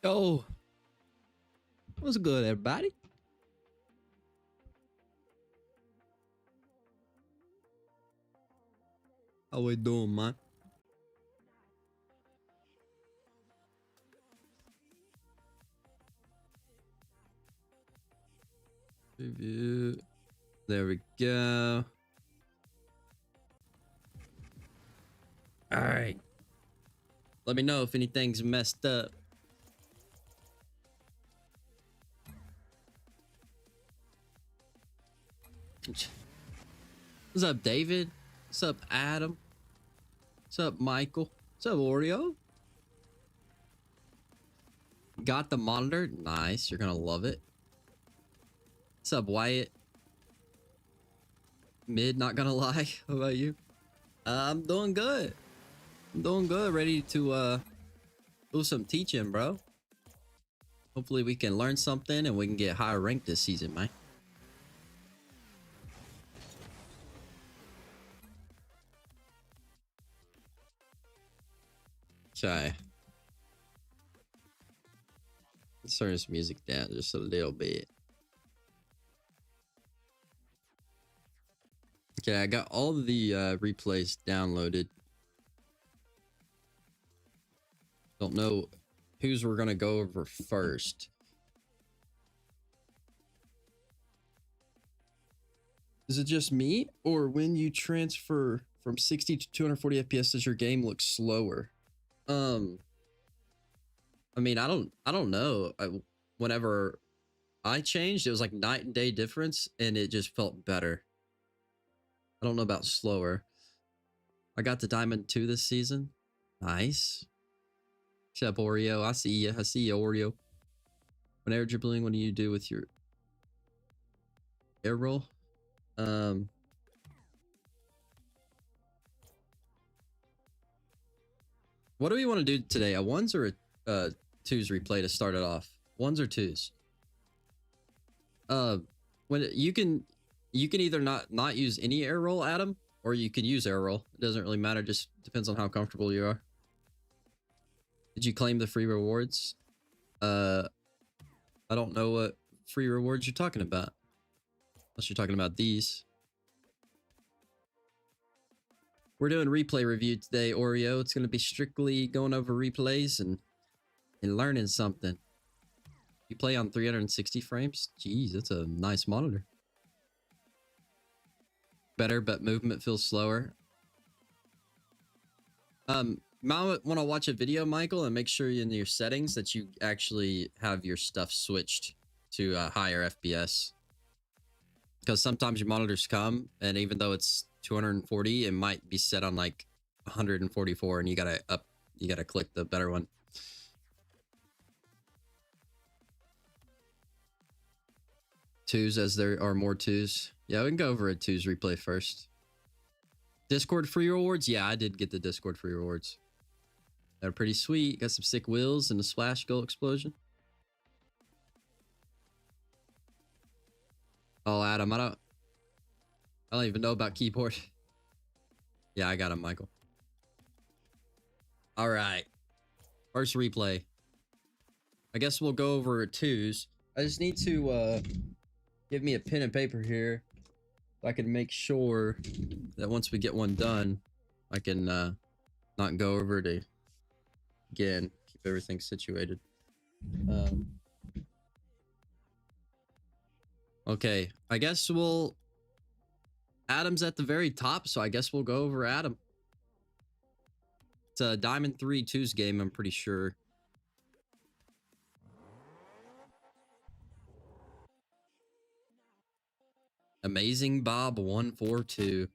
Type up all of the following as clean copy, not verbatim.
Yo, what's good, everybody? How we doing, man? Review. There we go. All right. Let me know if anything's messed up. What's up, David? What's up, Adam? What's up, Michael? What's up, Oreo? Got the monitor? Nice. You're gonna love it. What's up, Wyatt? Mid, not gonna lie. How about you? I'm doing good. I'm doing good. Ready to do some teaching, bro. Hopefully we can learn something and we can get higher ranked this season, man. Okay. Let's turn this music down just a little bit. Okay, I got all of the replays downloaded. Don't know whose we're gonna go over first. Is it just me, or when you transfer from 60 to 240 FPS, does your game look slower? I mean, I don't know. Whenever I changed, it was like night and day difference, and it just felt better. I don't know about slower. I got the Diamond 2 this season. Nice. What's up, Oreo? I see you. I see you, Oreo. When air dribbling, what do you do with your air roll? What do we want to do today? A ones or a twos replay to start it off? Ones or twos? When you can either not use any air roll, Adam, or you can use air roll. It doesn't really matter. Just depends on how comfortable you are. Did you claim the free rewards? I don't know what free rewards you're talking about. Unless you're talking about these. We're doing replay review today, Oreo. It's going to be strictly going over replays and learning something. You play on 360 frames? Jeez, that's a nice monitor. Better, but movement feels slower. Might want to watch a video, Michael, and make sure in your settings that you actually have your stuff switched to higher FPS. Because sometimes your monitors come, and even though it's 240, it might be set on like 144, and you gotta click the better one. Twos, as there are more twos. Yeah, we can go over a twos replay first. Discord free rewards? Yeah, I did get the Discord free rewards. They're pretty sweet. Got some sick wheels and a splash goal explosion. Oh, Adam, I don't even know about keyboard. Yeah, I got him, Michael. All right. First replay. I guess we'll go over twos. I just need to give me a pen and paper here. So I can make sure that once we get one done, I can not go over it again. Keep everything situated. Okay, I guess Adam's at the very top, so I guess we'll go over Adam. It's a Diamond 3 twos game, I'm pretty sure. Amazing Bob 142.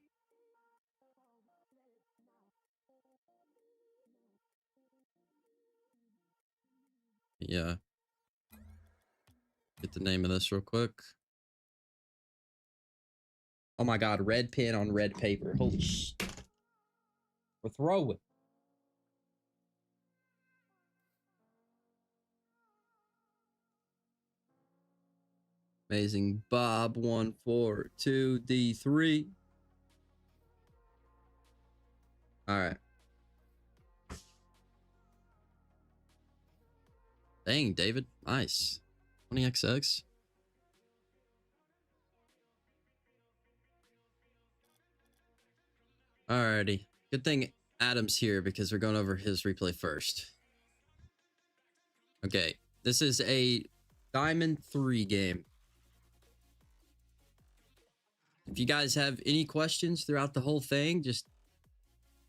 Yeah. Get the name of this real quick. Oh my god, red pen on red paper. Holy sh... We're throwing. Amazing Bob 142 D3. All right. Dang, David. Nice. 20XX. Alrighty. Good thing Adam's here because we're going over his replay first. Okay. This is a Diamond 3 game. If you guys have any questions throughout the whole thing, just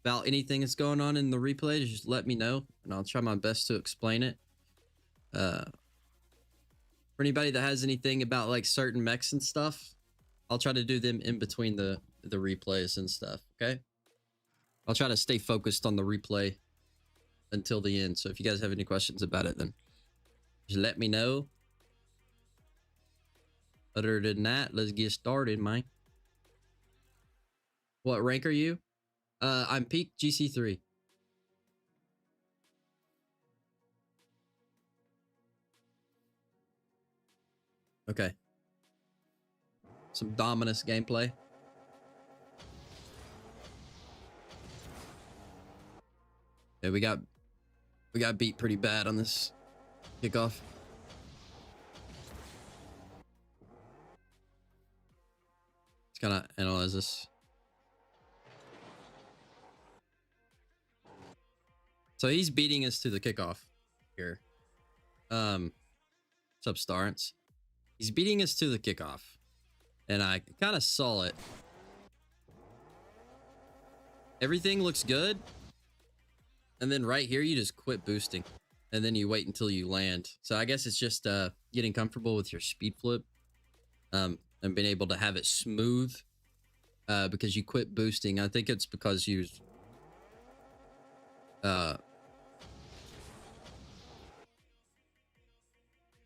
about anything that's going on in the replay, just let me know and I'll try my best to explain it. For anybody that has anything about like certain mechs and stuff, I'll try to do them in between the replays and stuff. Okay. I'll try to stay focused on the replay until the end. So if you guys have any questions about it, then just let me know. Other than that, let's get started, man. What rank are you? I'm peak GC3. Okay. Some Dominus gameplay. Yeah, we got beat pretty bad on this kickoff. Let's kind of analyze this. So he's beating us to the kickoff here. What's up, Starrance? He's beating us to the kickoff. And I kind of saw it. Everything looks good. And then right here, you just quit boosting. And then you wait until you land. So I guess it's just getting comfortable with your speed flip. And being able to have it smooth. Because you quit boosting. I think it's because you...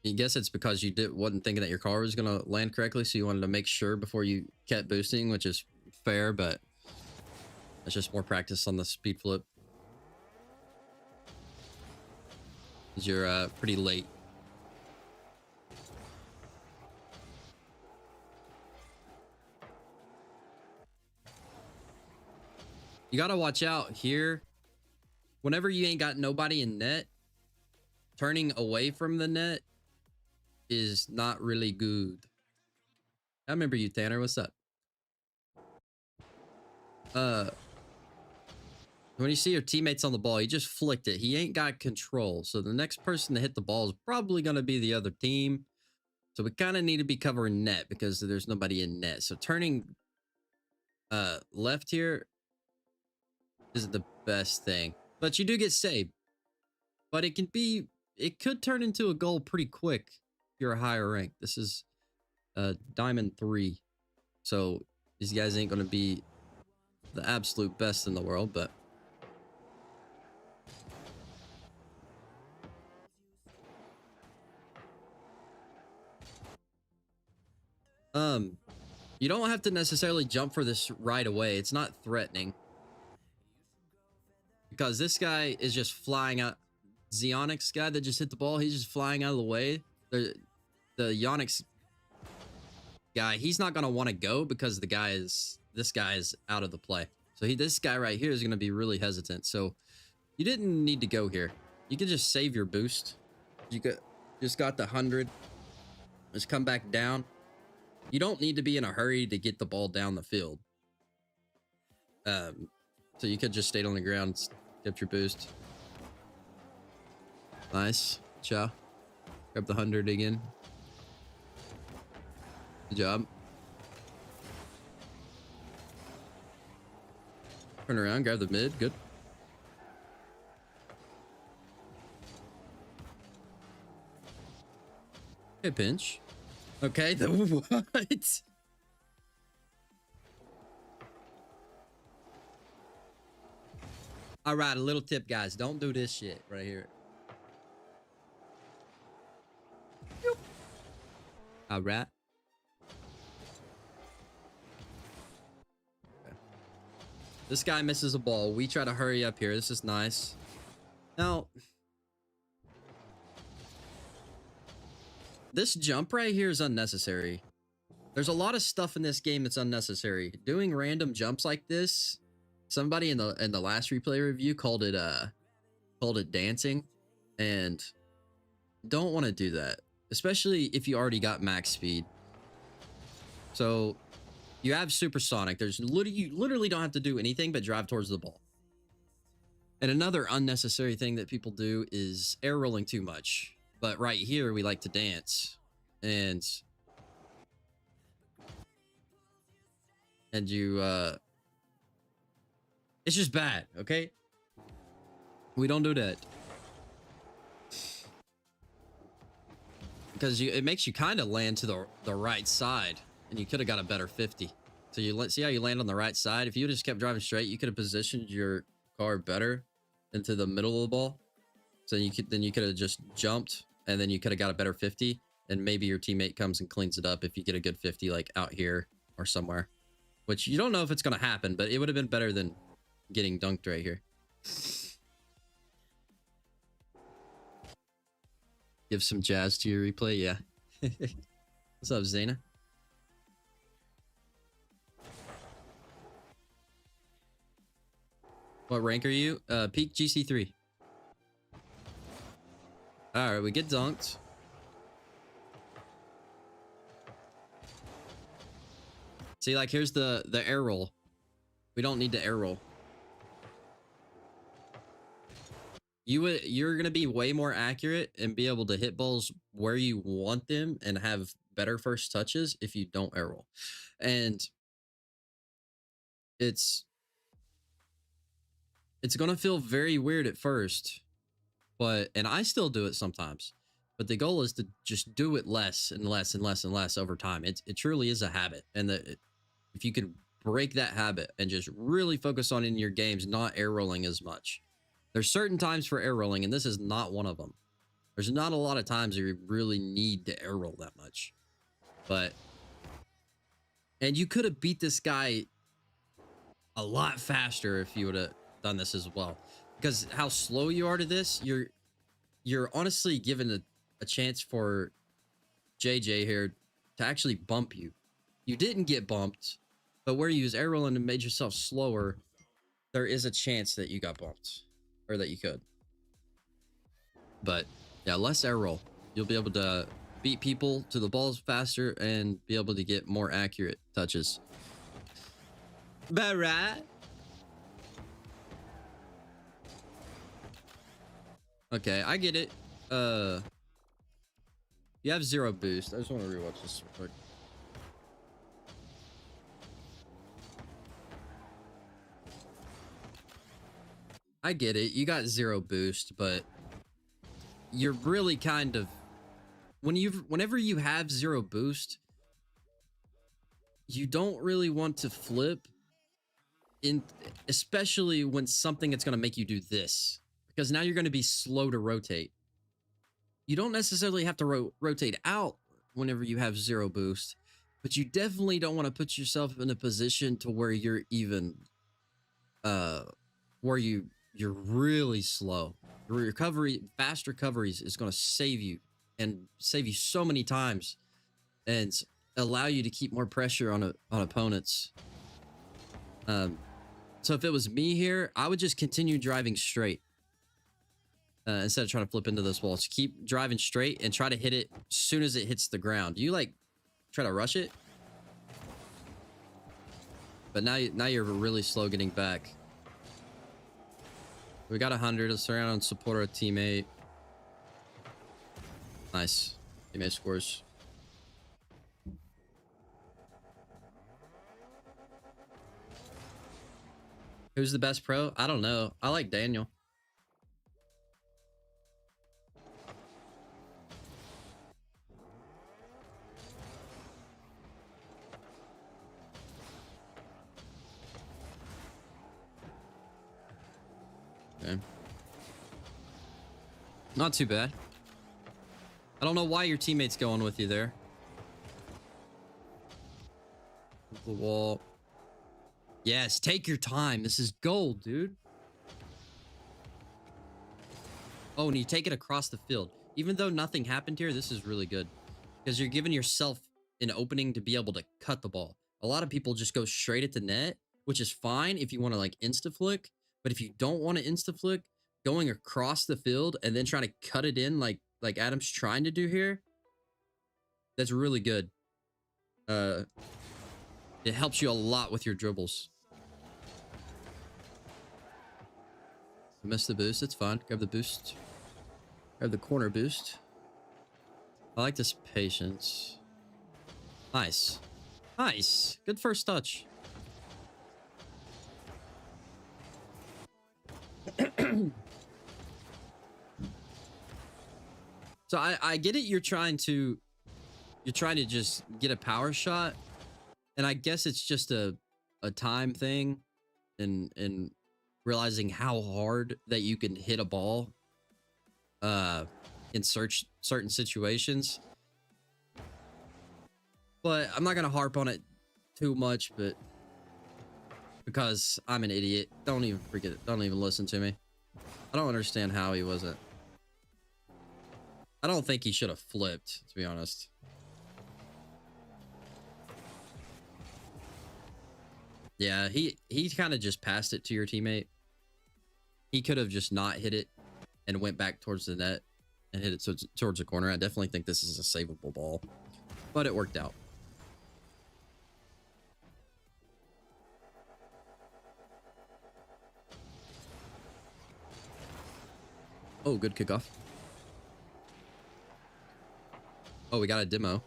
I guess it's because you wasn't thinking that your car was going to land correctly, so you wanted to make sure before you kept boosting, which is fair, but it's just more practice on the speed flip. Because you're pretty late. You got to watch out here. Whenever you ain't got nobody in net, turning away from the net is not really good. I remember you, Tanner. What's up? When you see your teammates on the ball, you just flicked it. He ain't got control. So the next person to hit the ball is probably going to be the other team. So we kind of need to be covering net because there's nobody in net. So turning left here isn't the best thing. But you do get saved. But it could turn into a goal pretty quick. You're a higher rank. This is Diamond 3. So these guys ain't going to be the absolute best in the world, but you don't have to necessarily jump for this right away. It's not threatening. Because this guy is just flying out. Xionix guy that just hit the ball, he's just flying out of the way. The Yonix guy, he's not gonna want to go because this guy is out of the play. So this guy right here is gonna be really hesitant. So you didn't need to go here. You can just save your boost. You just got the 100. Just come back down. You don't need to be in a hurry to get the ball down the field. So you could just stayed on the ground, kept your boost. Nice. Ciao. Grab the 100 again. Good job. Turn around, grab the mid. Good. Okay, pinch. Okay, the what? All right, a little tip, guys. Don't do this shit right here. All right. Okay. This guy misses a ball. We try to hurry up here. This is nice. Now, this jump right here is unnecessary. There's a lot of stuff in this game that's unnecessary. Doing random jumps like this, somebody in the last replay review called it dancing, and don't want to do that, especially if you already got max speed. So you have supersonic. There's you literally don't have to do anything but drive towards the ball. And another unnecessary thing that people do is air rolling too much. But right here, we like to dance. And you, it's just bad, okay? We don't do that. Because it makes you kind of land to the right side. And you could have got a better 50. So you see how you land on the right side? If you just kept driving straight, you could have positioned your car better into the middle of the ball. So you could have just jumped, and then you could have got a better 50. And maybe your teammate comes and cleans it up if you get a good 50, like out here or somewhere. Which you don't know if it's going to happen, but it would have been better than getting dunked right here. Give some jazz to your replay, yeah. What's up, Zayna? What rank are you? Peak GC3. All right, we get dunked. See, like, here's the air roll. We don't need to air roll. You're gonna be way more accurate and be able to hit balls where you want them and have better first touches if you don't air roll. And it's gonna feel very weird at first, and I still do it sometimes. But the goal is to just do it less and less and less and less over time. It truly is a habit, and if you could break that habit and just really focus on in your games not air rolling as much. There's certain times for air rolling, and this is not one of them. There's not a lot of times you really need to air roll that much. And you could have beat this guy a lot faster if you would have done this as well. Because how slow you are to this, you're honestly given a chance for JJ here to actually bump you. You didn't get bumped, but where you use air rolling and made yourself slower, there is a chance that you got bumped. Or that you could. But yeah, less air roll. You'll be able to beat people to the balls faster and be able to get more accurate touches. Barra. Okay, I get it. You have 0 boost. I just want to rewatch this real quick. I get it. You got 0 boost, but you're really kind of whenever you have 0 boost, you don't really want to flip especially when something that's going to make you do this, because now you're going to be slow to rotate. You don't necessarily have to rotate out whenever you have 0 boost, but you definitely don't want to put yourself in a position to where you're even where you're really slow. Your fast recoveries is going to save you so many times and allow you to keep more pressure on opponents. So if it was me here, I would just continue driving straight instead of trying to flip into those walls. Keep driving straight and try to hit it as soon as it hits the ground. You like try to rush it, but now you're really slow getting back. We got 100. Let's surround and support our teammate. Nice. Teammate scores. Who's the best pro? I don't know. I like Daniel. Okay. Not too bad. I don't know why your teammate's going with you there. The wall. Yes, take your time. This is gold, dude. Oh, and you take it across the field. Even though nothing happened here, this is really good. Because you're giving yourself an opening to be able to cut the ball. A lot of people just go straight at the net, which is fine if you want to like insta-flick. But if you don't want to insta-flick, going across the field and then trying to cut it in like like Adam's trying to do here, that's really good. It helps you a lot with your dribbles. Miss the boost. It's fine. Grab the boost. Grab the corner boost. I like this patience. Nice. Nice. Good first touch. So I get it. You're trying to just get a power shot, and I guess it's just a time thing, and realizing how hard that you can hit a ball in certain situations. But I'm not gonna harp on it too much, but because I'm an idiot. Don't even forget it. Don't even listen to me. I don't understand how he wasn't. I don't think he should have flipped, to be honest. Yeah, he kind of just passed it to your teammate. He could have just not hit it and went back towards the net and hit it towards the corner. I definitely think this is a savable ball, but it worked out. Oh, good kickoff. Oh, we got a demo.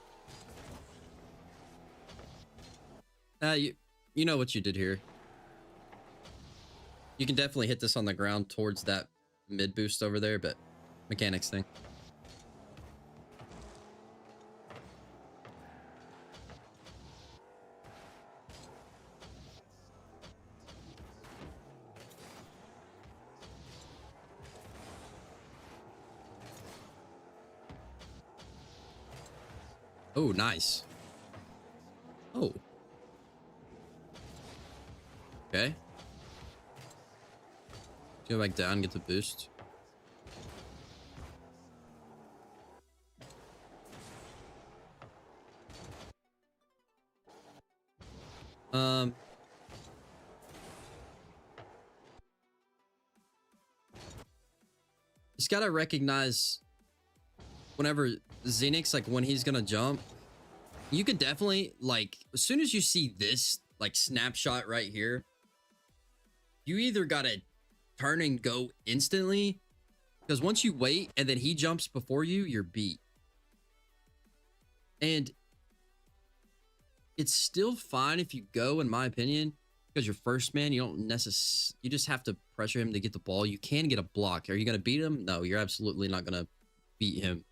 You know what you did here. You can definitely hit this on the ground towards that mid boost over there, but mechanics thing. Oh, nice. Oh. Okay. Go back down, get the boost. Just gotta recognize whenever Xenix, like when he's gonna jump, you could definitely, like, as soon as you see this, like, snapshot right here, you either gotta turn and go instantly, because once you wait and then he jumps before you, you're beat. And it's still fine if you go, in my opinion, because you're first man. You don't necessarily, you just have to pressure him to get the ball. You can get a block. Are you gonna beat him? No, you're absolutely not gonna beat him.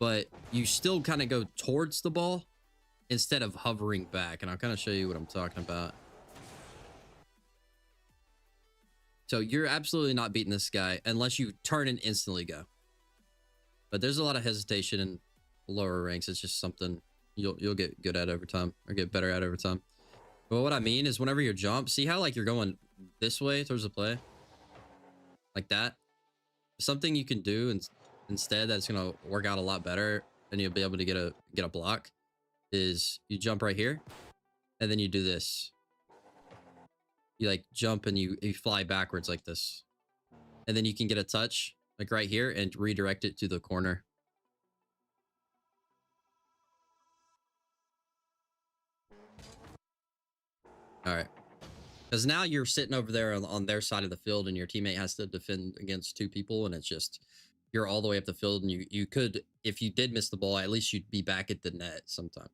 But you still kind of go towards the ball instead of hovering back. And I'll kind of show you what I'm talking about. So you're absolutely not beating this guy unless you turn and instantly go. But there's a lot of hesitation in lower ranks. It's just something you'll get good at over time, or get better at over time. But what I mean is whenever you jump, see how like you're going this way towards the play? Like that? Something you can do and instead that's gonna work out a lot better and you'll be able to get a block is you jump right here and then you do this. You like jump and you fly backwards like this, and then you can get a touch like right here and redirect it to the corner. All right, because now you're sitting over there on their side of the field and your teammate has to defend against two people, and it's just you're all the way up the field, and you could, if you did miss the ball, at least you'd be back at the net sometime.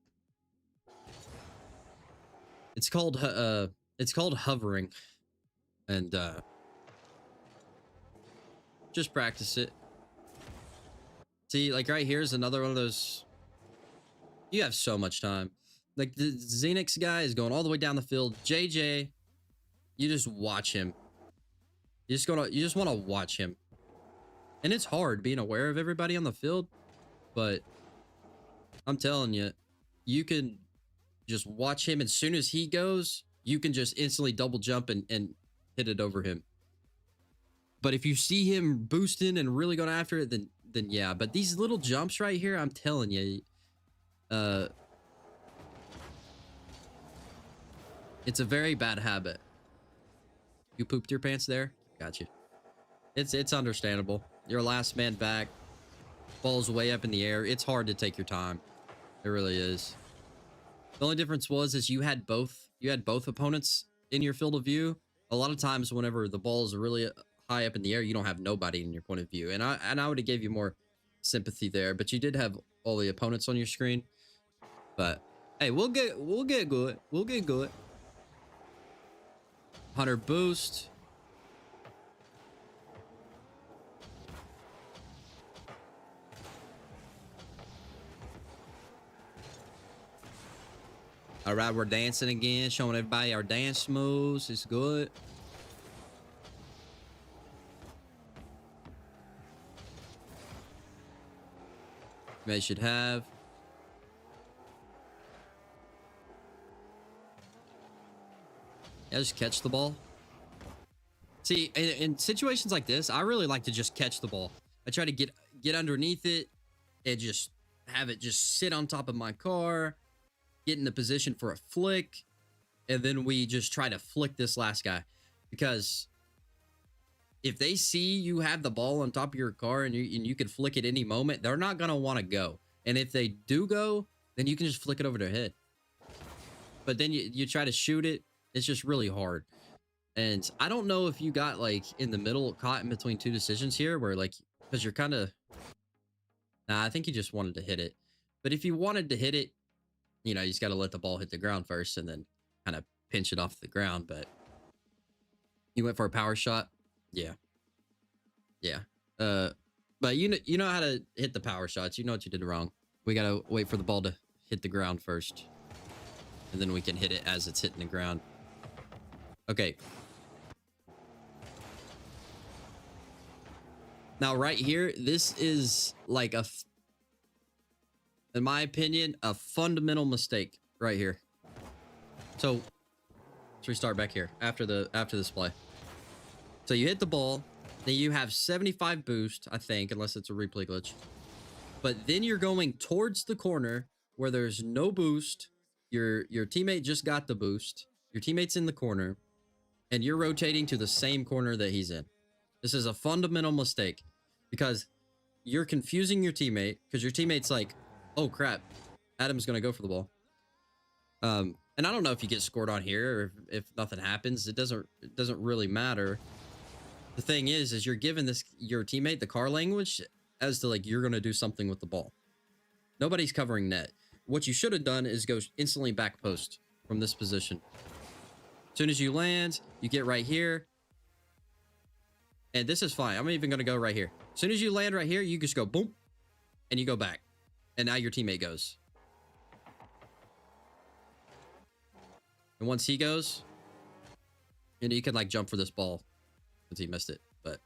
It's called hovering, and just practice it. See, like right here is another one of those. You have so much time. Like the Xenix guy is going all the way down the field. JJ, you just watch him. You just want to watch him. And it's hard being aware of everybody on the field, but I'm telling you, you can just watch him. As soon as he goes, you can just instantly double jump and hit it over him. But if you see him boosting and really going after it, then yeah. But these little jumps right here, I'm telling you, it's a very bad habit. You pooped your pants there? Got you. It's understandable. You're last man back. Ball's way up in the air. It's hard to take your time. It really is. The only difference is you had both opponents in your field of view. A lot of times whenever the ball is really high up in the air, you don't have nobody in your point of view. And I would have gave you more sympathy there, but you did have all the opponents on your screen. But hey, we'll get good. We'll get good. 100 boost. All right, we're dancing again, showing everybody our dance moves. It's good. They should have. Yeah, just catch the ball. See, in situations like this, I really like to just catch the ball. I try to get underneath it and just have it just sit on top of my car, get in the position for a flick, and then we just try to flick this last guy. Because if they see you have the ball on top of your car and you can flick it any moment, they're not going to want to go. And if they do go, then you can just flick it over their head. But then you try to shoot it. It's just really hard. And I don't know if you got like in the middle, caught in between two decisions here where like, because you're kind of, nah, I think you just wanted to hit it. But if you wanted to hit it, you know, you just got to let the ball hit the ground first and then kind of pinch it off the ground. But you went for a power shot. Yeah. Yeah. But you know how to hit the power shots. You know what you did wrong. We got to wait for the ball to hit the ground first. And then we can hit it as it's hitting the ground. Okay. Now, right here, this is like in my opinion, a fundamental mistake right here. So let's restart back here after this play. So you hit the ball, then you have 75 boost, I think, unless it's a replay glitch. But then you're going towards the corner where there's no boost. Your teammate just got the boost. Your teammate's in the corner, and you're rotating to the same corner that he's in. This is a fundamental mistake because you're confusing your teammate because your teammate's like, oh crap, Adam's gonna go for the ball. And I don't know if you get scored on here or if nothing happens. It doesn't really matter. The thing is you're giving your teammate the car language as to like you're gonna do something with the ball. Nobody's covering net. What you should have done is go instantly back post from this position. As soon as you land, you get right here. And this is fine. I'm even going to go right here. As soon as you land right here, you just go boom. And you go back. And now your teammate goes. And once he goes, you can like jump for this ball. Because he missed it. But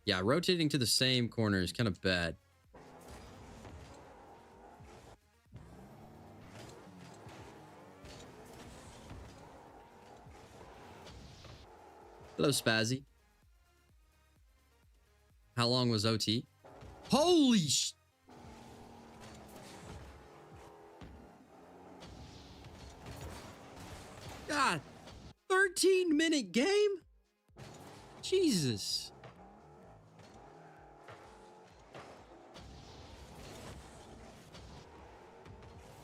yeah, rotating to the same corner is kind of bad. Hello, Spazzy. How long was OT? Holy sh... God. 13-minute game? Jesus.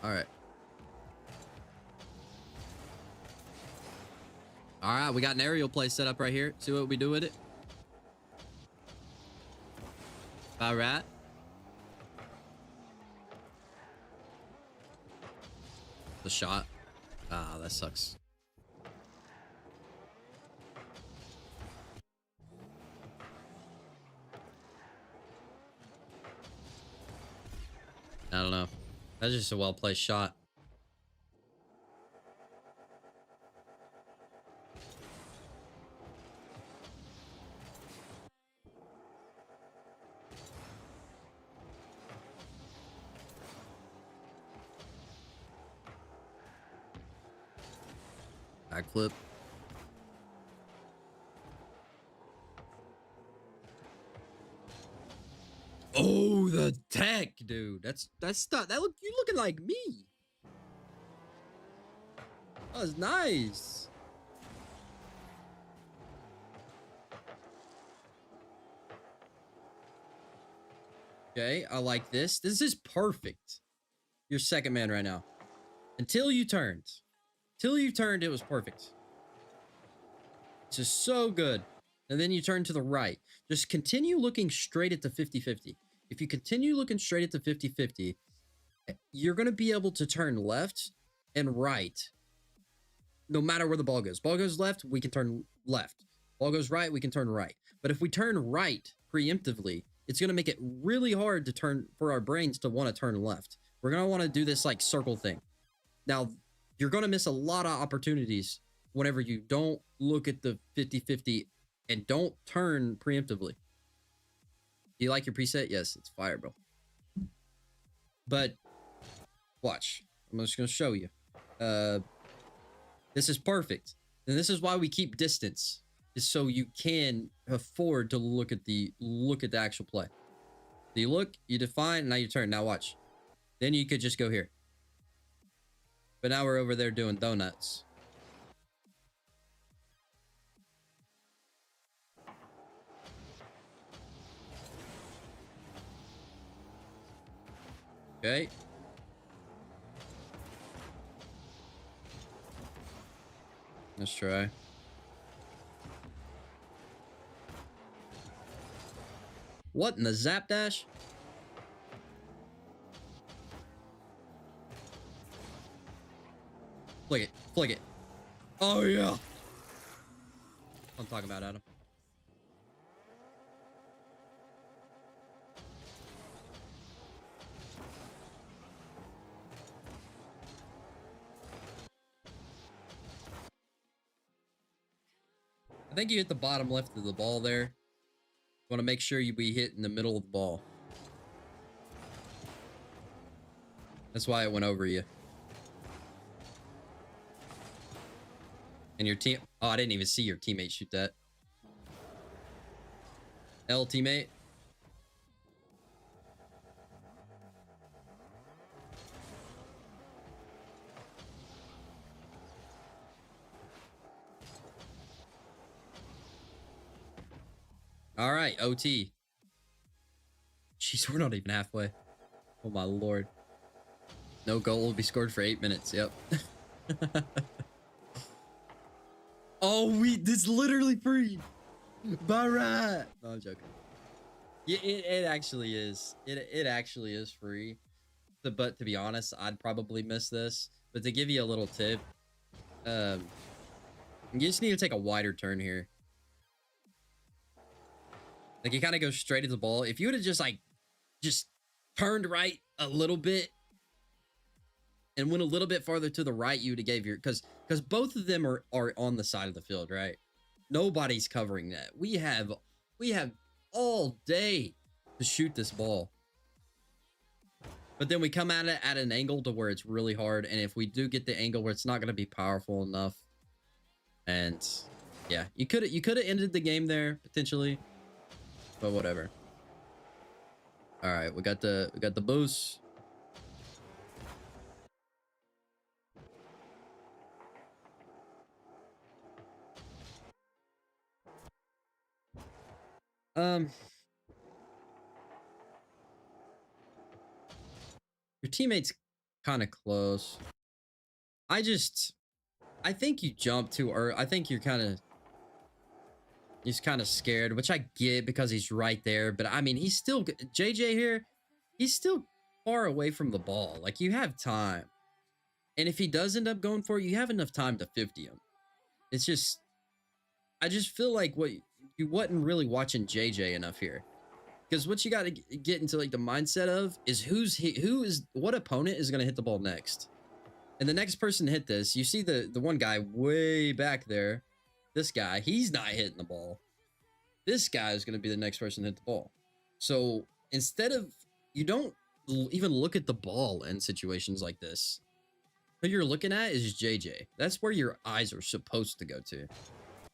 All right. All right, we got an aerial play set up right here. See what we do with it. All right. The shot. Ah, that sucks. I don't know. That's just a well-placed shot. Backflip. Oh, the tech, dude. That's not that. Look, you looking like me. That was nice. Okay, I like this. This is perfect. Your second man right now. Until you turned. Till you turned, it was perfect. This is so good. And then you turn to the right. Just continue looking straight at the 50-50. If you continue looking straight at the 50-50, you're going to be able to turn left and right no matter where the ball goes. Ball goes left, we can turn left. Ball goes right, we can turn right. But if we turn right preemptively, it's going to make it really hard to turn for our brains to want to turn left. We're going to want to do this like circle thing. Now, you're going to miss a lot of opportunities whenever you don't look at the 50-50 and don't turn preemptively. Do you like your preset? Yes, it's fire, bro. But watch. I'm just going to show you. This is perfect. And this is why we keep distance, is so you can afford to look at the actual play. So you look, you define, now you turn. Now watch. Then you could just go here. But now we're over there doing donuts. Okay. Let's try. What in the zap dash? Flick it. Flick it. Oh, yeah. I'm talking about, Adam. I think you hit the bottom left of the ball there. You want to make sure you be hit in the middle of the ball. That's why it went over you. And your team... Oh, I didn't even see your teammate shoot that. L teammate. All right, OT. Jeez, we're not even halfway. Oh my lord. No goal will be scored for 8 minutes. Yep. Oh, this is literally free. Barat. No, I'm joking. Yeah, it actually is. It actually is free. But to be honest, I'd probably miss this. But to give you a little tip, you just need to take a wider turn here. Like, you kind of go straight at the ball. If you would have just turned right a little bit and went a little bit farther to the right, you would have gave your... Because both of them are on the side of the field, right? Nobody's covering that. We have all day to shoot this ball. But then we come at it at an angle to where it's really hard. And if we do get the angle where it's not going to be powerful enough. And yeah, you could have ended the game there potentially. But whatever. All right, we got the boost. Your teammate's kind of close. I think you jumped too early. I think he's kind of scared, which I get because he's right there. But I mean, he's still... JJ here, he's still far away from the ball. Like, you have time. And if he does end up going for it, you have enough time to 50 him. It's just... I just feel like you wasn't really watching JJ enough here. Because what you got to get into like the mindset of is what opponent is going to hit the ball next. And the next person to hit this, you see the one guy way back there. This guy, he's not hitting the ball. This guy is going to be the next person to hit the ball. So instead of... You don't even look at the ball in situations like this. What you're looking at is JJ. That's where your eyes are supposed to go to,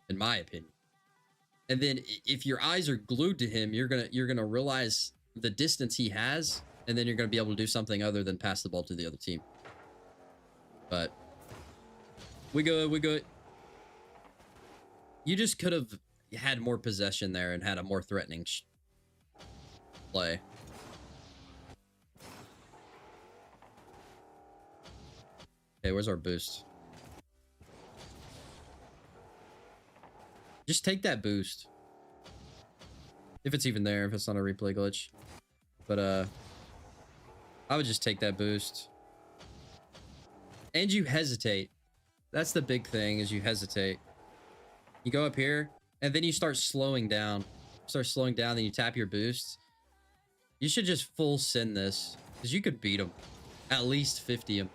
in my opinion. And then if your eyes are glued to him, you're gonna realize the distance he has, and then you're gonna be able to do something other than pass the ball to the other team. But we good. You just could have had more possession there and had a more threatening play. Okay, where's our boost? Just take that boost. If it's even there, if it's not a replay glitch. But, I would just take that boost. And you hesitate. That's the big thing, is you hesitate. You go up here, and then you start slowing down. Start slowing down, then you tap your boost. You should just full send this, because you could beat him. At least 50 him.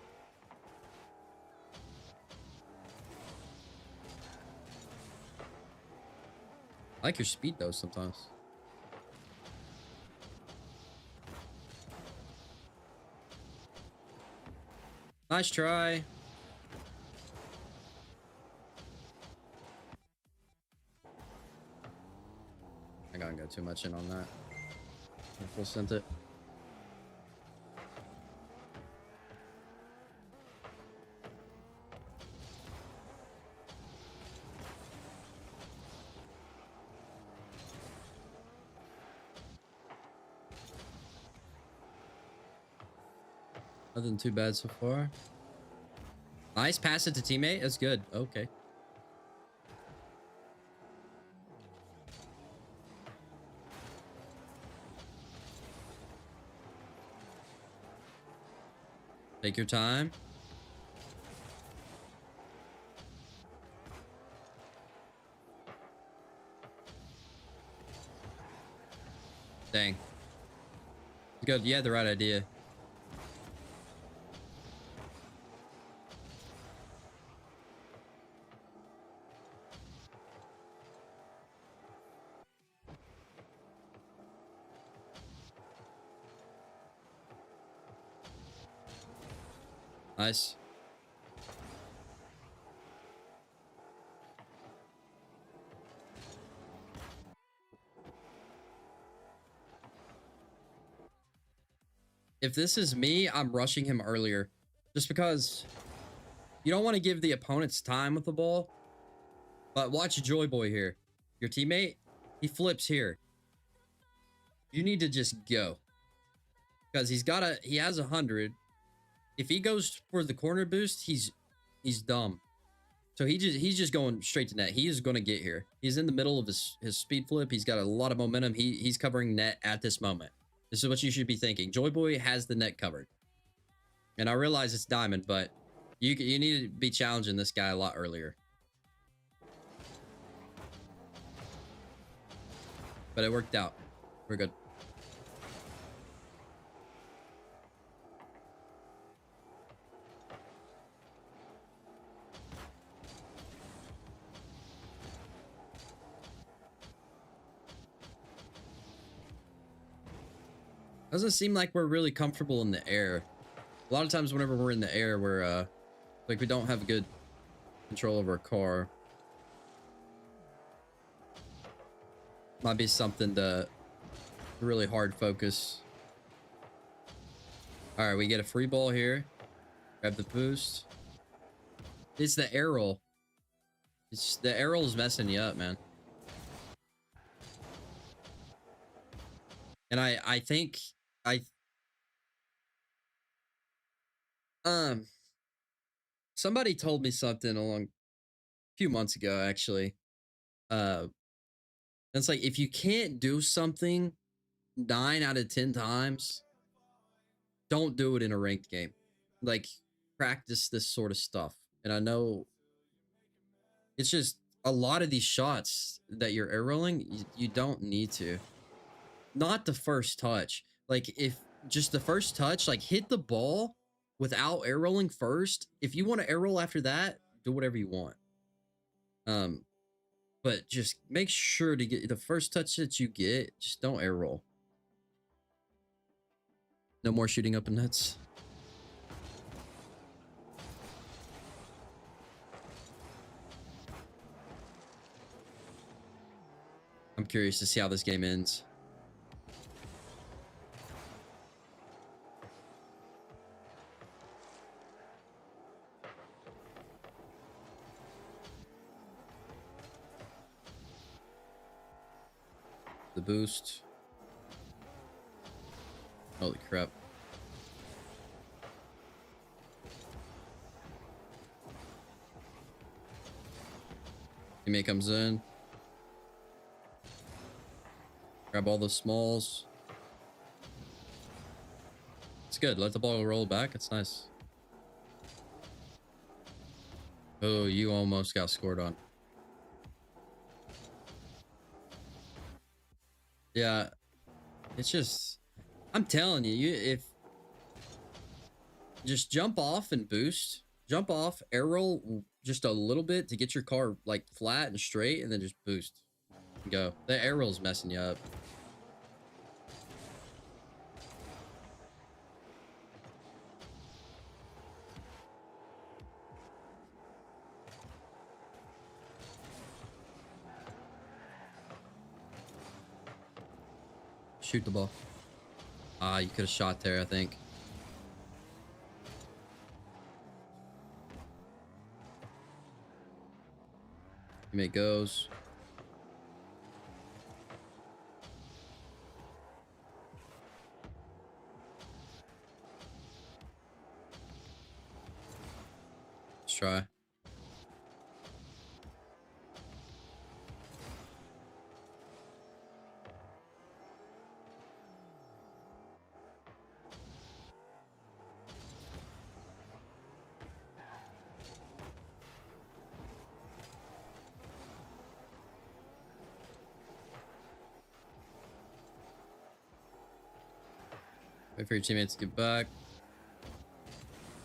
I like your speed, though, sometimes. Nice try. I gotta go too much in on that. I full sent it. Nothing too bad so far. Nice, pass it to teammate. That's good. Okay. Take your time. Dang. Good. You had the right idea. Nice. If this is me, I'm rushing him earlier. Just because you don't want to give the opponents time with the ball. But watch Joy Boy here. Your teammate, he flips here. You need to just go. Because he has 100. If he goes for the corner boost, he's dumb. So he's just going straight to net. He is going to get here. He's in the middle of his speed flip. He's got a lot of momentum. He's covering net at this moment. This is what you should be thinking. Joy Boy has the net covered. And I realize it's diamond, but you need to be challenging this guy a lot earlier. But it worked out. We're good. Doesn't seem like we're really comfortable in the air. A lot of times whenever we're in the air, we're like we don't have good control of our car. Might be something to really hard focus. All right, we get a free ball here. Grab the boost. It's the air roll. It's the air roll is messing you up, man. And I think somebody told me something a few months ago, actually. It's like, if you can't do something 9 out of 10 times, don't do it in a ranked game. Like, practice this sort of stuff. And I know it's just a lot of these shots that you're air rolling, you don't need to. Not the first touch. Like, if just the first touch, like, hit the ball without air rolling first. If you want to air roll after that, do whatever you want. But just make sure to get the first touch that you get, just don't air roll. No more shooting up in nets. I'm curious to see how this game ends. The boost. Holy crap. Teammate comes in. Grab all the smalls. It's good. Let the ball roll back. It's nice. Oh, you almost got scored on. Yeah, it's just, I'm telling you, if just jump off and boost, jump off, air roll just a little bit to get your car like flat and straight, and then just boost. Go. The air roll's messing you up. Shoot the ball. Ah, you could have shot there, I think. Teammate goes. Let's try. Wait for your teammates to get back.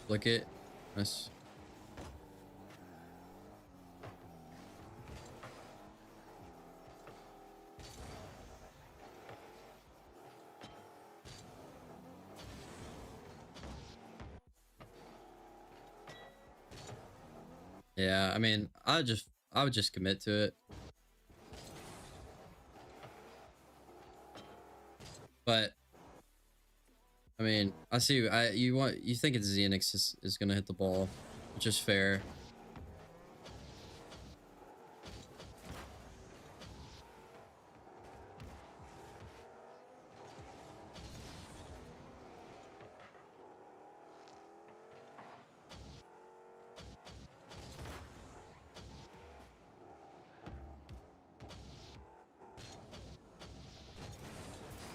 Flick it. Nice. Yeah, I mean, I would just commit to it. But I mean, I see you think it's Xenix is gonna hit the ball, which is fair.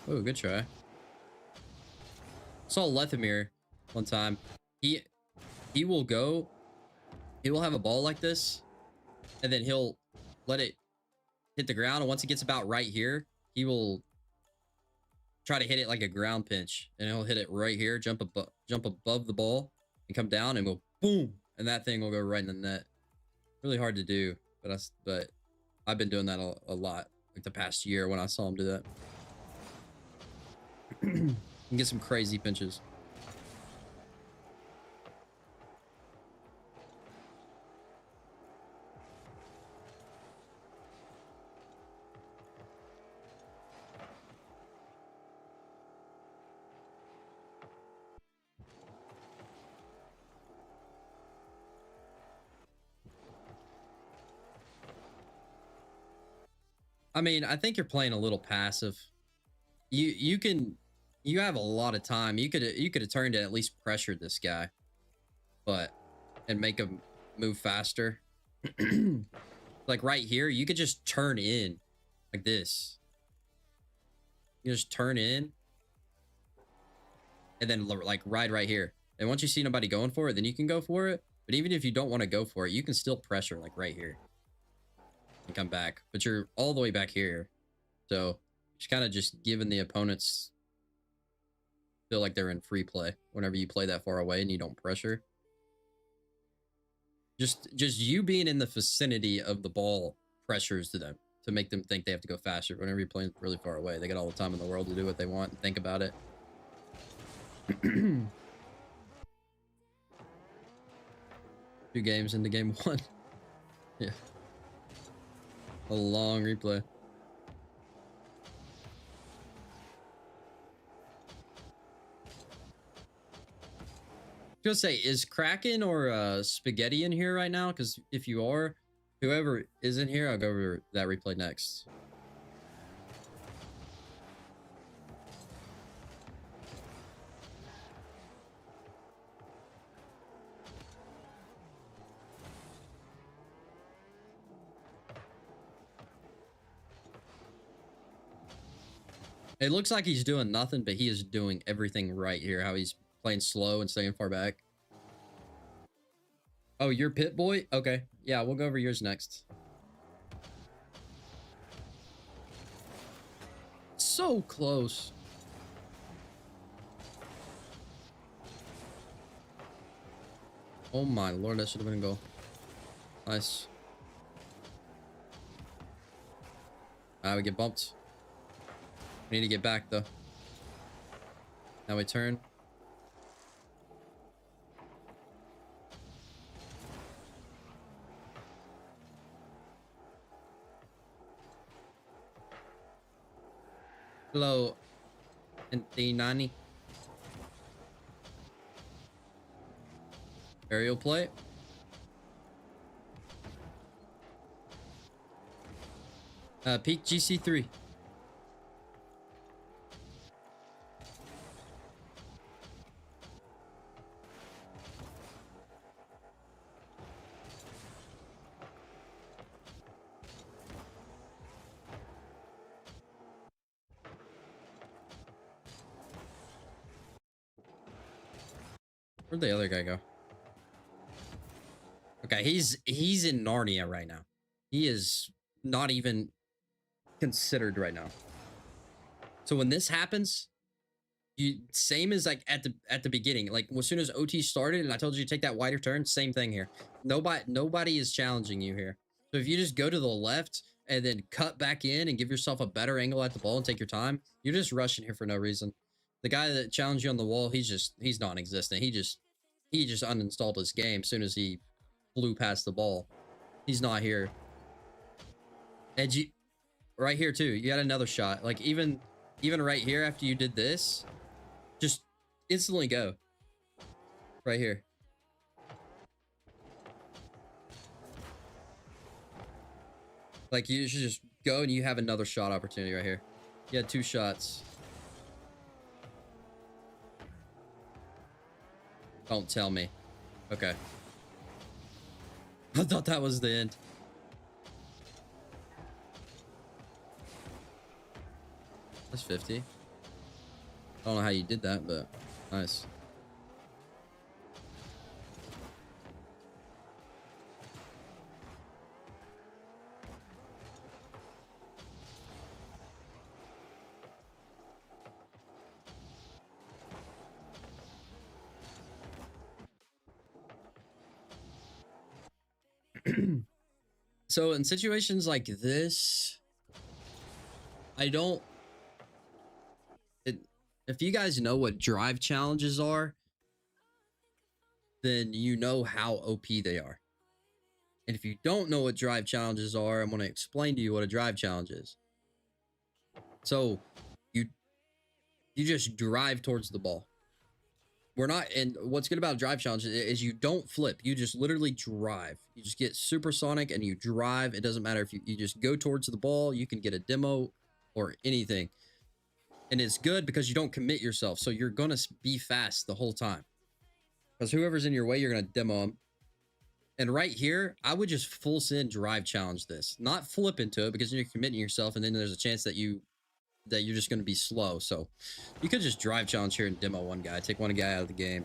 Oh, good try. Saw Lethemir one time. He will go. He will have a ball like this, and then he'll let it hit the ground. And once it gets about right here, he will try to hit it like a ground pinch, and he'll hit it right here, jump above the ball, and come down and go boom, and that thing will go right in the net. Really hard to do, but I've been doing that a lot, like the past year when I saw him do that. You can get some crazy pinches. I mean, I think you're playing a little passive. You have a lot of time. You could have turned and at least pressured this guy, but and make him move faster. Like right here, you could just turn in like this. You just turn in and then like ride right here. And once you see nobody going for it, then you can go for it. But even if you don't want to go for it, you can still pressure like right here and come back. But you're all the way back here. So just kind of just giving the opponents feel like they're in free play whenever you play that far away and you don't pressure. Just you being in the vicinity of the ball pressures to them to make them think they have to go faster. Whenever you're playing really far away, they got all the time in the world to do what they want and think about it. 2 games into game 1. Yeah. A long replay. I was gonna say, is Kraken or Spaghetti in here right now? Because if you are, whoever is in here, I'll go over that replay next. It looks like he's doing nothing, but he is doing everything right here. How he's playing slow and staying far back. Oh, you're Pit Boy? Okay. Yeah, we'll go over yours next. So close. Oh my lord, that should have been a goal. Nice. We get bumped. We need to get back though. Now we turn. Hello, NT90. Aerial play. Peak GC3. Where'd the other guy go? Okay, he's in Narnia right now. He is not even considered right now. So when this happens, you same as like at the beginning, like as soon as OT started and I told you to take that wider turn, same thing here. Nobody is challenging you here. So if you just go to the left and then cut back in and give yourself a better angle at the ball and take your time, you're just rushing here for no reason. The guy that challenged you on the wall, he's non-existent. He just uninstalled his game as soon as he flew past the ball. He's not here. Edgy right here too. You got another shot. Like even right here after you did this, just instantly go. Right here. Like you should just go and you have another shot opportunity right here. You had 2 shots. Don't tell me. Okay. I thought that was the end. That's 50. I don't know how you did that, but nice. So in situations like this, if you guys know what drive challenges are, then you know how OP they are. And if you don't know what drive challenges are, I'm going to explain to you what a drive challenge is. So you just drive towards the ball. And what's good about drive challenge is you don't flip. You just literally drive. You just get supersonic and you drive. It doesn't matter if you just go towards the ball. You can get a demo or anything. And it's good because you don't commit yourself. So you're going to be fast the whole time. Because whoever's in your way, you're going to demo them. And right here, I would just full send drive challenge this. Not flip into it because you're committing yourself. And then there's a chance that you're just going to be slow. So you could just drive challenge here and demo one guy. Take one guy out of the game.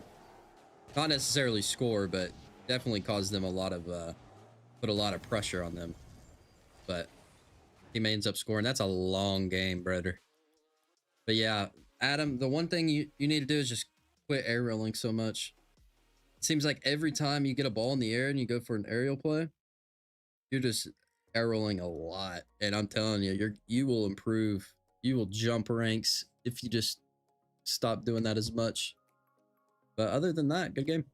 Not necessarily score, but definitely cause them put a lot of pressure on them. But he ends up scoring. That's a long game, brother. But yeah, Adam, the one thing you need to do is just quit air rolling so much. It seems like every time you get a ball in the air and you go for an aerial play, you're just air rolling a lot. And I'm telling you, you will improve. You will jump ranks if you just stop doing that as much. But other than that, good game.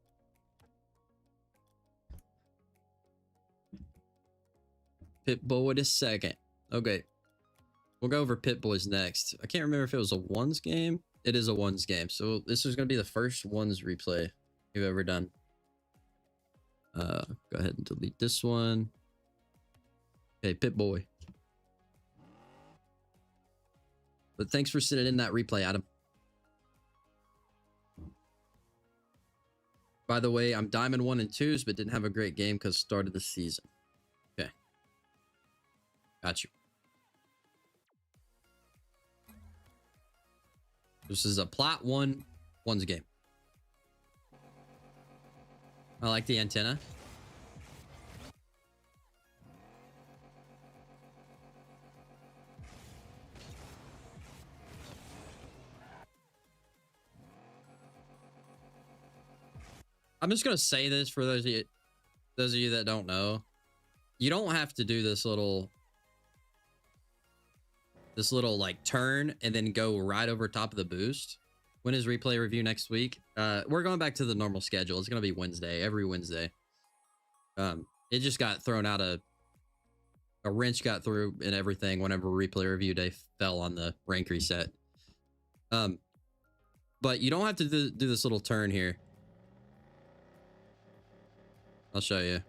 Pip-Boy the second. Okay. We'll go over Pip-Boys next. I can't remember if it was a ones game. It is a ones game. So this is going to be the first ones replay you've ever done. Go ahead and delete this one. Okay, Pip-Boy. But thanks for sending in that replay, Adam. By the way, I'm Diamond 1 and 2s, but didn't have a great game because start of the season. Okay. Got you. This is a plat one's a game. I like the antenna. I'm just gonna say this for those of you that don't know. You don't have to do this little like turn and then go right over top of the boost. When is replay review next week? We're going back to the normal schedule. It's gonna be Wednesday, every Wednesday. It just got thrown out, a wrench got through and everything whenever replay review day fell on the rank reset. But you don't have to do this little turn here. I'll show you.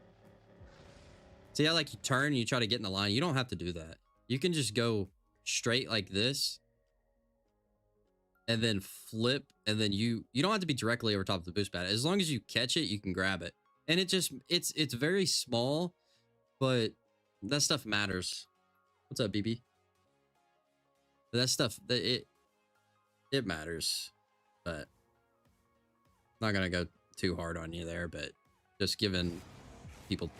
See how like you turn and you try to get in the line? You don't have to do that. You can just go straight like this and then flip, and then you don't have to be directly over top of the boost pad. As long as you catch it, you can grab it. And it just it's very small, but that stuff matters. What's up, BB? That stuff, it matters. But I'm not gonna go too hard on you there, but just giving people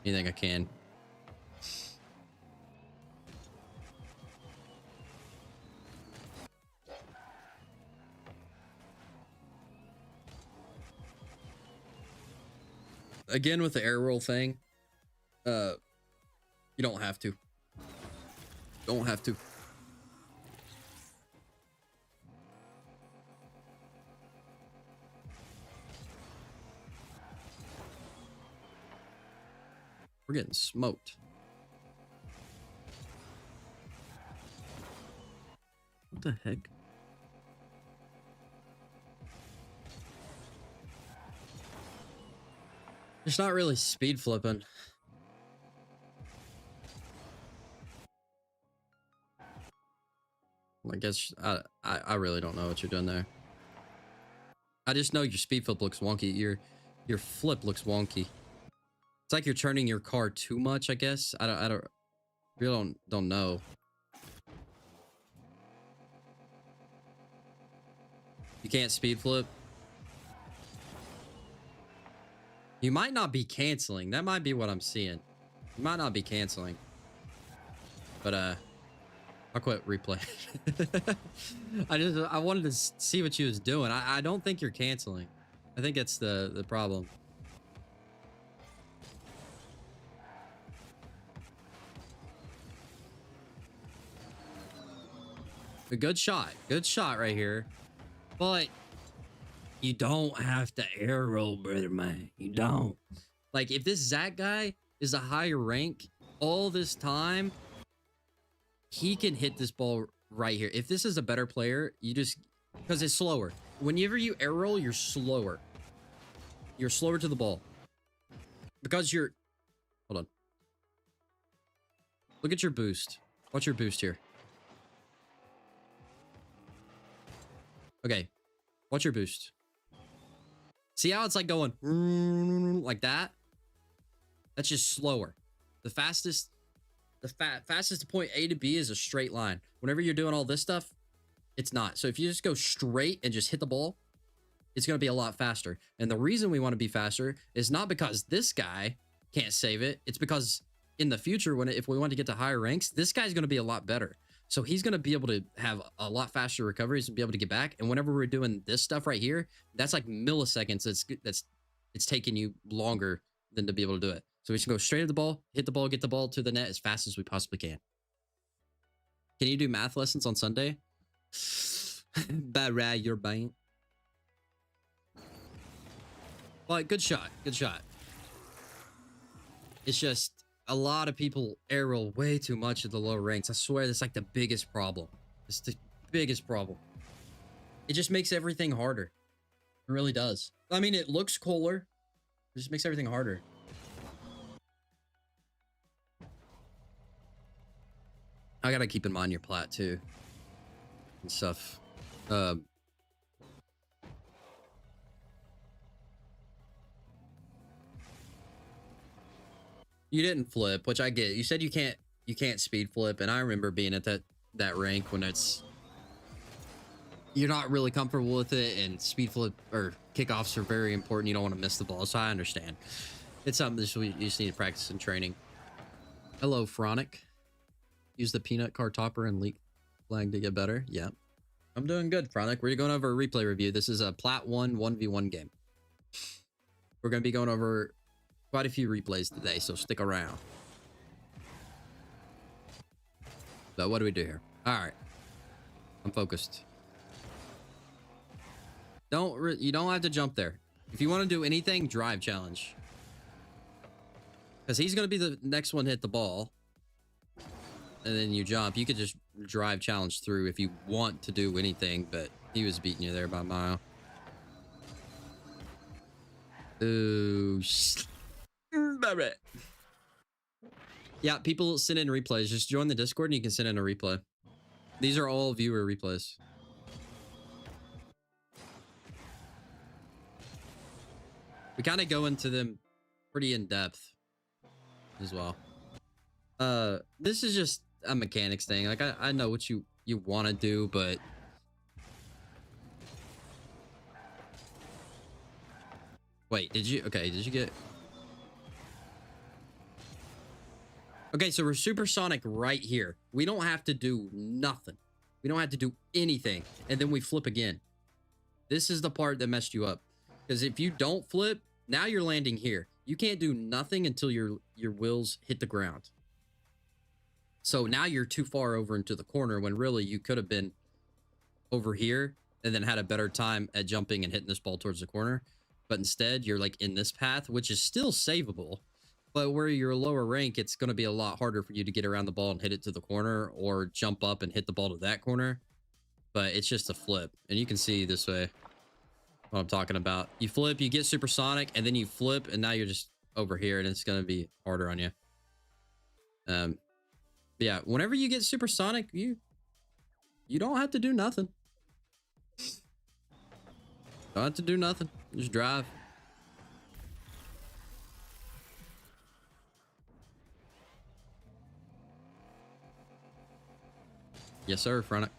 anything I can. Again, with the air roll thing, you don't have to. Don't have to. We're getting smoked. What the heck? It's not really speed flipping. I guess I really don't know what you're doing there. I just know your speed flip looks wonky. Your flip looks wonky. It's like you're turning your car too much, I guess. I really don't know. You can't speed flip. You might not be canceling. That might be what I'm seeing. You might not be canceling. But I'll quit replay. I wanted to see what you was doing. I don't think you're canceling. I think that's the problem. A good shot right here, but you don't have to air roll, brother man. You don't. Like, if this Zach guy is a higher rank all this time, he can hit this ball right here. If this is a better player, you just, because it's slower. Whenever you air roll, you're slower. You're slower to the ball because you're, hold on. Look at your boost. Watch your boost here. Okay, watch your boost. See how it's like going like that? That's just slower. The fastest to point A to B is a straight line. Whenever you're doing all this stuff, it's not. So if you just go straight and just hit the ball, it's going to be a lot faster. And the reason we want to be faster is not because this guy can't save it. It's because in the future, if we want to get to higher ranks, this guy's going to be a lot better. So he's going to be able to have a lot faster recoveries and be able to get back. And whenever we're doing this stuff right here, that's like milliseconds. It's taking you longer than to be able to do it. So we should go straight at the ball, hit the ball, get the ball to the net as fast as we possibly can. Can you do math lessons on Sunday? Bad rad, you're bang. But good shot. Good shot. It's just a lot of people air roll way too much at the lower ranks. I swear that's like the biggest problem. It's the biggest problem. It just makes everything harder. It really does. I mean, it looks cooler. It just makes everything harder. I gotta keep in mind your plat too and stuff. You didn't flip, which I get. You said you can't speed flip, and I remember being at that rank when it's you're not really comfortable with it, and speed flip or kickoffs are very important. You don't want to miss the ball, so I understand. It's something that you just need to practice in training. Hello, Fronic. Use the peanut car topper and leak flag to get better. Yeah, I'm doing good, Fronic. We're going over a replay review. This is a Plat 1 1v1 game. We're going to be going over quite a few replays today, so stick around. So what do we do here? All right, I'm focused. You don't have to jump there. If you want to do anything, drive challenge. Because he's going to be the next one to hit the ball. And then you jump. You could just drive challenge through if you want to do anything, but he was beating you there by a mile. Ooh. Yeah, people send in replays. Just join the Discord and you can send in a replay. These are all viewer replays. We kind of go into them pretty in depth as well. This is just a mechanics thing. Like I know what you want to do, but wait, did you get okay? So we're supersonic right here. We don't have to do nothing. We don't have to do anything, and then we flip again. This is the part that messed you up, because if you don't flip, now you're landing here. You can't do nothing until your wheels hit the ground. So now you're too far over into the corner when really you could have been over here and then had a better time at jumping and hitting this ball towards the corner. But instead, you're like in this path, which is still savable. But where you're a lower rank, it's going to be a lot harder for you to get around the ball and hit it to the corner or jump up and hit the ball to that corner. But it's just a flip. And you can see this way what I'm talking about. You flip, you get supersonic, and then you flip, and now you're just over here, and it's going to be harder on you. But yeah, whenever you get supersonic, you don't have to do nothing. Don't have to do nothing. Just drive. Yes, sir, Fronic.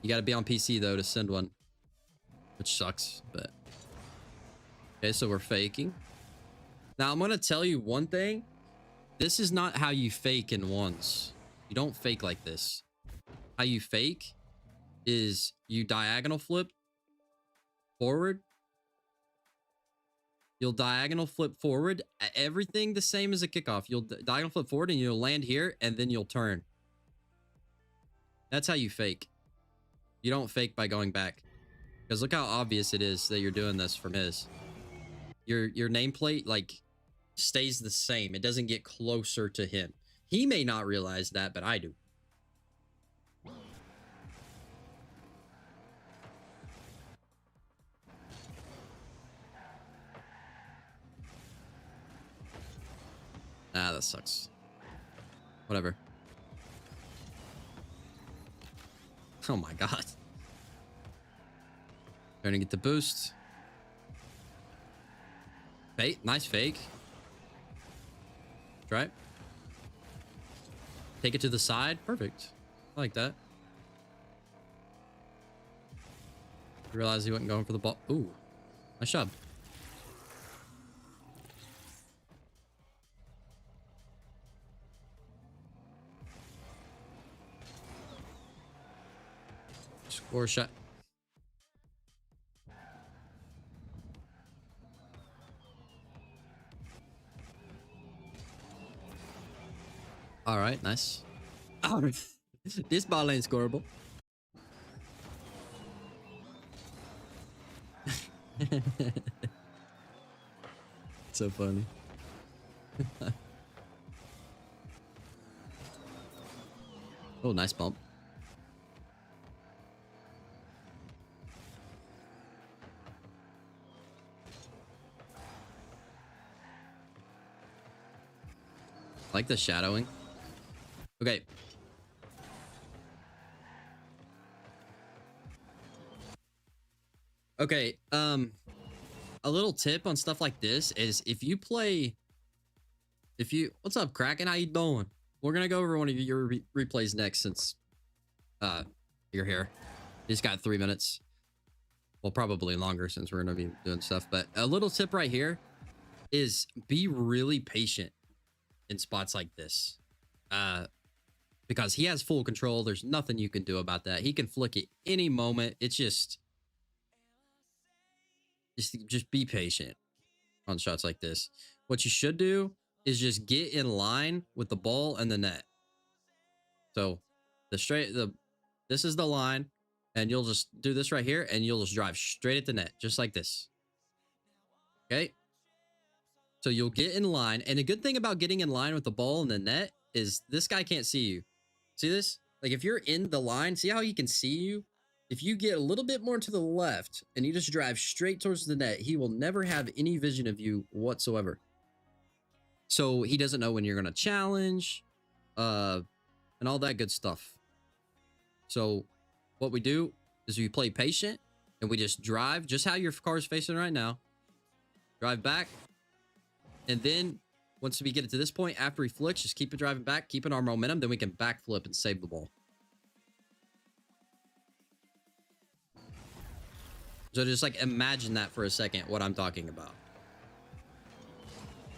You got to be on PC, though, to send one. Which sucks, but... Okay, so we're faking. Now, I'm going to tell you one thing. This is not how you fake in ones. You don't fake like this. How you fake is you diagonal flip forward. You'll diagonal flip forward. Everything the same as a kickoff. You'll diagonal flip forward and you'll land here and then you'll turn. That's how you fake. You don't fake by going back. Because look how obvious it is that you're doing this from his. Your nameplate, like, stays the same. It doesn't get closer to him. He may not realize that, but I do. Ah, that sucks. Whatever. Oh my god. Trying to get the boost. Fake. Nice fake. Try it. Take it to the side. Perfect. I like that. Realize he wasn't going for the ball. Ooh. Nice job. Score shot. All right, nice. Oh, this ball ain't scoreable. So funny. Oh, nice bump. Like the shadowing. Okay. Okay, a little tip on stuff like this is what's up, Kraken? How you doing? We're gonna go over one of your replays next since You're here. He's got 3 minutes. Well, probably longer since we're going to be doing stuff. But a little tip right here is be really patient in spots like this. Because he has full control. There's nothing you can do about that. He can flick it any moment. It's just be patient on shots like this. What you should do is just get in line with the ball and the net. So this is the line, and you'll just do this right here, and you'll just drive straight at the net, just like this. Okay. So you'll get in line, and the good thing about getting in line with the ball and the net is this guy can't see you. See this? Like if you're in the line, see how he can see you? If you get a little bit more to the left and you just drive straight towards the net, he will never have any vision of you whatsoever. So he doesn't know when you're going to challenge, and all that good stuff. So what we do is we play patient and we just drive just how your car is facing right now. Drive back. And then once we get it to this point, after he flicks, just keep it driving back, keeping our momentum. Then we can backflip and save the ball. So just like imagine that for a second, what I'm talking about.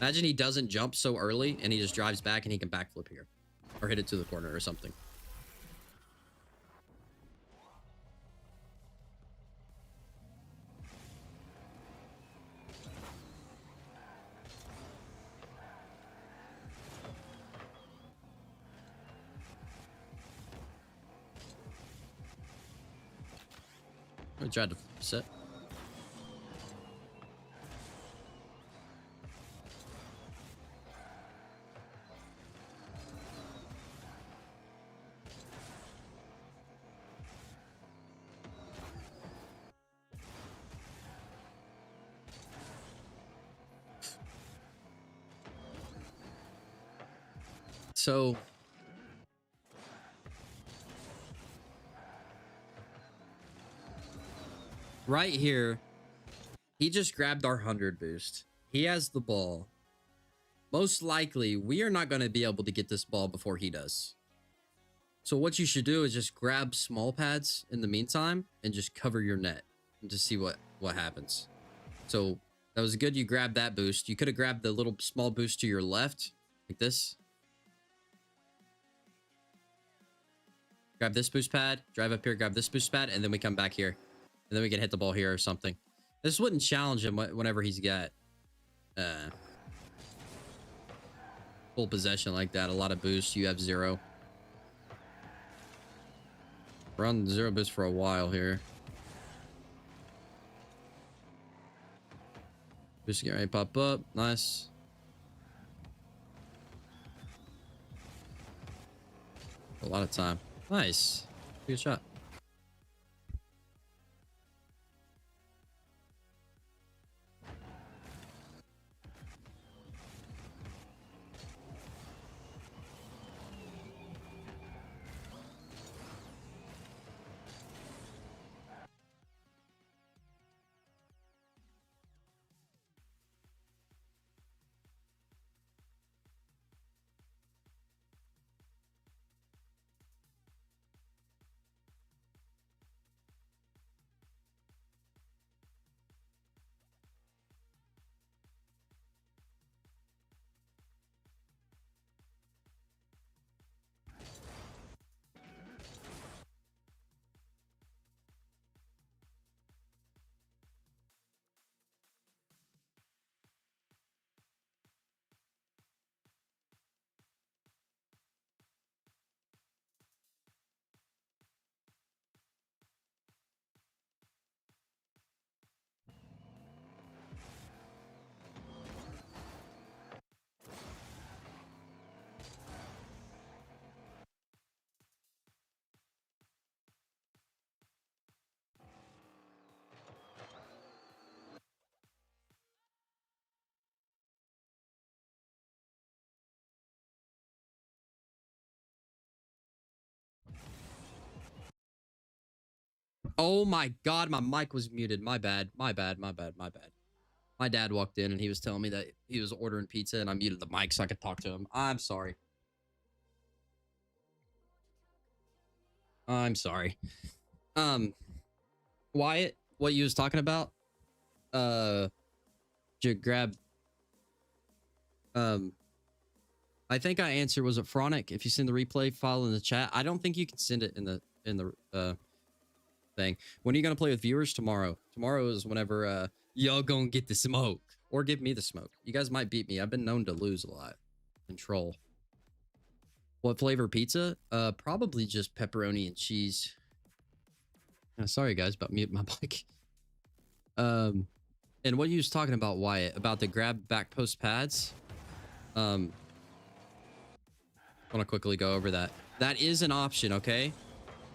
Imagine he doesn't jump so early and he just drives back and he can backflip here or hit it to the corner or something. I tried to set. So right here, he just grabbed our 100 boost. He has the ball. Most likely, we are not going to be able to get this ball before he does. So what you should do is just grab small pads in the meantime and just cover your net and just see what happens. So that was good. You grabbed that boost. You could have grabbed the little small boost to your left like this. Grab this boost pad, drive up here, grab this boost pad, and then we come back here. And then we can hit the ball here or something. This wouldn't challenge him whenever he's got full possession like that. A lot of boost. You have 0. We're on 0 boost for a while here. Boost get ready to pop up. Nice. A lot of time. Nice. Good shot. Oh my God, my mic was muted. My bad. My bad. My bad. My bad. My dad walked in and he was telling me that he was ordering pizza and I muted the mic so I could talk to him. I'm sorry. I'm sorry. Um, Wyatt, what you was talking about? To grab. Um, I think I answered. Was it Phronic? If you send the replay file in the chat, I don't think you can send it in the thing. When are you gonna play with viewers? Tomorrow. Tomorrow is whenever y'all gonna get the smoke or give me the smoke. You guys might beat me. I've been known to lose a lot. Control. What flavor pizza? Probably just pepperoni and cheese. Sorry guys about muting my mic. And what you was talking about, Wyatt, about the grab back post pads. I want to quickly go over that. That is an option, okay?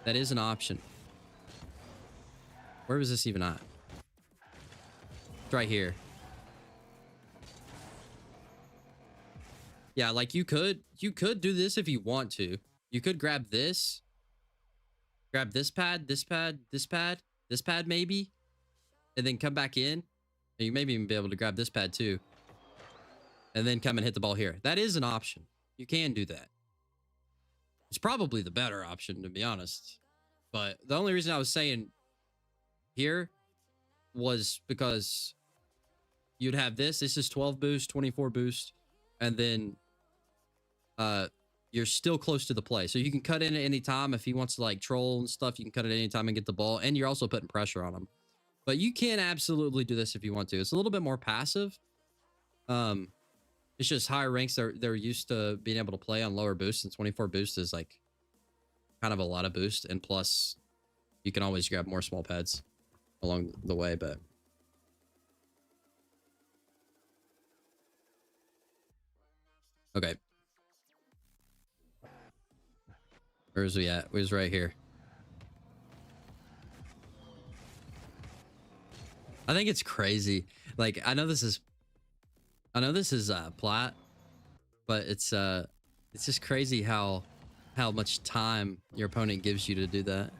That is an option. Where was this even at? It's right here. Yeah, like you could do this if you want to. You could grab this. Grab this pad, this pad, this pad, this pad maybe. And then come back in. And you maybe even be able to grab this pad too. And then come and hit the ball here. That is an option. You can do that. It's probably the better option, to be honest. But the only reason I was saying here was because you'd have this. This is 12 boost, 24 boost. And then you're still close to the play. So you can cut in at any time. If he wants to like troll and stuff, you can cut it at any time and get the ball. And you're also putting pressure on him. But you can absolutely do this if you want to. It's a little bit more passive. It's just higher ranks. They're used to being able to play on lower boost, and 24 boost is like kind of a lot of boost. And plus, you can always grab more small pads along the way. But okay, where's we at? Where's right here? I think it's crazy. Like I know this is plat, but it's just crazy how much time your opponent gives you to do that.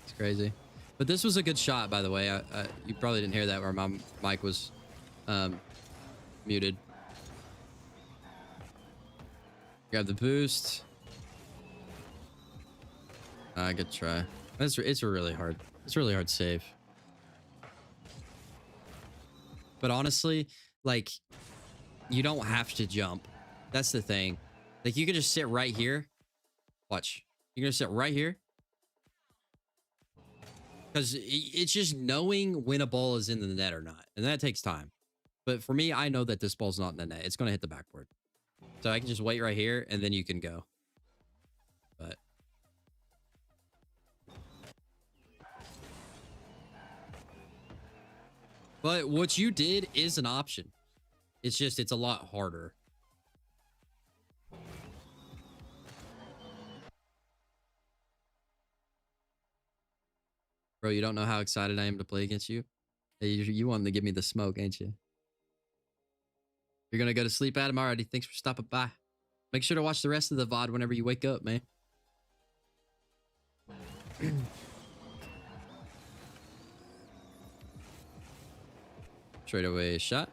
It's crazy. But this was a good shot, by the way. You probably didn't hear that where my mic was muted. Grab the boost. Good try. It's really hard. It's really hard to save. But honestly, like, you don't have to jump. That's the thing. Like, you can just sit right here. Watch. You're going to sit right here. Because it's just knowing when a ball is in the net or not. And that takes time. But for me, I know that this ball's not in the net. It's going to hit the backboard. So I can just wait right here, and then you can go. But what you did is an option. It's just, it's a lot harder. Bro, you don't know how excited I am to play against you? Hey, you wanted to give me the smoke, ain't you? You're going to go to sleep, Adam, already. Thanks for stopping by. Make sure to watch the rest of the VOD whenever you wake up, man. Straight away shot.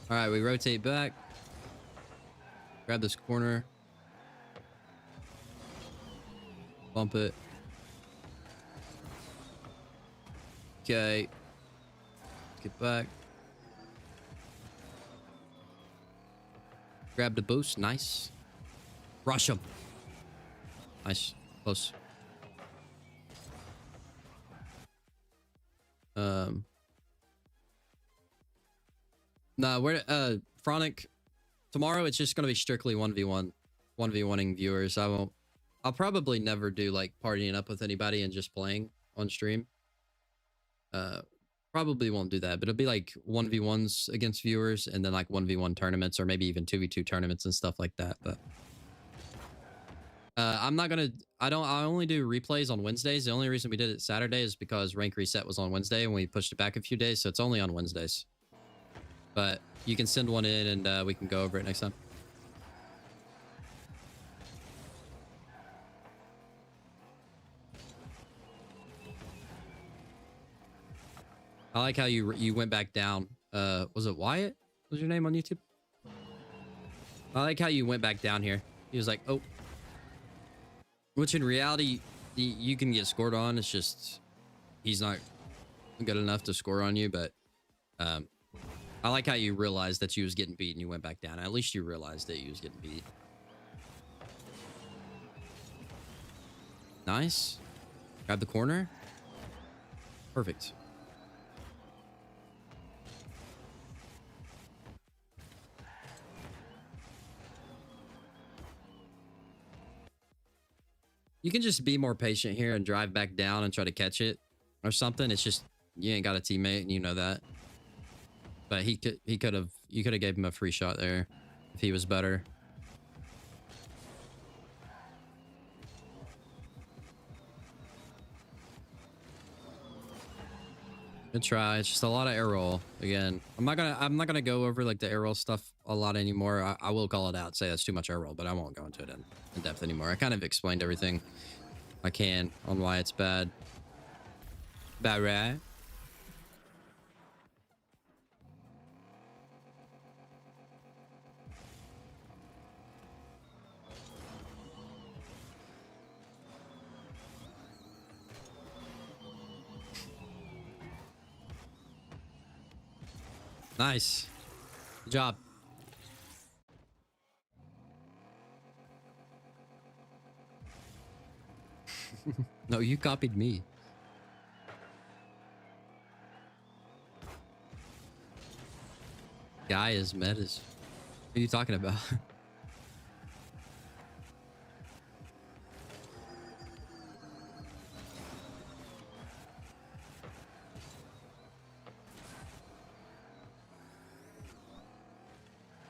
All right, we rotate back. Grab this corner. Bump it. Okay. Get back. Grab the boost. Nice. Rush him. Nice. Close. Nah, we're Phronic. Tomorrow it's just gonna be strictly 1v1. 1v1ing viewers. I'll probably never do like partying up with anybody and just playing on stream. Probably won't do that, but it'll be like 1v1s against viewers and then like 1v1 tournaments or maybe even 2v2 tournaments and stuff like that. But I'm not gonna, I only do replays on Wednesdays. The only reason we did it Saturday is because rank reset was on Wednesday and we pushed it back a few days. So it's only on Wednesdays, but you can send one in and we can go over it next time. I like how you went back down. Was it Wyatt? Was your name on YouTube? I like how you went back down here. He was like, oh. Which in reality, you can get scored on. It's just he's not good enough to score on you. But I like how you realized that you was getting beat and you went back down. At least you realized that you was getting beat. Nice. Grab the corner. Perfect. You can just be more patient here and drive back down and try to catch it or something. It's just you ain't got a teammate and you know that. But you could have gave him a free shot there if he was better. Good try. It's just a lot of air roll. Again, I'm not gonna go over like the air roll stuff a lot anymore. I will call it out, say that's too much air roll, but I won't go into it in depth anymore. I kind of explained everything I can on why it's bad. Bad, right? Nice. Good job. No, you copied me. Guy is metas. What are you talking about?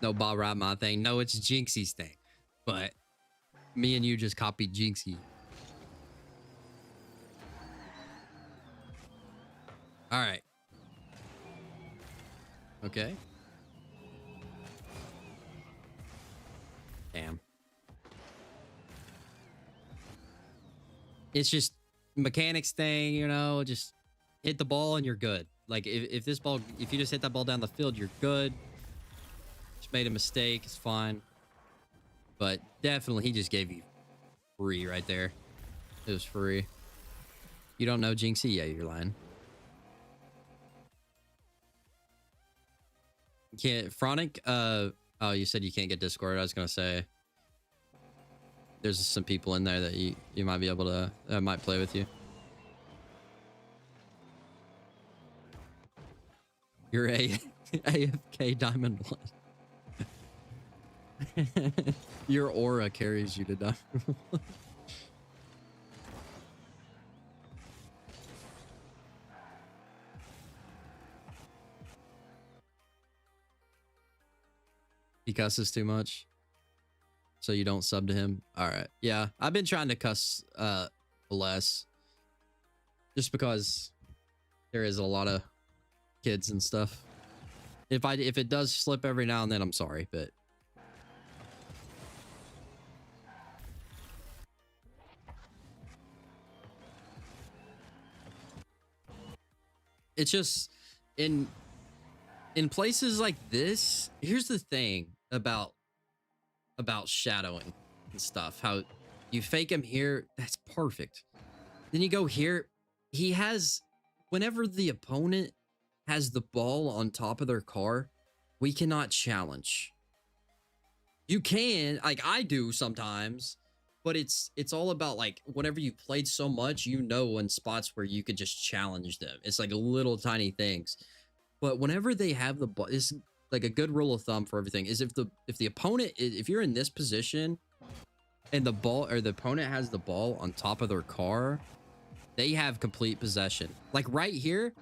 No, Bob Rob my thing. No, it's Jinxie's thing. But me and you just copied Jinxie. All right. Okay. Damn. It's just mechanics thing, you know, just hit the ball and you're good. Like if you just hit that ball down the field, you're good. Just made a mistake, it's fine. But definitely he just gave you free right there. It was free. You don't know Jinxie? Yeah, you're lying. You can't Fronic, oh, you said you can't get Discord. I was gonna say there's some people in there that you might be able to might play with you. You're a AFK Diamond 1. Your aura carries you to Diamond 1. He cusses too much, so you don't sub to him. All right, yeah, I've been trying to cuss less, just because there is a lot of kids and stuff. If it does slip every now and then, I'm sorry, but it's just in places like this. Here's the thing about shadowing and stuff. How you fake him here, that's perfect. Then you go here, he has, whenever the opponent has the ball on top of their car, we cannot challenge. You can, like I do sometimes, but it's all about like whenever you played so much, you know, in spots where you could just challenge them. It's like little tiny things. But whenever they have the ball, it's like a good rule of thumb for everything is if the opponent, if you're in this position and the ball or the opponent has the ball on top of their car, they have complete possession. Like right here,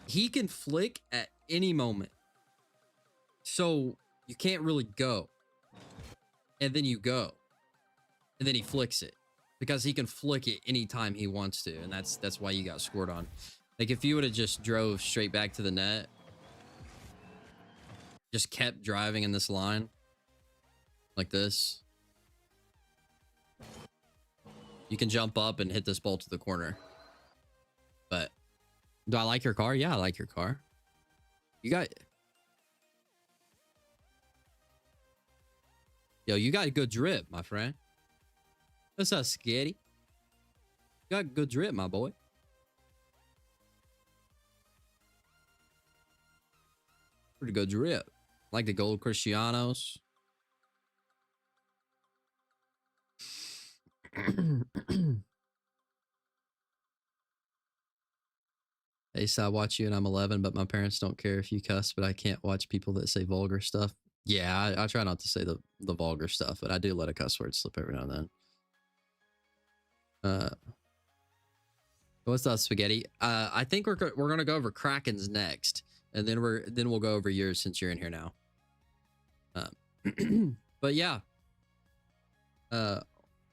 he can flick at any moment. So you can't really go. And then you go. And then he flicks it. Because he can flick it anytime he wants to. And that's why you got scored on. Like if you would have just drove straight back to the net, just kept driving in this line like this, you can jump up and hit this ball to the corner. But Do I like your car? Yeah, I like your car. You got... Yo, you got good drip, my friend. What's up, Skitty? You got good drip, my boy. Pretty good drip. Like the gold Cristianos. Ace, I watch you and I'm 11, but my parents don't care if you cuss, but I can't watch people that say vulgar stuff. Yeah, I try not to say the vulgar stuff, but I do let a cuss word slip every now and then. What's up, Spaghetti? I think we're gonna go over Kraken's next, and then we'll go over yours since you're in here now. But yeah,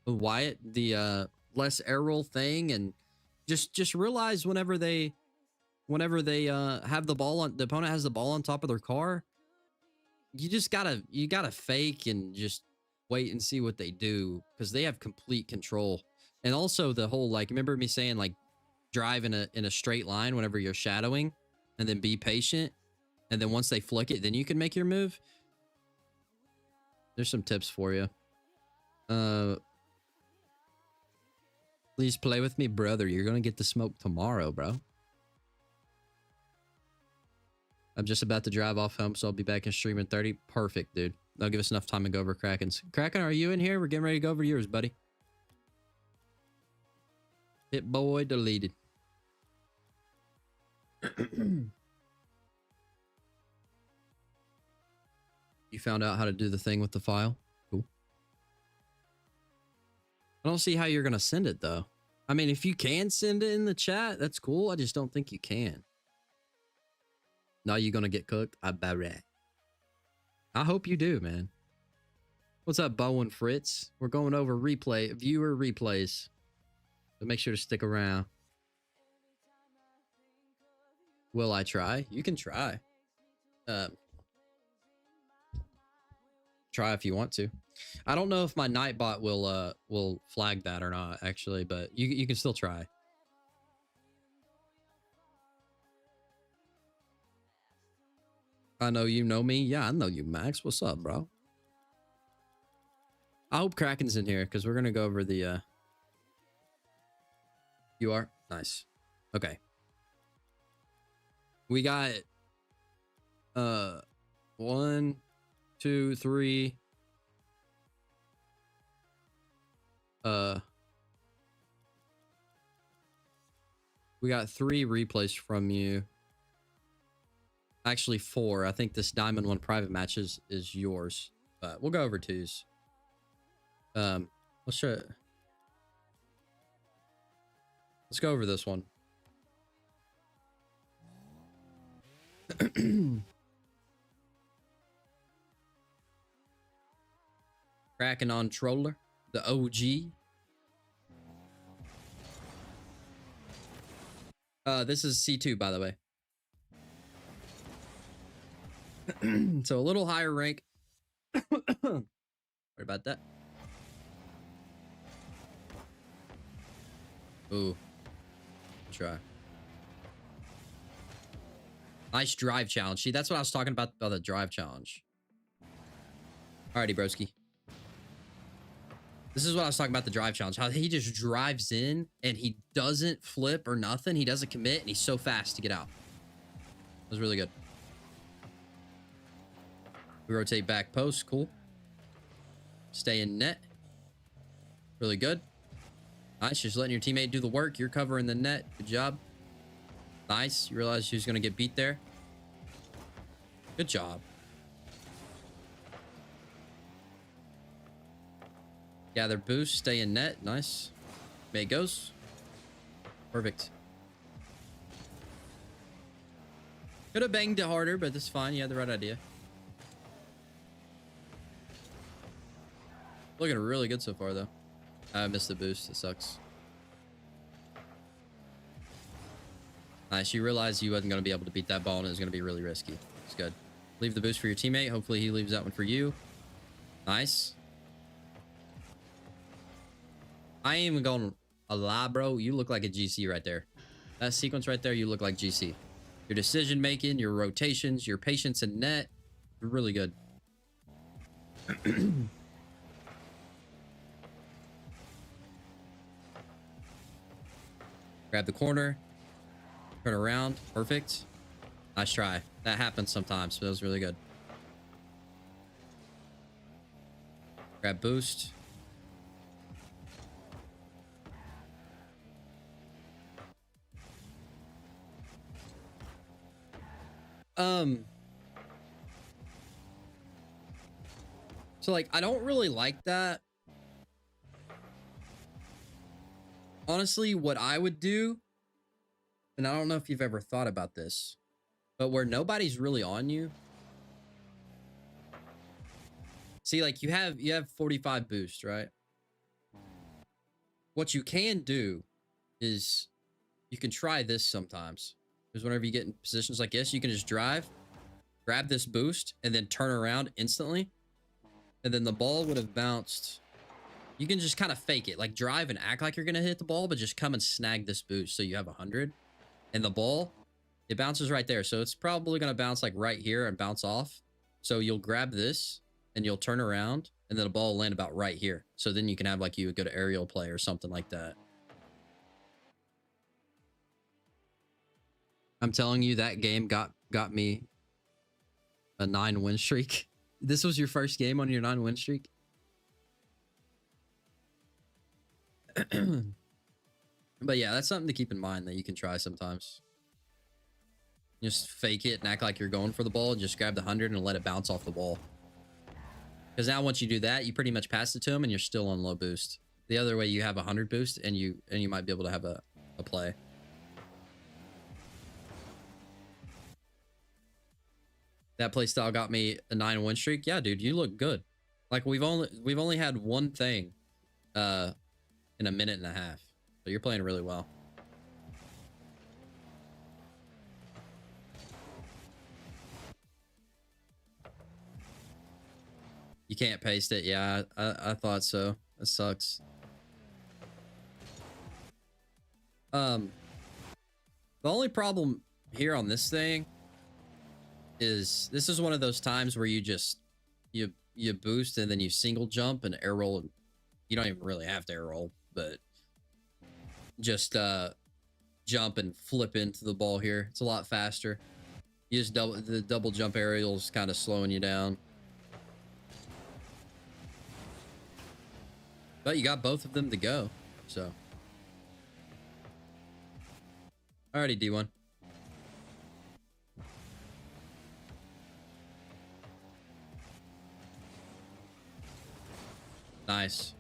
Wyatt, the less air roll thing, and just realize whenever they have the ball on, the opponent has the ball on top of their car, you gotta fake and just wait and see what they do, because they have complete control. And also the whole, like, remember me saying, like, drive in a straight line whenever you're shadowing, and then be patient, and then once they flick it, then you can make your move. There's some tips for you. Please play with me, brother. You're gonna get the smoke tomorrow, bro. I'm just about to drive off home, so I'll be back in stream in 30. Perfect, dude. That'll give us enough time to go over Kraken's. Kraken, are you in here? We're getting ready to go over yours, buddy. Hit boy deleted. You found out how to do the thing with the file? Cool. I don't see how you're going to send it, though. I mean, if you can send it in the chat, that's cool. I just don't think you can. Now you're going to get cooked? I bet. I hope you do, man. What's up, Bowen Fritz? We're going over viewer replays. So make sure to stick around. Will I try? You can try. Try if you want to. I don't know if my Nightbot will flag that or not, actually, but you can still try. I know you know me. Yeah, I know you, Max. What's up, bro? I hope Kraken's in here, because we're gonna go over the You are? Nice. Okay. We got 1, 2, 3. We got 3 replays from you. Actually 4. I think this Diamond 1 private match is yours. But we'll go over 2s. Let's try it. Let's go over this one. Kraken on Troller, the OG. This is C2, by the way. So a little higher rank. Sorry about that. Ooh. Try. Nice drive challenge. See, that's what I was talking about the drive challenge. Alrighty, broski. This is what I was talking about, the drive challenge. How he just drives in and he doesn't flip or nothing. He doesn't commit and he's so fast to get out. That was really good. We rotate back post. Cool. Stay in net. Really good. Nice. Just letting your teammate do the work. You're covering the net. Good job. Nice. You realize who's going to get beat there. Good job. Gather boost. Stay in net. Nice. May goes. Perfect. Could have banged it harder, but that's fine. You had the right idea. Looking really good so far, though. I missed the boost. It sucks. Nice. You realized you wasn't going to be able to beat that ball, and it was going to be really risky. It's good. Leave the boost for your teammate. Hopefully he leaves that one for you. Nice. I ain't even going to lie, bro. You look like a GC right there. That sequence right there, you look like GC. Your decision making, your rotations, your patience in net, really good. Grab the corner, turn around, perfect. Nice try. That happens sometimes, but that was really good. Grab boost. So like, I don't really like that. Honestly, what I would do, and I don't know if you've ever thought about this, but where nobody's really on you. See, like you have 45 boost, right? What you can do is you can try this sometimes. Because whenever you get in positions like this, you can just drive, grab this boost, and then turn around instantly. And then the ball would have bounced. You can just kind of fake it, like drive and act like you're going to hit the ball, but just come and snag this boost. So you have 100. And the ball, it bounces right there. So it's probably going to bounce like right here and bounce off. So you'll grab this and you'll turn around and then the ball will land about right here. So then you can have like you would go to aerial play or something like that. I'm telling you, that game got me a 9 win streak. This was your first game on your 9 win streak? But yeah, that's something to keep in mind that you can try sometimes. Just fake it and act like you're going for the ball and just grab the 100 and let it bounce off the wall. Because now once you do that, you pretty much pass it to him and you're still on low boost. The other way, you have 100 boost and you might be able to have a play. That play style got me a 9 win streak. Yeah, dude, you look good. Like we've only had one thing in a minute and a half. So you're playing really well. You can't paste it. Yeah, I thought so. That sucks. The only problem here on this thing is this is one of those times where you just you boost and then you single jump and air roll. You don't even really have to air roll, but just jump and flip into the ball here. It's a lot faster. You just the double jump aerial's kind of slowing you down. But you got both of them to go, so. Alrighty, D1. Nice.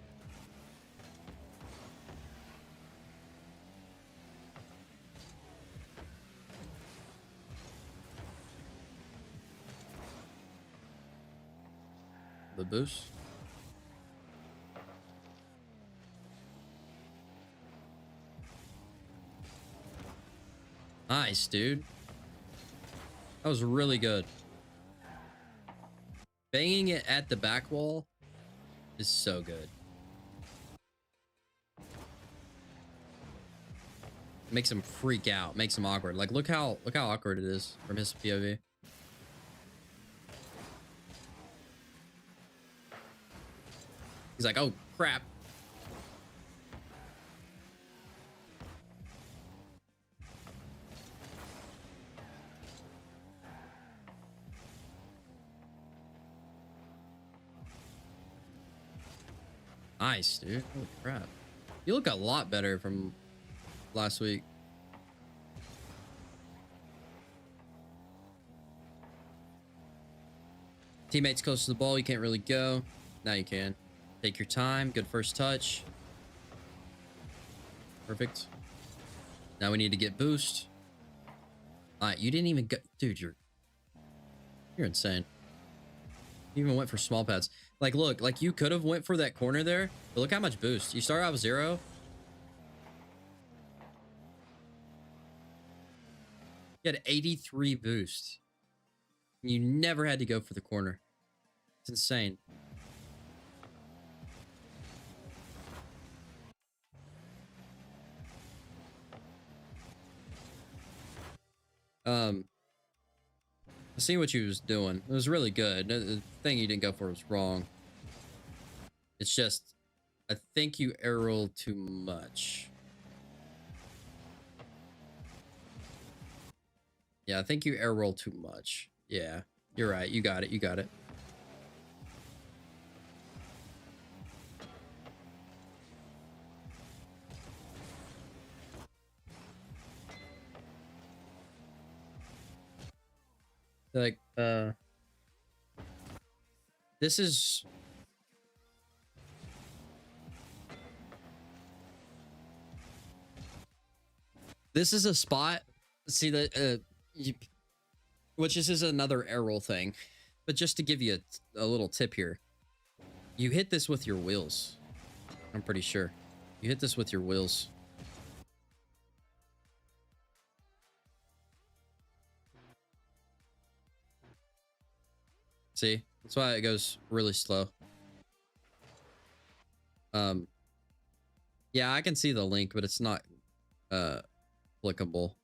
The boost. Nice, dude. That was really good. Banging it at the back wall is so good. Makes him freak out. Makes him awkward. Like look how awkward it is from his POV. He's like, oh crap. Nice, dude. Holy crap. You look a lot better from last week. Teammates close to the ball. You can't really go. Now you can. Take your time. Good first touch. Perfect. Now we need to get boost. All right, you didn't even go. Dude, you're insane. You even went for small pads. Like, look, like you could have went for that corner there, but look how much boost. You start out with 0. You had 83 boost. You never had to go for the corner. It's insane. I see what you was doing. It was really good. The thing you didn't go for was wrong. It's just, I think you air rolled too much. Yeah, I think you air roll too much. Yeah, you're right. You got it. You got it. Like, this is a spot. See that which is another air roll thing, but just to give you a little tip here, you hit this with your wheels. I'm pretty sure you hit this with your wheels. See, that's why it goes really slow. Yeah, I can see the link, but it's not applicable.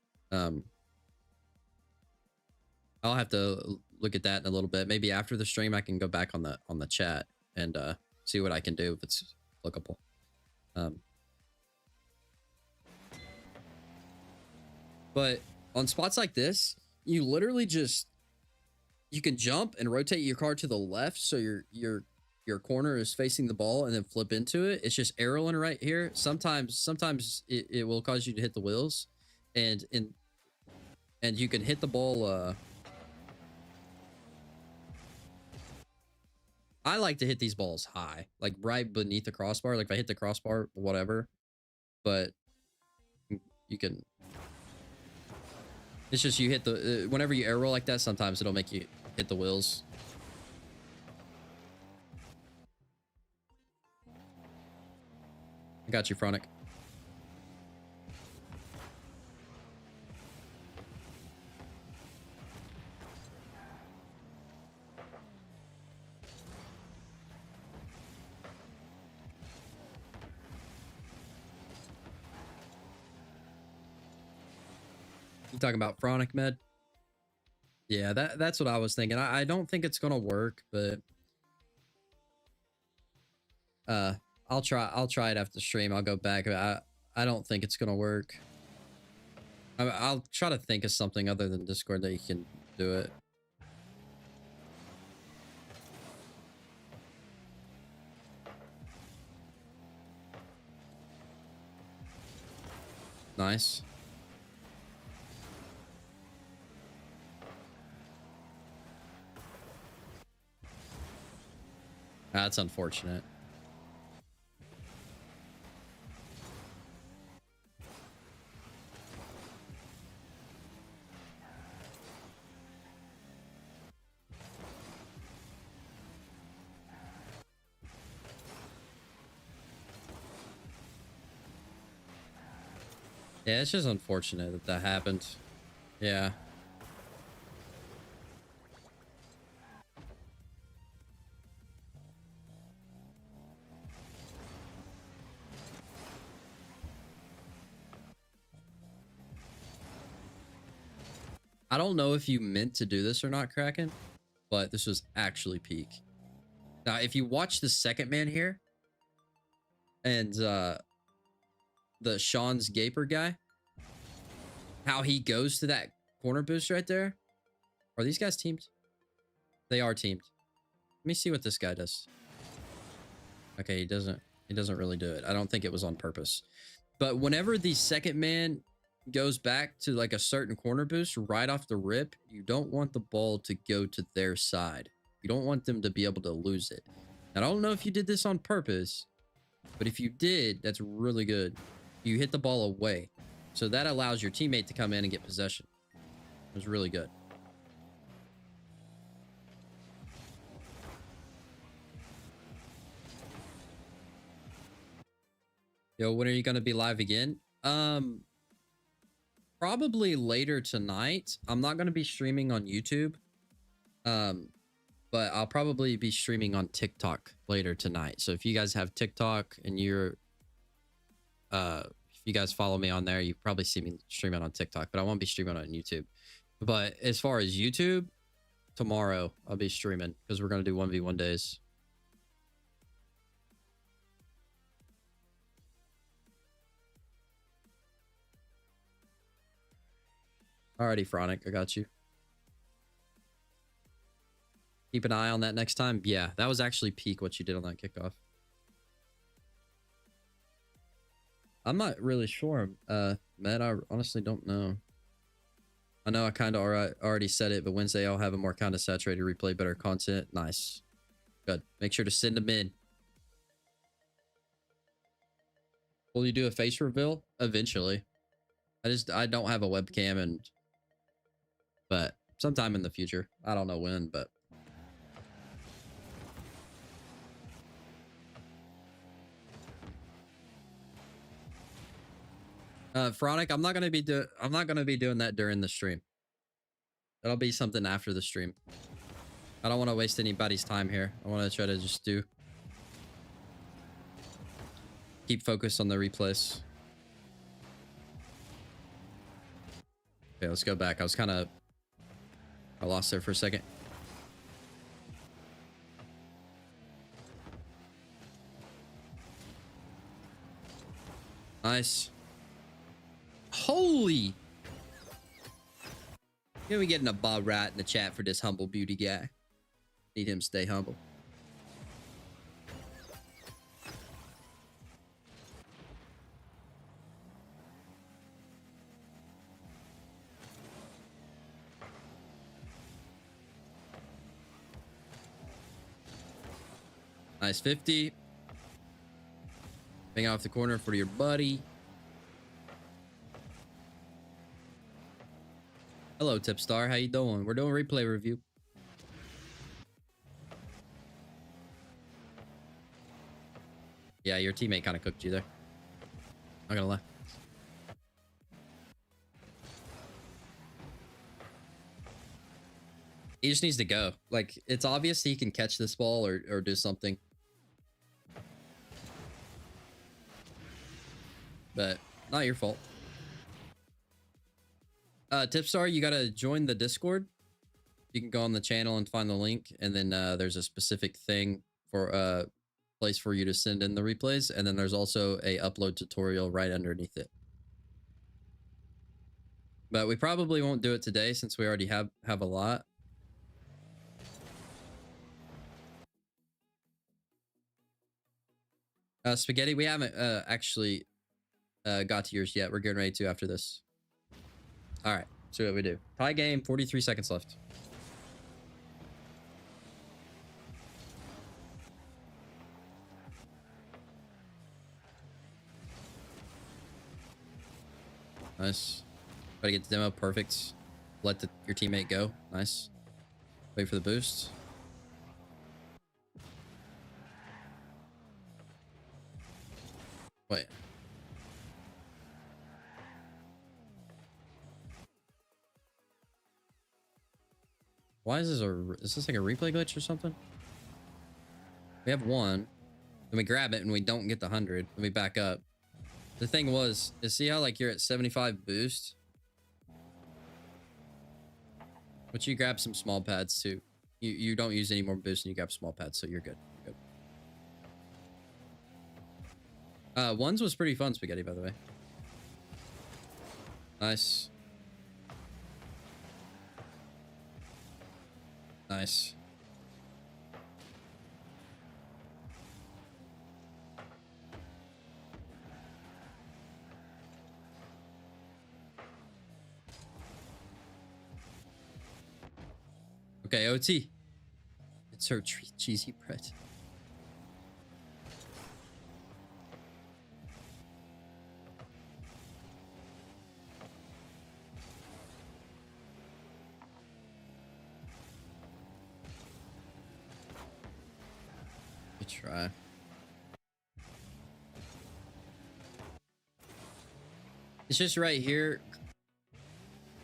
I'll have to look at that in a little bit. Maybe after the stream, I can go back on the chat and see what I can do if it's applicable. But on spots like this, you literally just, you can jump and rotate your car to the left so your corner is facing the ball, and then flip into it. It's just arrowing right here. Sometimes it will cause you to hit the wheels, and you can hit the ball. I like to hit these balls high, like right beneath the crossbar. Like if I hit the crossbar, whatever. But you can. It's just you hit the whenever you air roll like that. Sometimes it'll make you hit the wheels. I got you, Fronic. You talking about Fronic Med? Yeah, that's what I was thinking. I don't think it's gonna work, but I'll try it after the stream. I'll go back. I don't think it's gonna work. I'll try to think of something other than Discord that you can do it. Nice. That's unfortunate. Yeah, it's just unfortunate that happened. Yeah. I don't know if you meant to do this or not, Kraken, but this was actually peak. Now, if you watch the second man here and the Sean's Gaper guy, how he goes to that corner boost right there. Are these guys teamed? They are teamed. Let me see what this guy does. Okay, he doesn't really do it. I don't think it was on purpose. But whenever the second man goes back to like a certain corner boost right off the rip, you don't want the ball to go to their side. You don't want them to be able to lose it. I don't know if you did this on purpose, but if you did, that's really good. You hit the ball away. So that allows your teammate to come in and get possession. It was really good. Yo, when are you going to be live again? Probably later tonight. I'm not going to be streaming on YouTube. But I'll probably be streaming on TikTok later tonight. So if you guys have TikTok and you're if you guys follow me on there, you probably see me streaming on TikTok, but I won't be streaming on YouTube. But as far as YouTube, tomorrow I'll be streaming because we're gonna do 1v1 days. Alrighty, Fronic, I got you. Keep an eye on that next time. Yeah, that was actually peak what you did on that kickoff. I'm not really sure, Matt. I honestly don't know. I know I kind of already said it, but Wednesday I'll have a more kind of saturated replay, better content. Nice. Good. Make sure to send them in. Will you do a face reveal? Eventually. I don't have a webcam but sometime in the future. I don't know when, but Fronic, I'm not gonna be doing that during the stream. That'll be something after the stream. I don't want to waste anybody's time here. I want to try to just keep focused on the replays. Okay, let's go back. I lost there for a second. Nice. Holy! Can we getting a Bob Rat in the chat for this humble beauty guy? Need him to stay humble. Nice 50. Bang off the corner for your buddy. Hello, Tipstar. How you doing? We're doing replay review. Yeah, your teammate kind of cooked you there. Not gonna lie. He just needs to go. Like, it's obvious he can catch this ball or do something. But not your fault. Tipstar, you gotta join the Discord. You can go on the channel and find the link, and then there's a specific thing for place for you to send in the replays, and then there's also a upload tutorial right underneath it. But we probably won't do it today since we already have a lot. Spaghetti, we haven't actually got to yours yet. We're getting ready to after this. All right, see what we do. Tie game, 43 seconds left. Nice. Try to get the demo. Perfect. Let your teammate go. Nice. Wait for the boost. Wait. Why is this like a replay glitch or something? We have one. Then we grab it and we don't get the 100. Then we back up. The thing is see how like you're at 75 boost? But you grab some small pads too. You don't use any more boost and you grab small pads, so you're good. You're good. Ones was pretty fun, Spaghetti, by the way. Nice. Nice. Okay, OT. It's her cheesy bread. Good try. It's just right here.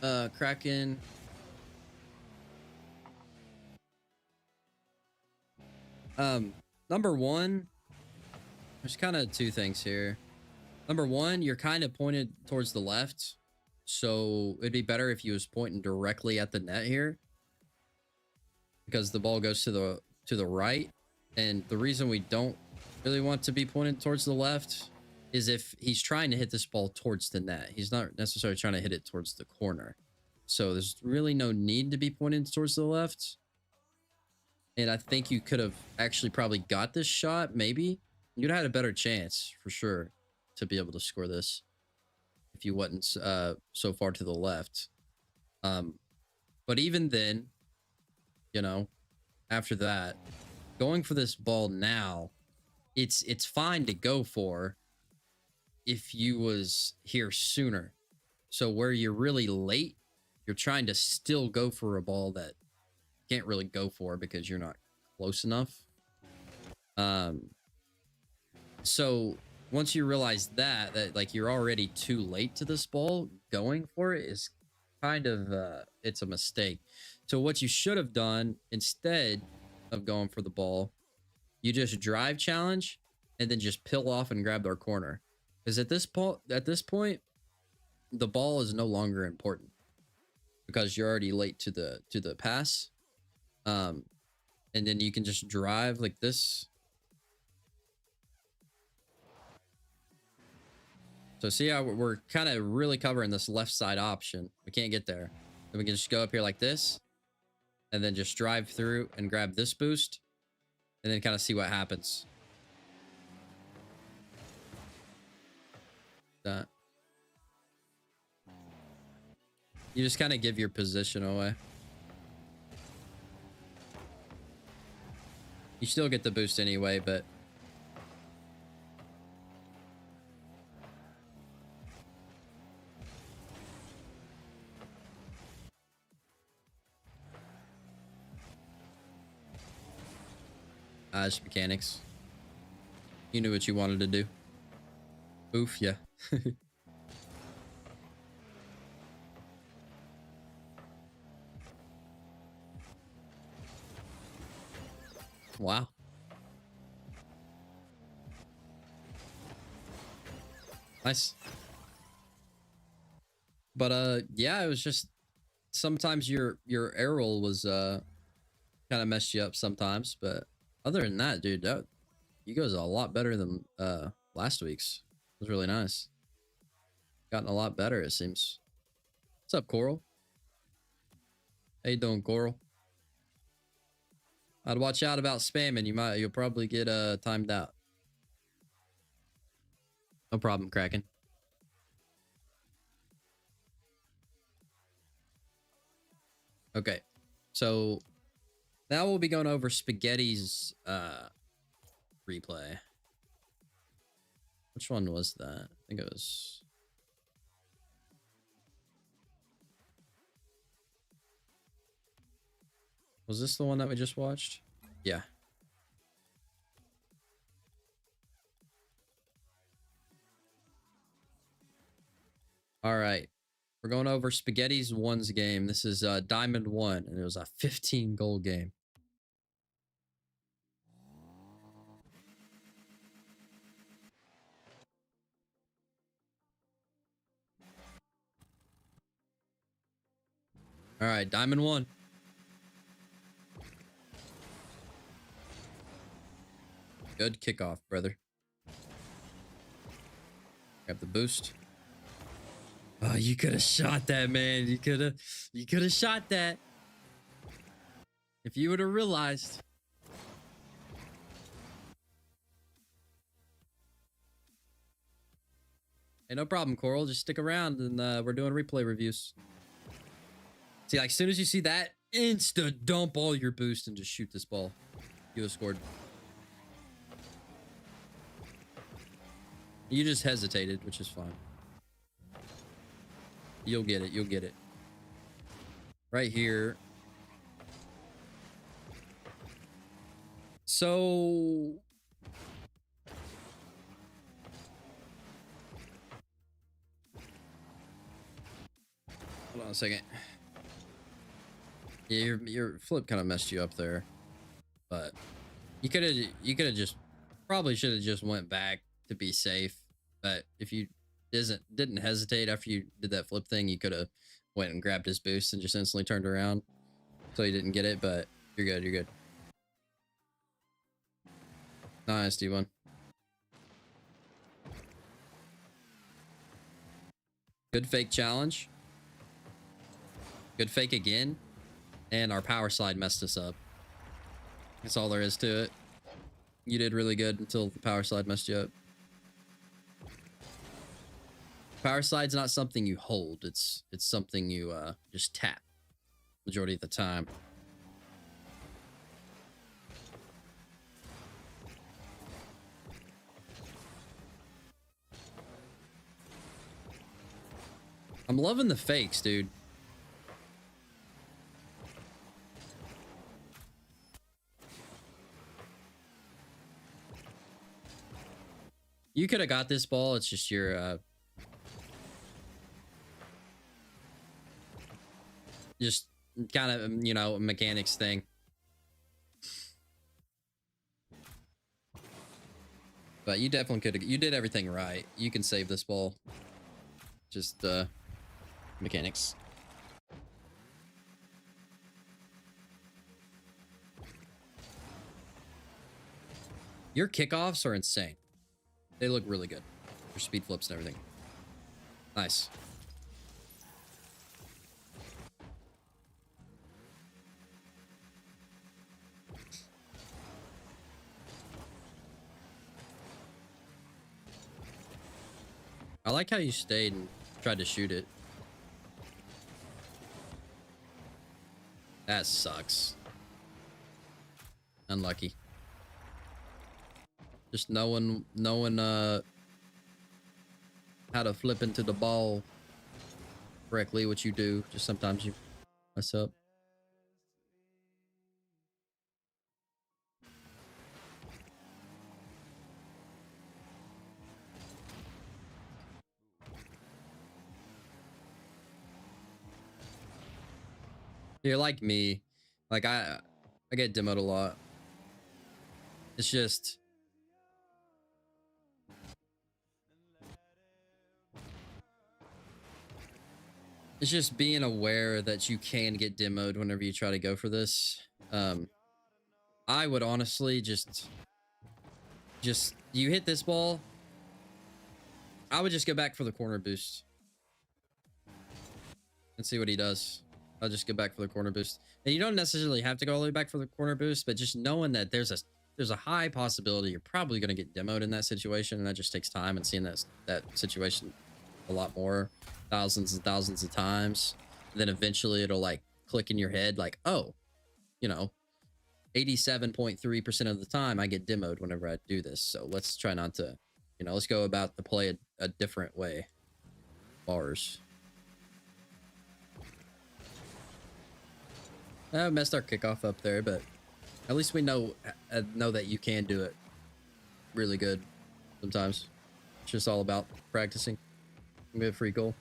Kraken. Number one, there's kind of two things here. Number one, you're kind of pointed towards the left. So it'd be better if he was pointing directly at the net here, because the ball goes to the right. And the reason we don't really want to be pointed towards the left is if he's trying to hit this ball towards the net. He's not necessarily trying to hit it towards the corner. So there's really no need to be pointed towards the left. And I think you could have actually probably got this shot, maybe. You'd have had a better chance, for sure, to be able to score this if you wasn't so far to the left. But even then, you know, after that, going for this ball now, it's fine to go for if you was here sooner. So where you're really late, you're trying to still go for a ball that you can't really go for because you're not close enough. So once you realize that like you're already too late to this ball, going for it is kind of it's a mistake. So what you should have done instead of going for the ball, you just drive challenge and then just pill off and grab their corner. Because at this point, the ball is no longer important because you're already late to the pass. And then you can just drive like this. So see how we're kind of really covering this left side option. We can't get there. Then we can just go up here like this and then just drive through and grab this boost and then kind of see what happens. That. You just kind of give your position away. You still get the boost anyway, but just mechanics. You knew what you wanted to do. Oof, yeah. Wow. Nice. But yeah, it was just sometimes your air roll was kind of messed you up sometimes, but other than that, dude, you guys are a lot better than last week's. It was really nice. Gotten a lot better, it seems. What's up, Coral? How you doing, Coral? I'd watch out about spamming. You'll probably get timed out. No problem, Kraken. Okay, so now we'll be going over Spaghetti's replay. Which one was that? I think it was... Was this the one that we just watched? Yeah. All right. We're going over Spaghetti's ones game. This is Diamond 1, and it was a 15-goal game. All right, Diamond 1. Good kickoff, brother. Grab the boost. Oh, you could have shot that, man. You could have shot that. If you would have realized. Hey, no problem, Coral. Just stick around and we're doing replay reviews. See, like, as soon as you see that, insta dump all your boost and just shoot this ball. You have scored. You just hesitated, which is fine. You'll get it. You'll get it. Right here. So... Hold on a second. Yeah, your flip kind of messed you up there. But you could have just... Probably should have just went back to be safe. But if you didn't hesitate after you did that flip thing. You could have went and grabbed his boost and just instantly turned around. So you didn't get it, but you're good. You're good. Nice, D1. Good fake challenge. Good fake again. And our power slide messed us up. That's all there is to it. You did really good until the power slide messed you up. Power slide's not something you hold. It's something you just tap majority of the time. I'm loving the fakes, dude. You could have got this ball. It's just your just kind of, you know, mechanics thing. But you definitely could have. You did everything right. You can save this ball. Just mechanics. Your kickoffs are insane. They look really good. Your speed flips and everything. Nice. I like how you stayed and tried to shoot it. That sucks. Unlucky. Just knowing how to flip into the ball correctly, what you do. Just sometimes you mess up. You're like me. Like I get demoed a lot. It's just being aware that you can get demoed whenever you try to go for this. I would honestly just you hit this ball, I would just go back for the corner boost and see what he does. I'll just go back for the corner boost. And you don't necessarily have to go all the way back for the corner boost, but just knowing that there's a high possibility you're probably going to get demoed in that situation, and that just takes time, and seeing that situation a lot more, thousands and thousands of times, and then eventually it'll like click in your head like, oh, you know, 87.3% of the time I get demoed whenever I do this, so let's try not to, you know, let's go about the play a different way. Bars. I messed our kickoff up there, but at least we know that you can do it really good sometimes. It's just all about practicing. We have free goal.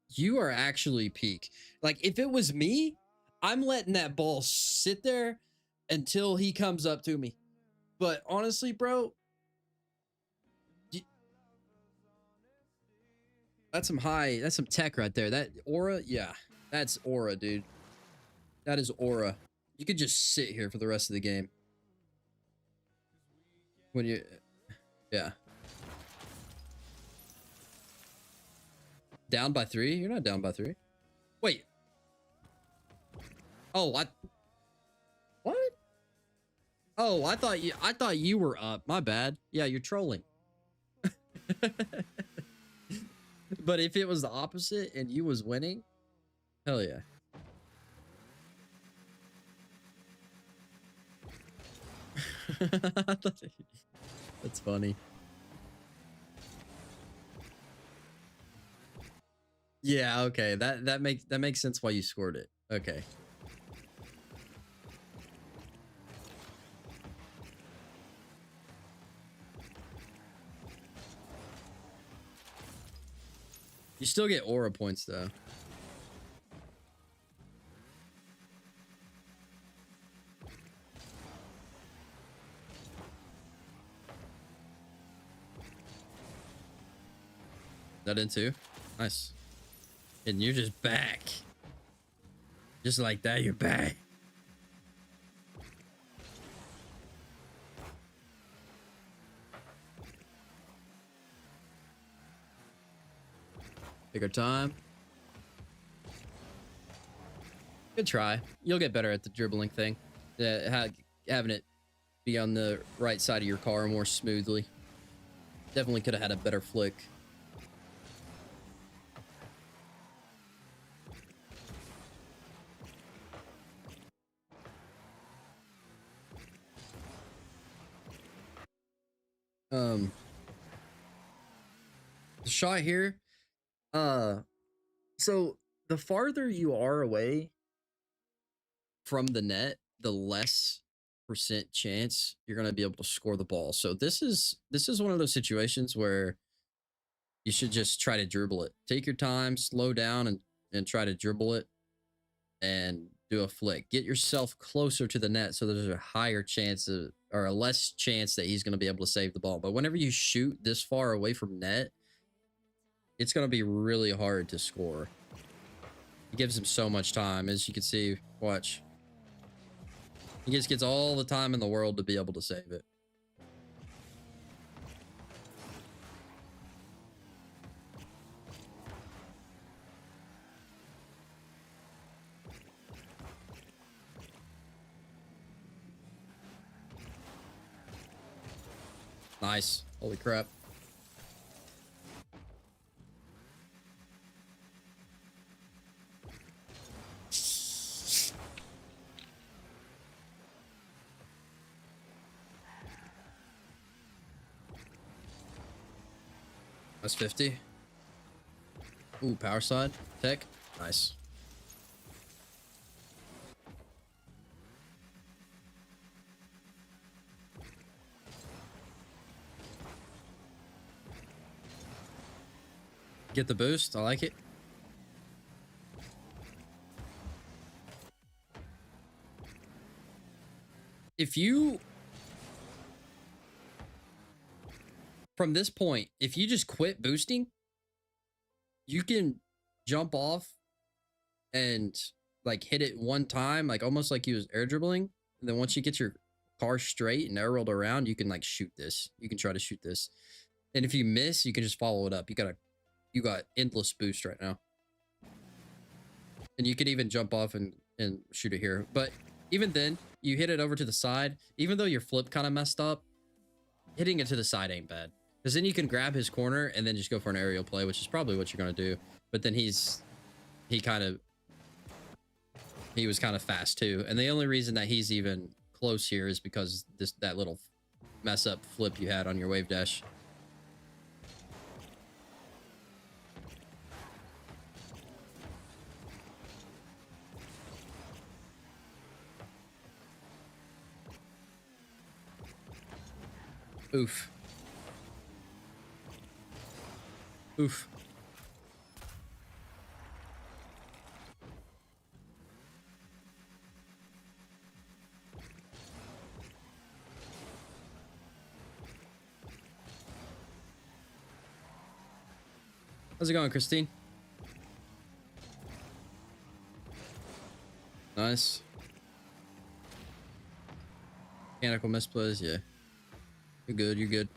You are actually peak. Like, if it was me, I'm letting that ball sit there until he comes up to me. But honestly, bro, that's some tech right there. That aura, yeah, that's aura, dude. That is aura. You could just sit here for the rest of the game. When you, yeah. Down by 3? You're not down by 3. Wait. Oh, what? Oh, I thought you were up. My bad. Yeah, you're trolling. But if it was the opposite and you was winning, hell yeah. That's funny. Yeah, okay. That makes sense why you scored it. Okay. You still get aura points though. That in too. Nice. And you're just back. Just like that, you're back. Take our time. Good try. You'll get better at the dribbling thing. Having it be on the right side of your car more smoothly. Definitely could have had a better flick. The shot here. So the farther you are away from the net, the less percent chance you're going to be able to score the ball. So this is one of those situations where you should just try to dribble it. Take your time, slow down, and try to dribble it and do a flick. Get yourself closer to the net so there's a higher chance of, or a less chance that he's going to be able to save the ball. But whenever you shoot this far away from net, it's going to be really hard to score. It gives him so much time. As you can see, watch. He just gets all the time in the world to be able to save it. Nice. Holy crap. That's 50. Ooh, power side. Tech. Nice. Get the boost. I like it. If you... From this point, if you just quit boosting, you can jump off and like hit it one time, like almost like you was air dribbling. And then once you get your car straight and arrowed around, you can like shoot this. You can try to shoot this. And if you miss, you can just follow it up. You got endless boost right now. And you could even jump off and shoot it here. But even then, you hit it over to the side. Even though your flip kind of messed up, hitting it to the side ain't bad. Because then you can grab his corner and then just go for an aerial play, which is probably what you're going to do. But then he was kind of fast too. And the only reason that he's even close here is because that little mess up flip you had on your wave dash. Oof. Oof. How's it going, Christine? Nice. Mechanical misplays, yeah. You're good, you're good.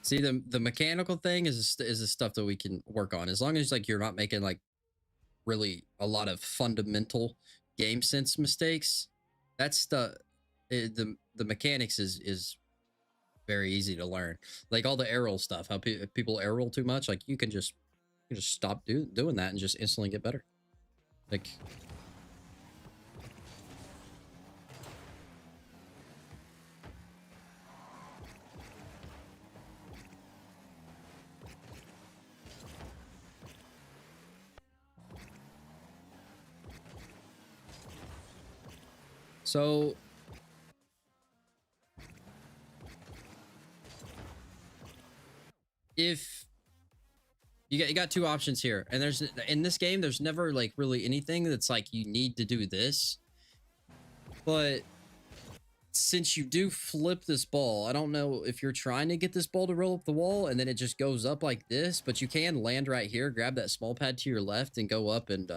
See, the mechanical thing is the stuff that we can work on. As long as like you're not making like really a lot of fundamental game sense mistakes, that's the mechanics is very easy to learn. Like all the air roll stuff, how people air roll too much, like you can just stop doing that and just instantly get better. Like so if you got two options here, and there's in this game there's never like really anything that's like you need to do this, but since you do flip this ball, I don't know if you're trying to get this ball to roll up the wall and then it just goes up like this, but you can land right here, grab that small pad to your left and go up and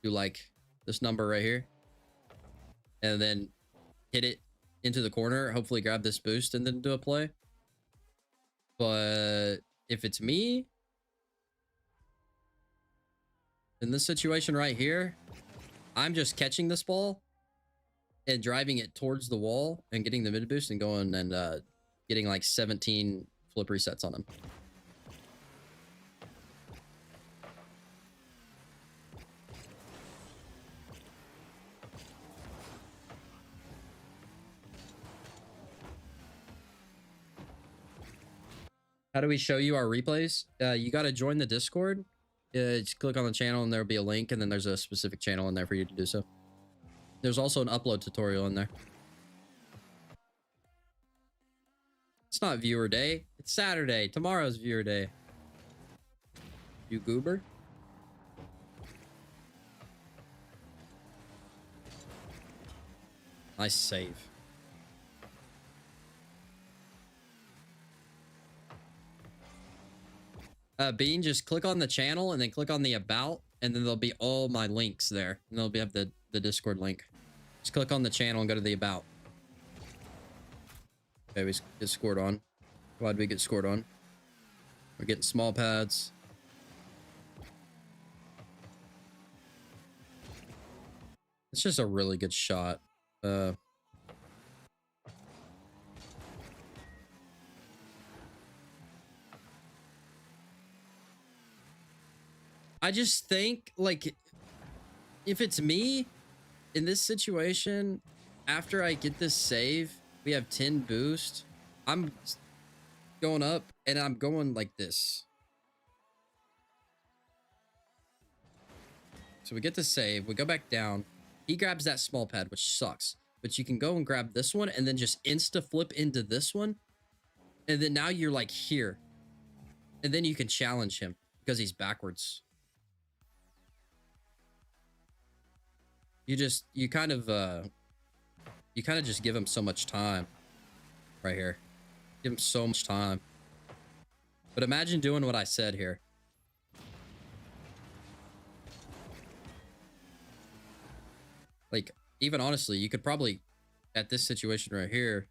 do like this number right here. And then hit it into the corner, hopefully grab this boost and then do a play. But if it's me, in this situation right here, I'm just catching this ball and driving it towards the wall and getting the mid boost and going and getting like 17 flip resets on him. How do we show you our replays? You got to join the Discord. Just click on the channel and there'll be a link, and then there's a specific channel in there for you to do so. There's also an upload tutorial in there. It's not viewer day. It's Saturday. Tomorrow's viewer day. You goober. Nice save. Bean, just click on the channel and then click on the about, and then there'll be all my links there. And they'll have the Discord link. Just click on the channel and go to the about. Okay, we get scored on. Glad we get scored on. We're getting small pads. It's just a really good shot. I just think, like, if it's me in this situation, after I get this save, we have 10 boost. I'm going up and I'm going like this. So we get the save. We go back down. He grabs that small pad, which sucks. But you can go and grab this one and then just insta flip into this one. And then now you're like here. And then you can challenge him because he's backwards. You kind of just give him so much time right here. Give him so much time. But imagine doing what I said here. Like, even honestly, you could probably, at this situation right here,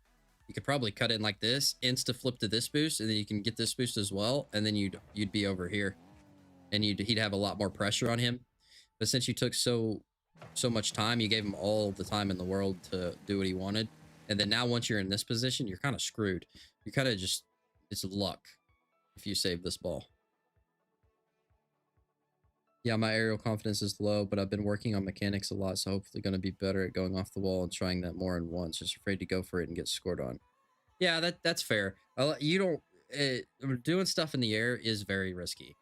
you could probably cut in like this, insta flip to this boost, and then you can get this boost as well, and then you'd be over here. And he'd have a lot more pressure on him. But since you took so much time, you gave him all the time in the world to do what he wanted, and then now once you're in this position, you're kind of screwed. You're kind of just, it's luck if you save this ball. Yeah, my aerial confidence is low, but I've been working on mechanics a lot, so hopefully going to be better at going off the wall and trying that more than once. Just afraid to go for it and get scored on. Yeah, that's fair. You don't doing stuff in the air is very risky.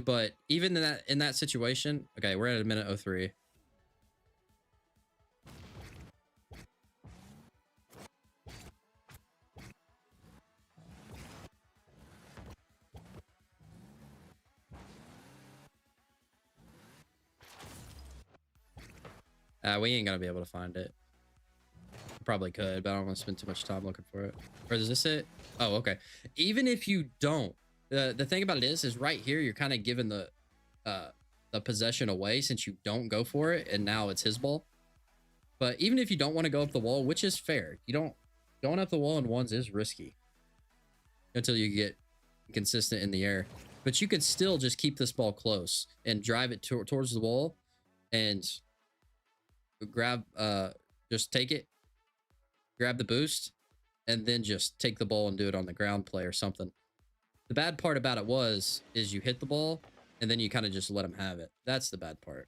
But even in that situation, okay, we're at a minute 03. We ain't gonna be able to find it. Probably could, but I don't want to spend too much time looking for it. Or is this it? Oh, okay. Even if you don't, the thing about it is right here, you're kind of giving the possession away since you don't go for it, and now it's his ball. But even if you don't want to go up the wall, which is fair, going up the wall in ones is risky until you get consistent in the air. But you can still just keep this ball close and drive it towards the wall and grab, just take it, grab the boost, and then just take the ball and do it on the ground play or something. The bad part about it is you hit the ball and then you kind of just let him have it. That's the bad part.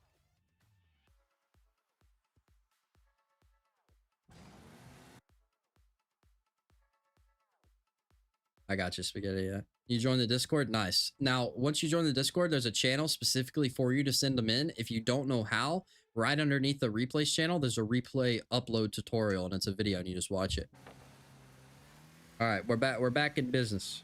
I got you, Spaghetti. Yeah. You join the Discord? Nice. Now, once you join the Discord, there's a channel specifically for you to send them in. If you don't know how, right underneath the replays channel, there's a replay upload tutorial, and it's a video, and you just watch it. All right, we're back. We're back in business.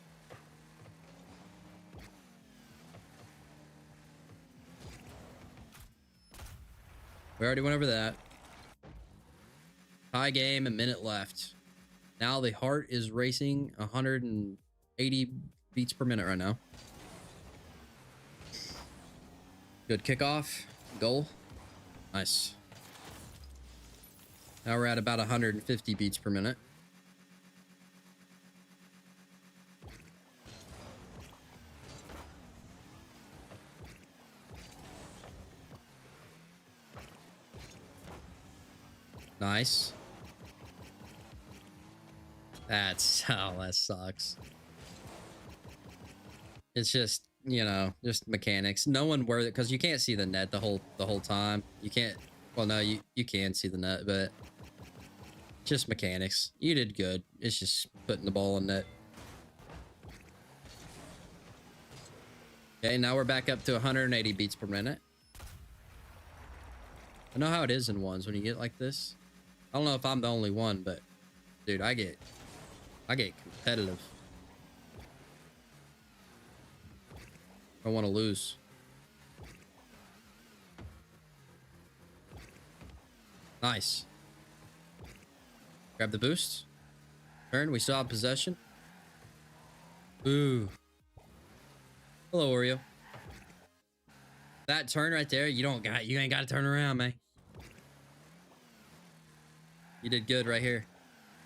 We already went over that. Tie game, a minute left. Now the heart is racing 180 beats per minute right now. Good kickoff. Goal. Nice. Now we're at about 150 beats per minute. Nice. That's oh, that sucks. It's just, you know, just mechanics. No one worth it because you can't see the net the whole time. You can't. Well, no, you can see the net, but just mechanics. You did good. It's just putting the ball in net. Okay, now we're back up to 180 beats per minute. I know how it is in ones when you get like this. I don't know if I'm the only one, but dude, I get competitive. I want to lose. Nice. Grab the boost. Turn. We still have possession. Ooh. Hello, Oreo. That turn right there, you ain't got to turn around, man. You did good right here.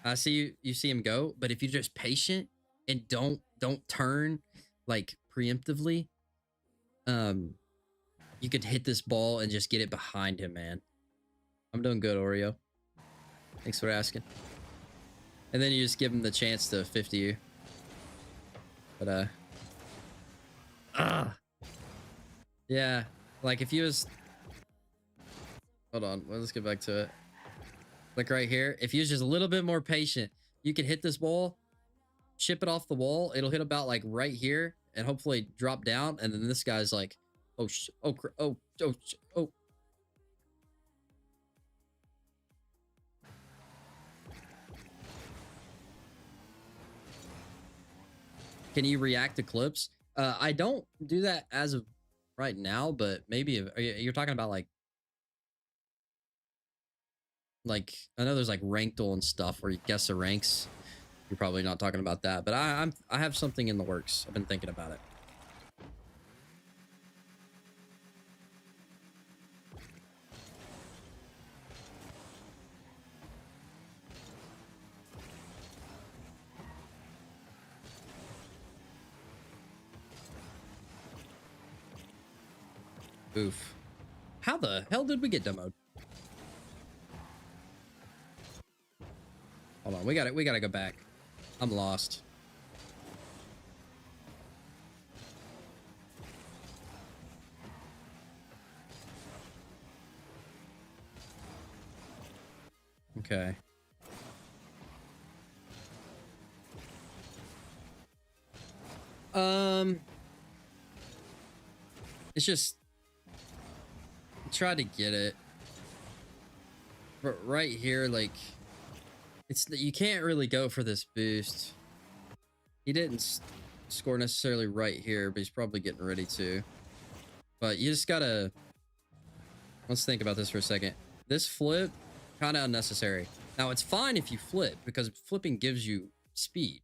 I see you see him go, but if you're just patient and don't turn like preemptively, you could hit this ball and just get it behind him, man. I'm doing good, Oreo. Thanks for asking. And then you just give him the chance to 50 you. But yeah, like if you was, hold on, let's get back to it. Like right here, if you was just a little bit more patient, you can hit this ball, chip it off the wall. It'll hit about like right here and hopefully drop down. And then this guy's like, oh, oh. Can you react to clips? I don't do that as of right now, but maybe if, you're talking about like I know there's like Rankle and stuff where you guess the ranks. You're probably not talking about that, but I have something in the works. I've been thinking about it. Oof. How the hell did we get demoed? Hold on, we gotta go back. I'm lost. Okay. It's just try to get it. But right here, like you can't really go for this boost. He didn't score necessarily right here, but he's probably getting ready to. But you just gotta, let's think about this for a second. This flip, kind of unnecessary. Now it's fine if you flip because flipping gives you speed,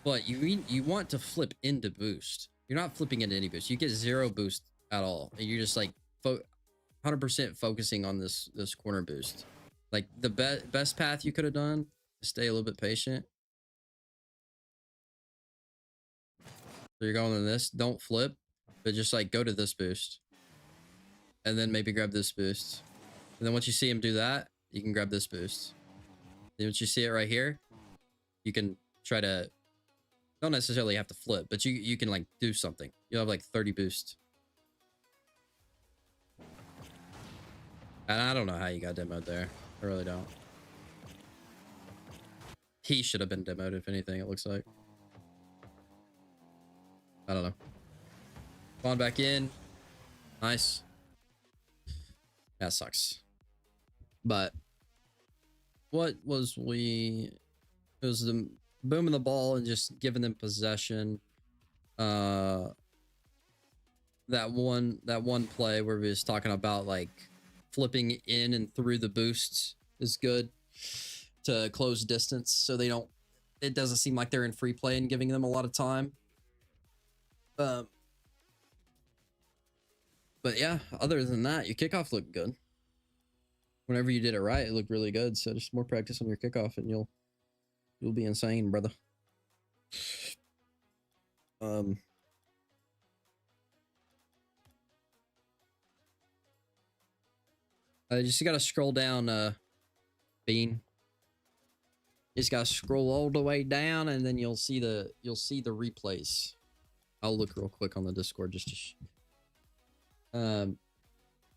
but you want to flip into boost. You're not flipping into any boost. You get 0 boost at all. And you're just like 100% focusing on this corner boost. Like the best path you could have done is stay a little bit patient. So you're going to this, don't flip, but just like go to this boost. And then maybe grab this boost. And then once you see him do that, you can grab this boost. Then once you see it right here, you can try to, don't necessarily have to flip, but you can like do something. You'll have like 30 boost. And I don't know how you got demoed there. I really don't. He should have been demoed, if anything, it looks like. I don't know. Spawn back in. Nice. That sucks. But what was it was the booming the ball and just giving them possession. That one play where we was talking about like flipping in and through the boosts is good. to close distance, so they don't. It doesn't seem like they're in free play and giving them a lot of time. But yeah, other than that, your kickoff looked good. Whenever you did it right, it looked really good. So just more practice on your kickoff, and you'll be insane, brother. I just gotta scroll down, Bean. You just gotta scroll all the way down, and then you'll see the replays. I'll look real quick on the Discord just to.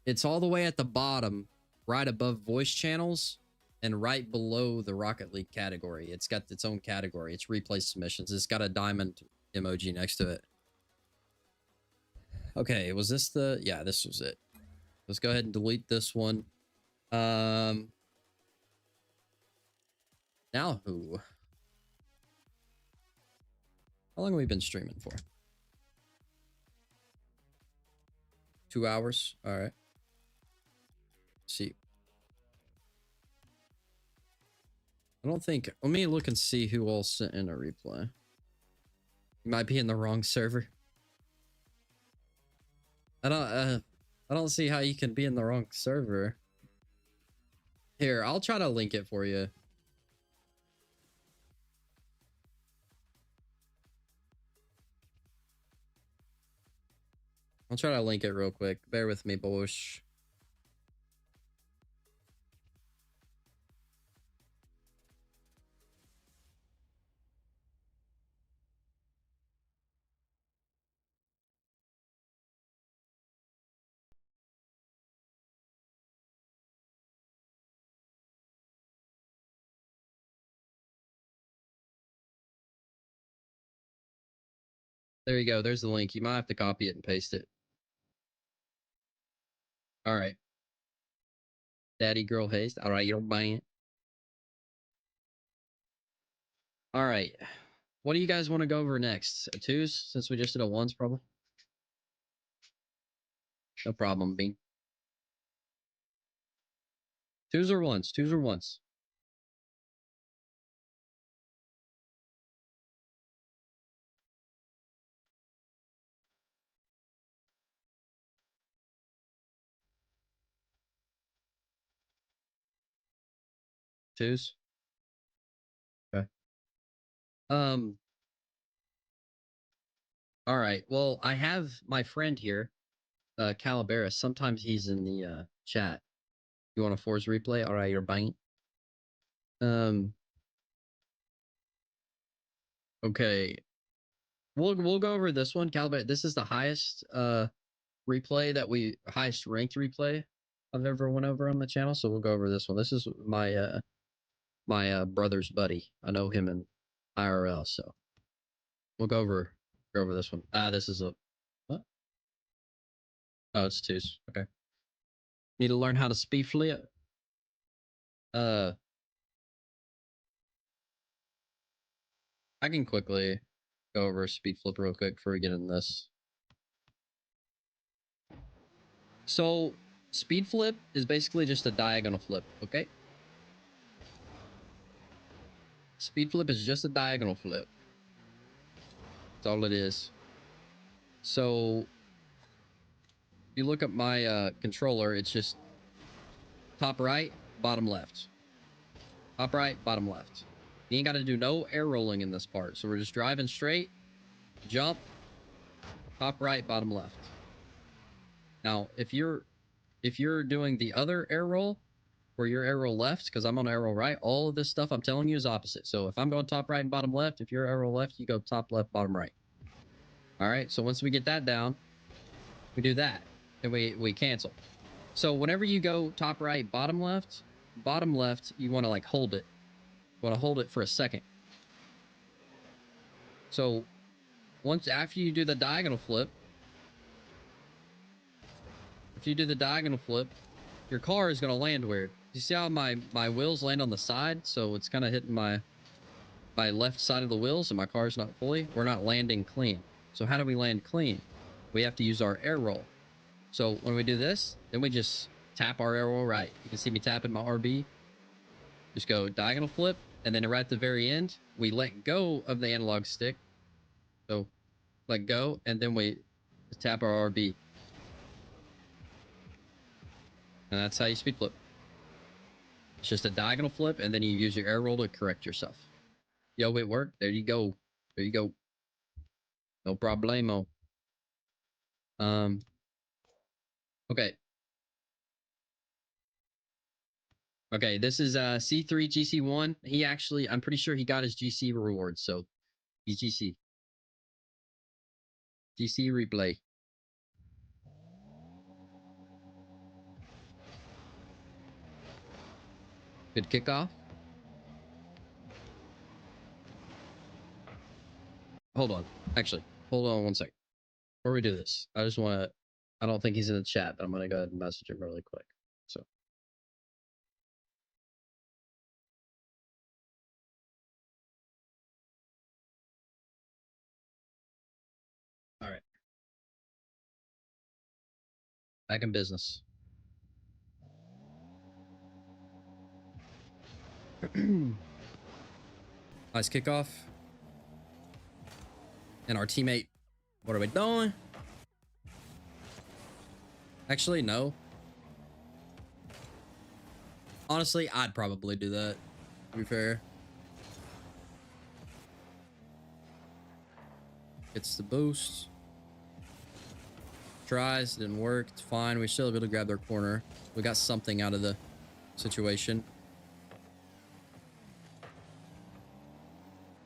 It's all the way at the bottom, right above voice channels, and right below the Rocket League category. It's got its own category. It's replay submissions. It's got a diamond emoji next to it. Okay, was this the? Yeah, this was it. Let's go ahead and delete this one. Now who? How long have we been streaming for? 2 hours. All right. Let's see. I don't think. Let me look and see who all sent in a replay. You might be in the wrong server. I don't see how you can be in the wrong server. Here, I'll try to link it for you. I'll try to link it real quick. Bear with me, boys. There you go. There's the link. You might have to copy it and paste it. All right. Daddy Girl Haste. All right, you're buying it. All right. What do you guys want to go over next? A twos, since we just did a ones, probably. No problem, Bean. Twos or ones? Twos or ones? Twos. Okay. All right. Well, I have my friend here, Calaveras. Sometimes he's in the chat. You want a Force replay? All right, you're buying. Okay. We'll go over this one, Calaveras. This is the highest replay that highest ranked replay I've ever went over on the channel. So we'll go over this one. This is my my brother's buddy. I know him in IRL, so we'll go over this one. This is a what? Oh, it's twos. Okay. Need to learn how to speed flip. I can quickly go over speed flip real quick before we get in this. So speed flip is basically just a diagonal flip, okay? Speed flip is just a diagonal flip. That's all it is. So if you look at my controller, it's just top right, bottom left. Top right, bottom left. You ain't got to do no air rolling in this part. So we're just driving straight, jump, top right, bottom left. Now, if you're doing the other air roll, where you're air roll left, because I'm on air roll right, all of this stuff I'm telling you is opposite. So if I'm going top right and bottom left, if you're air roll left, you go top left, bottom right. All right. So once we get that down, we do that, and we cancel. So whenever you go top right, bottom left, you want to like hold it. You want to hold it for a second. So once after you do the diagonal flip, if you do the diagonal flip, your car is going to land weird. You see how my wheels land on the side? So it's kind of hitting my left side of the wheels and my car's not fully. We're not landing clean. So how do we land clean? We have to use our air roll. So when we do this, then we just tap our air roll right. You can see me tapping my RB. Just go diagonal flip, and then right at the very end, we let go of the analog stick. So let go, and then we tap our RB. And that's how you speed flip. It's just a diagonal flip, and then you use your air roll to correct yourself. Yo, it worked. There you go. There you go. No problemo. Okay. Okay, this is C3 GC1. He actually, I'm pretty sure he got his GC reward, so he's GC. GC replay. Good kickoff. Hold on. Actually, hold on one second. Before we do this, I just want to, I don't think he's in the chat, but I'm going to go ahead and message him really quick. So. All right. Back in business. Nice kickoff. And our teammate, what are we doing? Actually, no. Honestly, I'd probably do that, to be fair. Gets the boost. Tries, didn't work. It's fine. We still able to grab their corner. We got something out of the situation.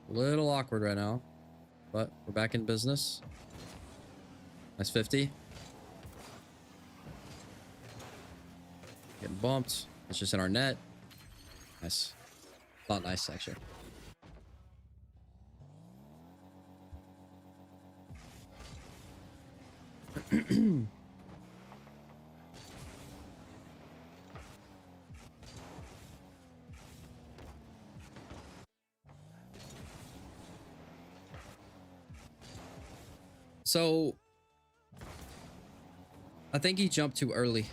A little awkward right now, but we're back in business. Nice 50. Getting bumped. It's just in our net. Nice. Not nice, actually. So I think he jumped too early.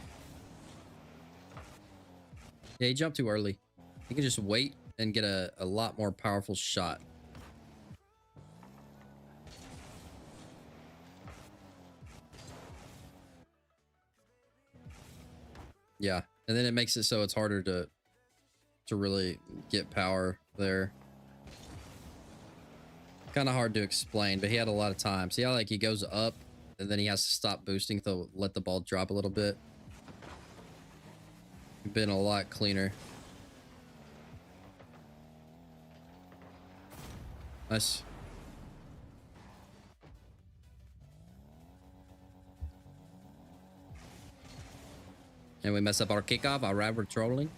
Yeah, he jumped too early. He can just wait and get a lot more powerful shot. Yeah, and then it makes it so it's harder to really get power there. Kind of hard to explain, but he had a lot of time. See how like he goes up and then he has to stop boosting to let the ball drop a little bit. Been a lot cleaner. Nice. And we mess up our kickoff. All right, we're trolling.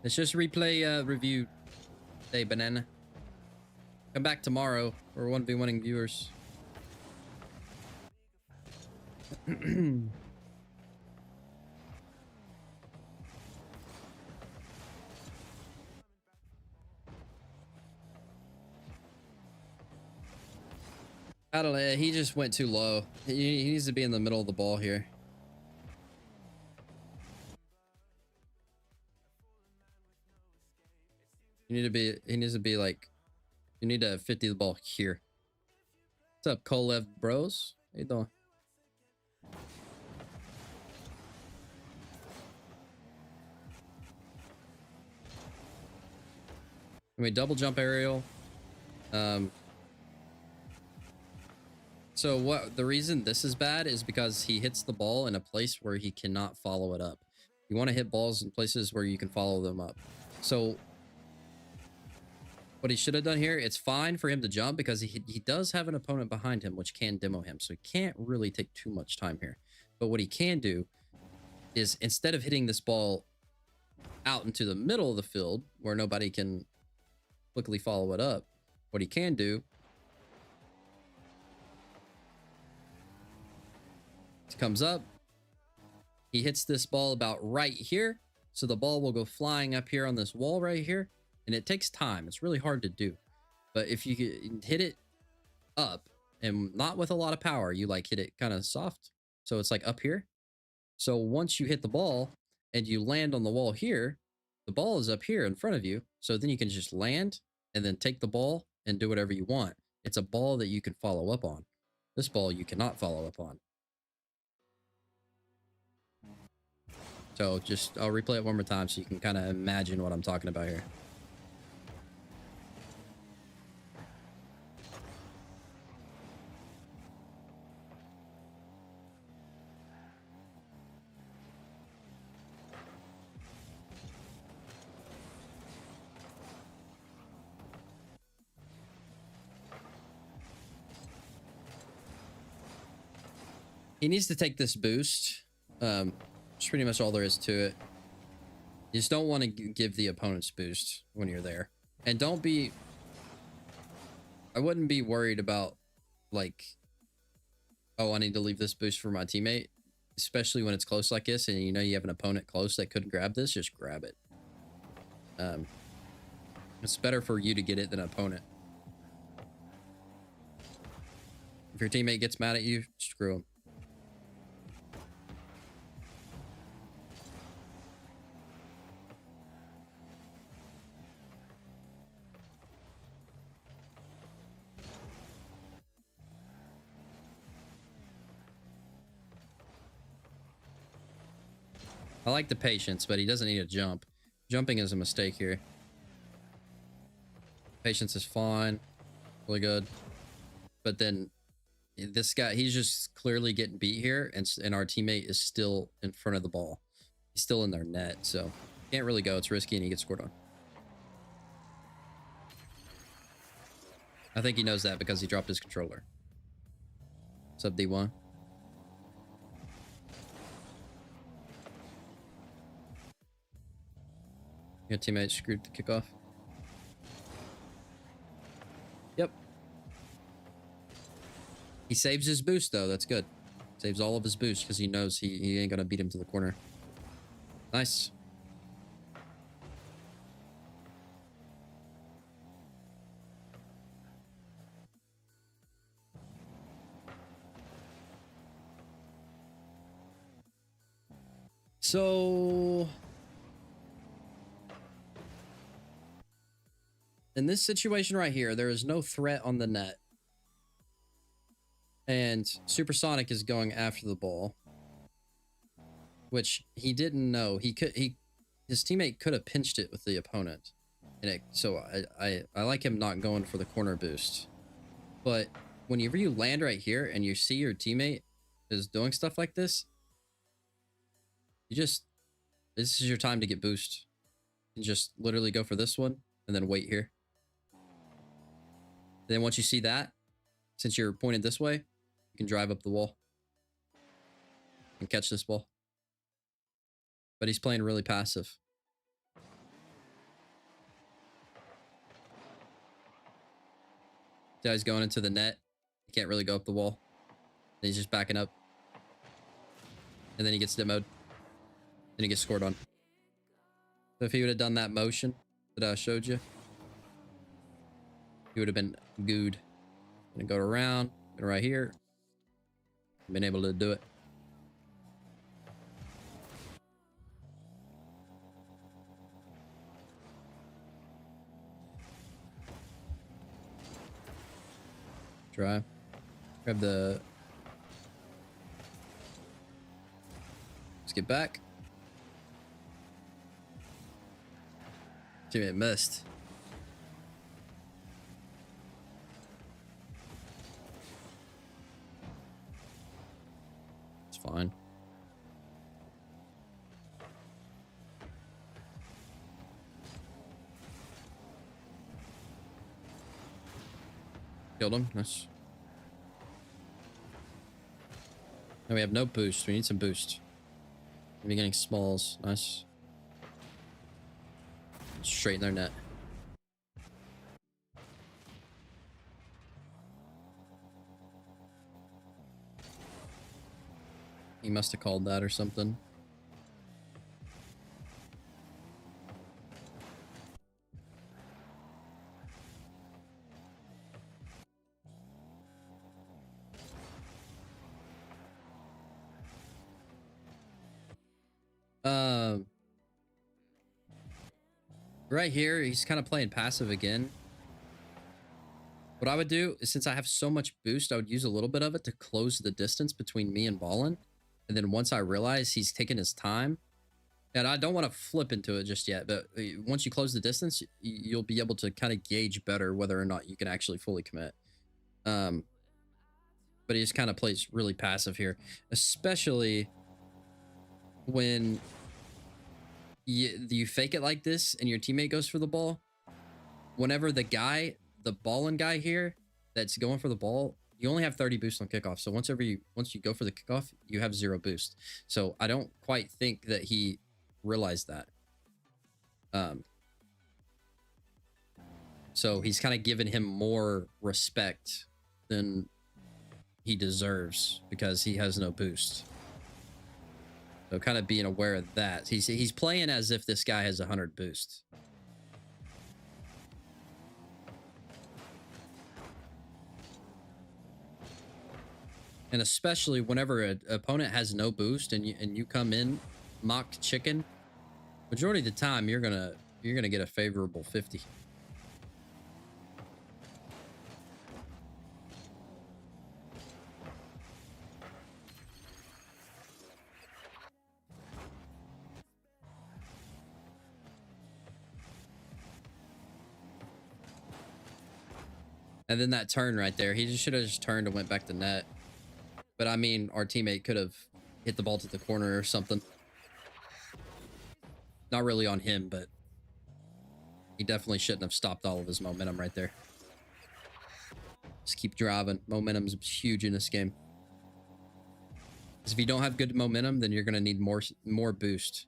Let's just replay review day, Banana. Come back tomorrow. We're 1v1ing viewers. I don't know. He just went too low. He needs to be in the middle of the ball here. He needs to be like, you need to 50 the ball here. What's up, Kolev bros? How you doing? I mean, double jump aerial. So what the reason this is bad is because he hits the ball in a place where he cannot follow it up. You want to hit balls in places where you can follow them up. So what he should have done here, it's fine for him to jump because he does have an opponent behind him, which can demo him. So he can't really take too much time here. But what he can do is instead of hitting this ball out into the middle of the field where nobody can quickly follow it up, what he can do is comes up, he hits this ball about right here. So the ball will go flying up here on this wall right here. And it takes time. It's really hard to do. But if you hit it up and not with a lot of power, you like hit it kind of soft. So it's like up here. So once you hit the ball and you land on the wall here, The ball is up here in front of you, so then you can just land and then take the ball and do whatever you want. It's a ball that you can follow up on. This ball you cannot follow up on. So just, I'll replay it one more time so you can kind of imagine what I'm talking about here. He needs to take this boost. That's pretty much all there is to it. You just don't want to give the opponent's boost when you're there. And don't be... I wouldn't be worried about, like, oh, I need to leave this boost for my teammate. Especially when it's close like this and you know you have an opponent close that could grab this, just grab it. It's better for you to get it than an opponent. If your teammate gets mad at you, screw him. I like the patience, but he doesn't need to jump. Jumping is a mistake here. Patience is fine. Really good. But then this guy, he's just clearly getting beat here, and our teammate is still in front of the ball. He's still in their net, so can't really go. It's risky, and he gets scored on. I think he knows that because he dropped his controller. What's up, D1? Your teammate screwed the kickoff. Yep. He saves his boost, though. That's good. Saves all of his boost because he knows he ain't gonna beat him to the corner. Nice. So... in this situation right here, there is no threat on the net. And Supersonic is going after the ball. Which he didn't know. His teammate could have pinched it with the opponent. And so I like him not going for the corner boost. But whenever you land right here and you see your teammate is doing stuff like this, this is your time to get boost. You can just literally go for this one and then wait here. Then once you see that, since you're pointed this way, you can drive up the wall and catch this ball. But he's playing really passive. So he's going into the net. He can't really go up the wall. And he's just backing up. And then he gets demoed. Then he gets scored on. So if he would have done that motion that I showed you, he would have been gooed. Gonna go around, right here. Been able to do it. Try. Grab the... let's get back. Teammate missed. It's fine. Killed him. Nice. Now we have no boost. We need some boost. We're getting smalls. Nice. Straight in their net. He must have called that or something. Right here, he's kind of playing passive again. What I would do is, since I have so much boost, I would use a little bit of it to close the distance between me and Ballin. And then once I realize he's taking his time, and I don't want to flip into it just yet, but once you close the distance, you'll be able to kind of gauge better whether or not you can actually fully commit. But he just kind of plays really passive here, especially when you fake it like this and your teammate goes for the ball. Whenever the ballin guy here that's going for the ball, you only have 30 boost on kickoff. So once you go for the kickoff, you have 0 boost. So I don't quite think that he realized that. So he's kind of given him more respect than he deserves because he has no boost. So kind of being aware of that. He's playing as if this guy has 100 boost. And especially whenever an opponent has no boost and you come in mock chicken, majority of the time you're gonna get a favorable 50. And then that turn right there, he just should have just turned and went back to net. But I mean, our teammate could have hit the ball to the corner or something. Not really on him, but he definitely shouldn't have stopped all of his momentum right there. Just keep driving. Momentum's huge in this game. Because if you don't have good momentum, then you're going to need more boost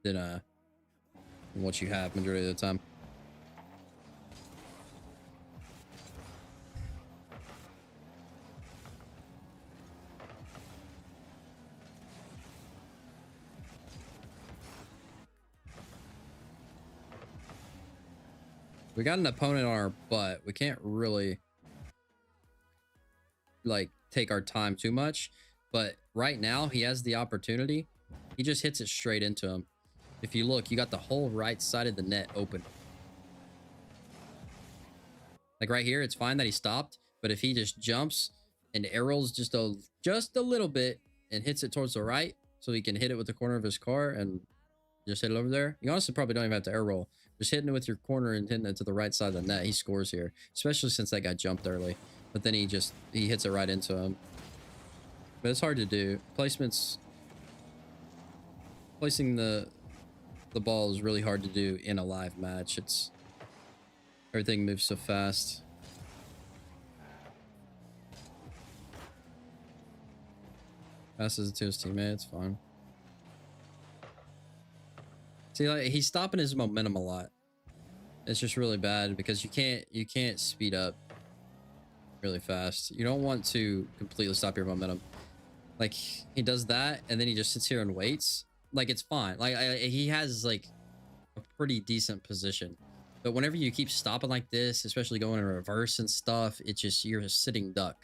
than what you have majority of the time. We got an opponent on our butt. We can't really like take our time too much, but right now he has the opportunity. He just hits it straight into him. If you look, you got the whole right side of the net open. Like right here, it's fine that he stopped, but if he just jumps and arrows just a little bit and hits it towards the right, so he can hit it with the corner of his car and just hit it over there. You honestly probably don't even have to air roll. Just hitting it with your corner and hitting it to the right side of the net, he scores here, especially since that guy jumped early. But then he hits it right into him. But it's hard to do. Placing the ball is really hard to do in a live match. Everything moves so fast. Passes it to his teammate. It's fine. See, like, he's stopping his momentum a lot. It's just really bad because you can't speed up really fast. You don't want to completely stop your momentum. Like, he does that and then he just sits here and waits. Like, it's fine. Like, he has like a pretty decent position, but whenever you keep stopping like this, especially going in reverse and stuff, you're a sitting duck.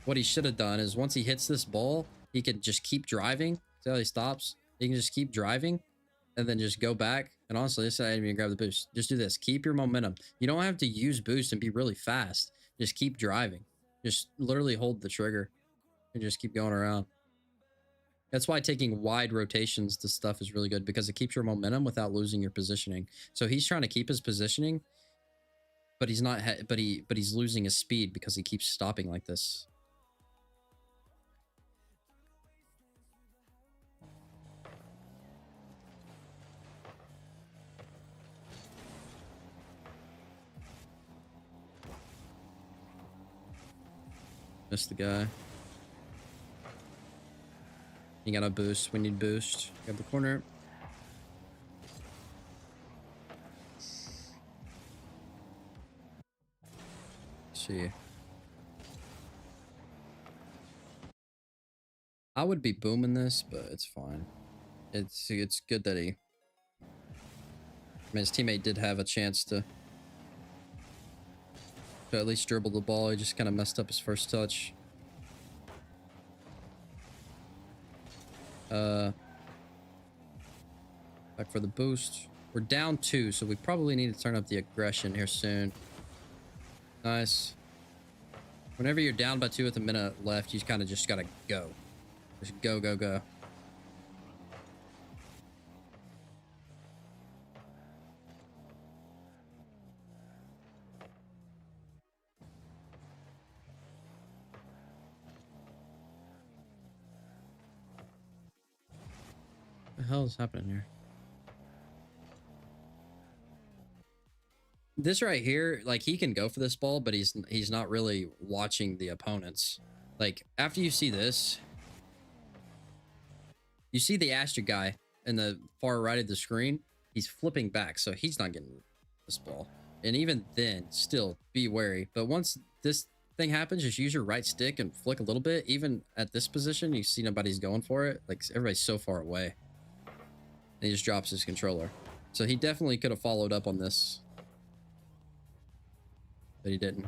What he should have done is once he hits this ball, he could just keep driving. See how he stops? He can just keep driving and then just go back. And honestly, this side, I didn't even grab the boost. Just do this. Keep your momentum. You don't have to use boost and be really fast. Just keep driving. Just literally hold the trigger and just keep going around. That's why taking wide rotations to stuff is really good, because it keeps your momentum without losing your positioning. So he's trying to keep his positioning, but he's not. But he's losing his speed because he keeps stopping like this. Missed the guy. You got a boost. We need boost. Grab the corner. Let's see. I would be booming this, but it's fine. It's good that I mean, his teammate did have a chance to at least dribble the ball. He just kind of messed up his first touch. Back for the boost. We're down 2, so we probably need to turn up the aggression here soon. Nice. Whenever you're down by 2 with a minute left, you kind of just gotta go. Just go, go, go. What the hell is happening here? This right here, like, he can go for this ball, but he's not really watching the opponents. Like, after you see this, you see the Astra guy in the far right of the screen. He's flipping back, so he's not getting this ball. And even then, still be wary. But once this thing happens, just use your right stick and flick a little bit. Even at this position, you see nobody's going for it. Like, everybody's so far away. And he just drops his controller. So he definitely could have followed up on this. But he didn't.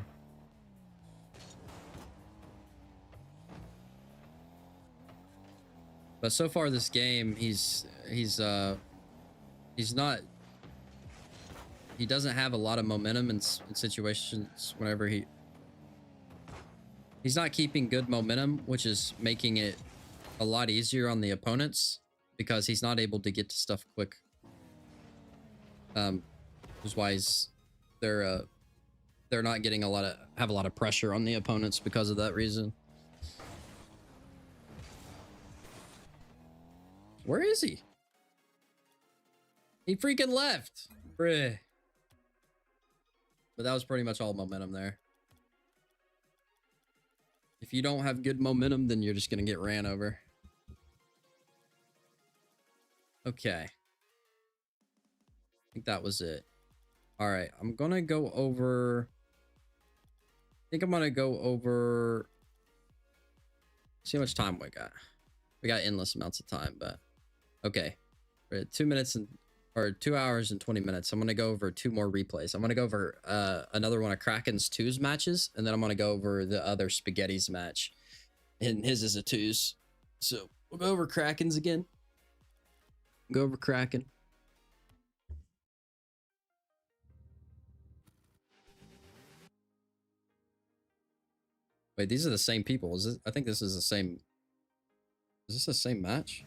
But so far this game, he doesn't have a lot of momentum in situations whenever he's not keeping good momentum, which is making it a lot easier on the opponents because he's not able to get to stuff quick. Which is why they're not getting have a lot of pressure on the opponents because of that reason. Where is he? He freaking left. Bruh. But that was pretty much all momentum there. If you don't have good momentum, then you're just going to get ran over. Okay. I think that was it. All right. I'm going to go over... I think I'm going to go over... See how much time we got. We got endless amounts of time, but... Okay. We're at 2 hours and 20 minutes. I'm going to go over 2 more replays. I'm going to go over another one of Kraken's 2s matches, and then I'm going to go over the other Spaghetti's match. And his is a 2s. So we'll go over Kraken's again. Go over Kraken. Wait, these are the same people. Is this, I think this is the same. Is this the same match?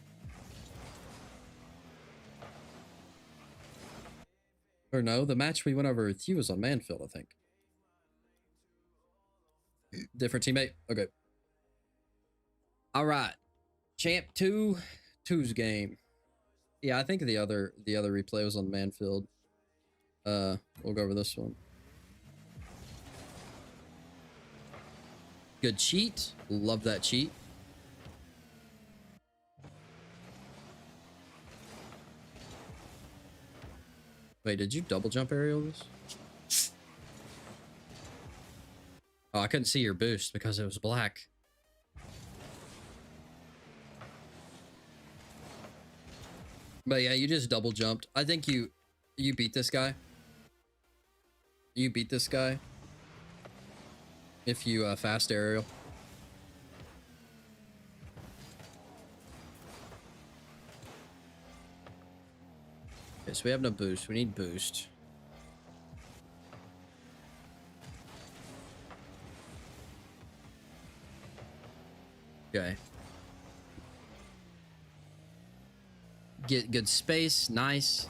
Or no, the match we went over with you was on Manfield, I think. Different teammate? Okay. All right. Champ 2, 2's game. Yeah, I think the other replay was on Manfield. We'll go over this one. Good cheat. Love that cheat. Wait, did you double jump aerial this? Oh, I couldn't see your boost because it was black. But yeah, you just double jumped. I think you beat this guy. You beat this guy. If you fast aerial. Okay, so we have no boost. We need boost. Okay. Get good space. Nice.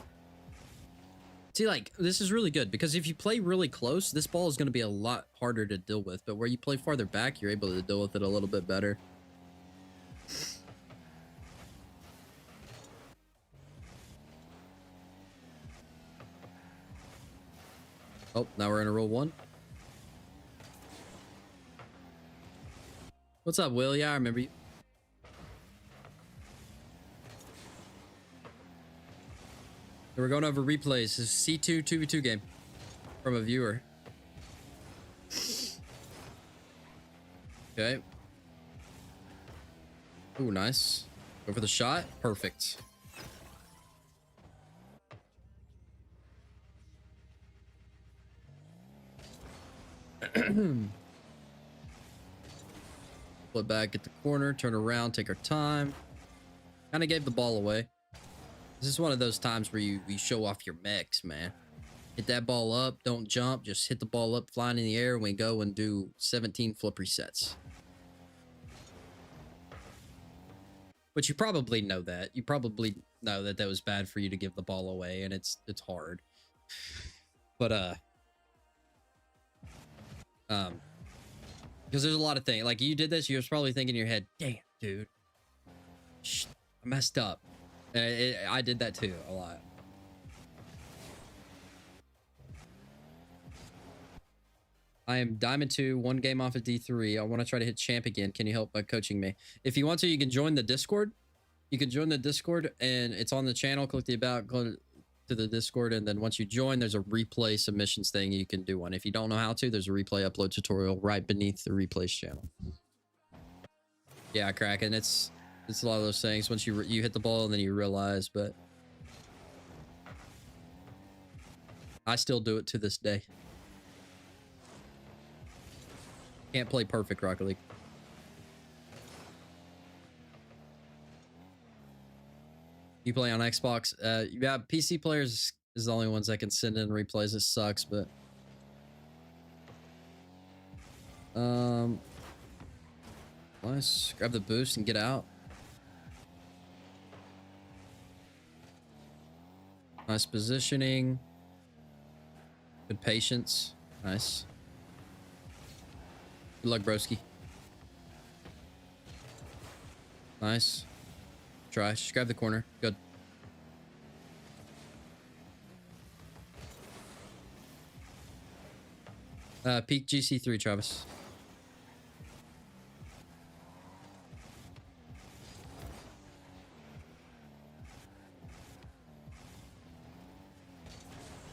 See, like, this is really good because if you play really close, this ball is going to be a lot harder to deal with. But where you play farther back, you're able to deal with it a little bit better. Oh, now we're in a roll 1. What's up, Will? Yeah, I remember you. We're going over replays. This is C2 2v2 game from a viewer. Okay. Ooh, nice. Go for the shot. Perfect. Flip back, get the corner, turn around, take our time. Kind of gave the ball away. This is one of those times where you show off your mechs, man. Hit that ball up, don't jump, just hit the ball up, flying in the air, and we go and do 17 flip resets. But you probably know that. You probably know that that was bad for you to give the ball away, and it's hard. But because there's a lot of things. Like, you did this, you was probably thinking in your head, damn, dude, I messed up. I did that too a lot. I am Diamond 2, one game off of D3. I want to try to hit champ again. Can you help by coaching me? If you want to, you can join the Discord. You can join the Discord, and it's on the channel. Click the about, go to the Discord, and then once you join, there's a replay submissions thing. You can do one. If you don't know how to, there's a replay upload tutorial right beneath the replays channel. Yeah, Kraken. It's a lot of those things. Once you hit the ball, and then you realize, but I still do it to this day. Can't play perfect Rocket League. You play on Xbox? Yeah, PC players is the only ones that can send in replays. It sucks, but let's grab the boost and get out. Nice positioning. Good patience. Nice. Good luck, broski. Nice. Try. Just grab the corner. Good. Peak GC3, Travis.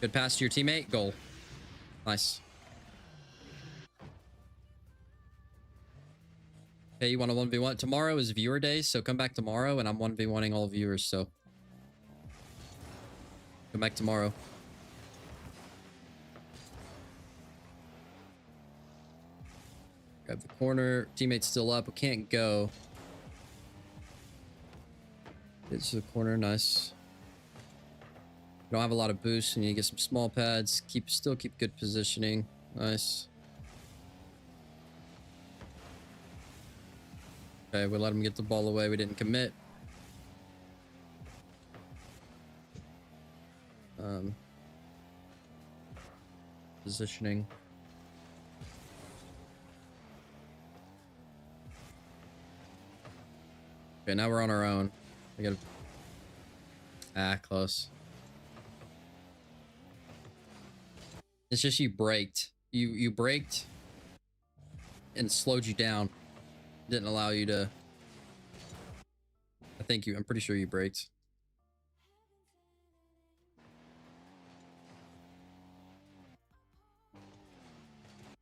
Good pass to your teammate. Goal. Nice. Hey, you want a 1v1? Tomorrow is viewer day, so come back tomorrow, and I'm 1v1ing all viewers, so come back tomorrow. Grab the corner. Teammate's still up. We can't go. It's the corner. Nice. We don't have a lot of boosts. We need to get some small pads. Still keep good positioning. Nice. Okay, we let him get the ball away. We didn't commit. Positioning. Okay, now we're on our own. We gotta... close. It's just you braked. You braked and slowed you down. Didn't allow you to... I'm pretty sure you braked.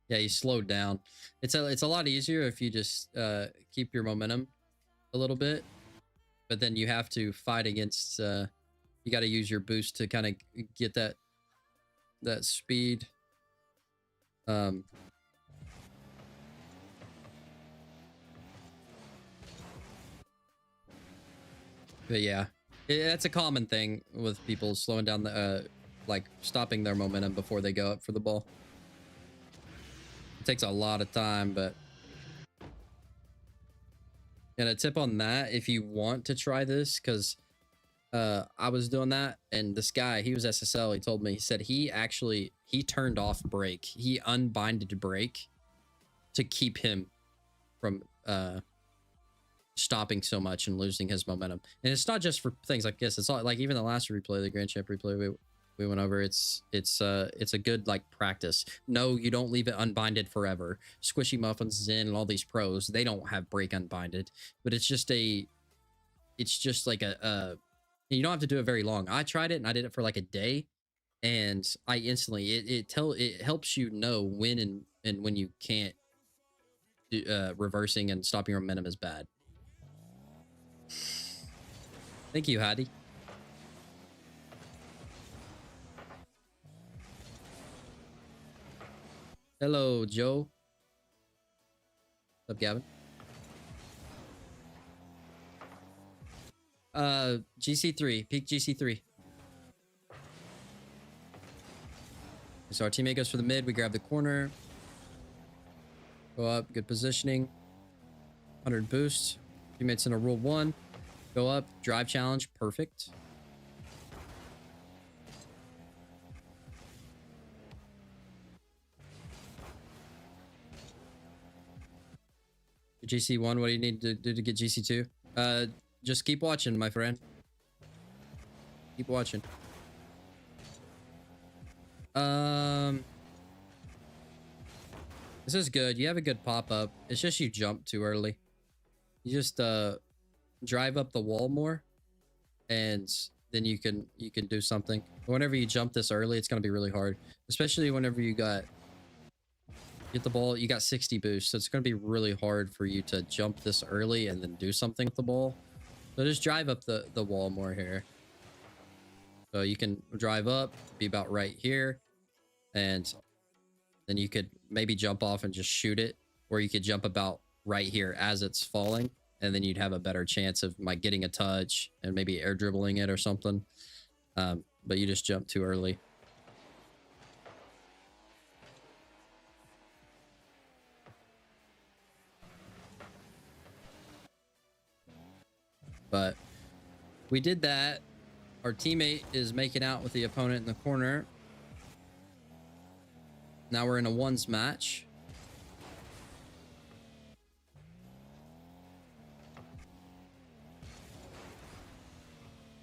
Yeah, you slowed down. It's a lot easier if you just keep your momentum a little bit, but then you have to fight against you got to use your boost to kind of get that speed. But yeah, that's a common thing with people slowing down the like stopping their momentum before they go up for the ball. It takes a lot of time, but... And a tip on that, if you want to try this, because I was doing that, and this guy, he was SSL, he told me, he said he turned off brake. He unbinded brake to keep him from stopping so much and losing his momentum. And it's not just for things like this. It's all, like, even the last replay, the Grand Champ replay we went over, it's a good, like, practice. No, you don't leave it unbinded forever. Squishy Muffins, Zen, and all these pros, they don't have brake unbinded, but it's just like a you don't have to do it very long. I tried it and I did it for like a day, and I instantly it helps you know when and when you can't do, reversing and stopping your momentum is bad. Thank you, Hadi. Hello, Joe. What's up, Gavin? GC3, peak GC3. So our teammate goes for the mid. We grab the corner. Go up. Good positioning. 100 boost. Teammates in a rule 1. Go up. Drive challenge. Perfect. GC1, what do you need to do to get GC2? Just keep watching, my friend. Keep watching. This is good. You have a good pop-up. It's just you jump too early. You just drive up the wall more, and then you can do something. Whenever you jump this early, it's gonna be really hard, especially whenever you get the ball. You got 60 boost, so it's gonna be really hard for you to jump this early and then do something with the ball. So just drive up the wall more here. So you can drive up, be about right here, and then you could maybe jump off and just shoot it, or you could jump about right here as it's falling, and then you'd have a better chance of like getting a touch and maybe air dribbling it or something. But you just jump too early. But we did that. Our teammate is making out with the opponent in the corner. Now we're in a ones match.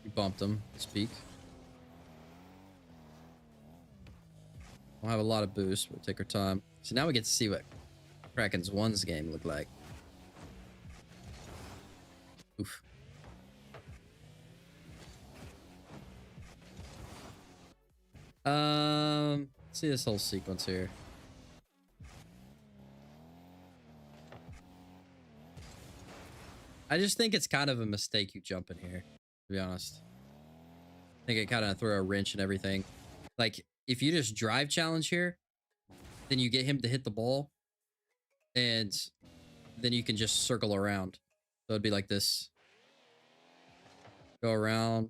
We bumped him. Speak. We'll have a lot of boost. We'll take our time. So now we get to see what Kraken's ones game looked like. Oof. Let's see this whole sequence here. I just think it's kind of a mistake you jump in here, to be honest. I think it kind of threw a wrench in everything. Like, if you just drive challenge here, then you get him to hit the ball, and then you can just circle around. So it'd be like this. Go around.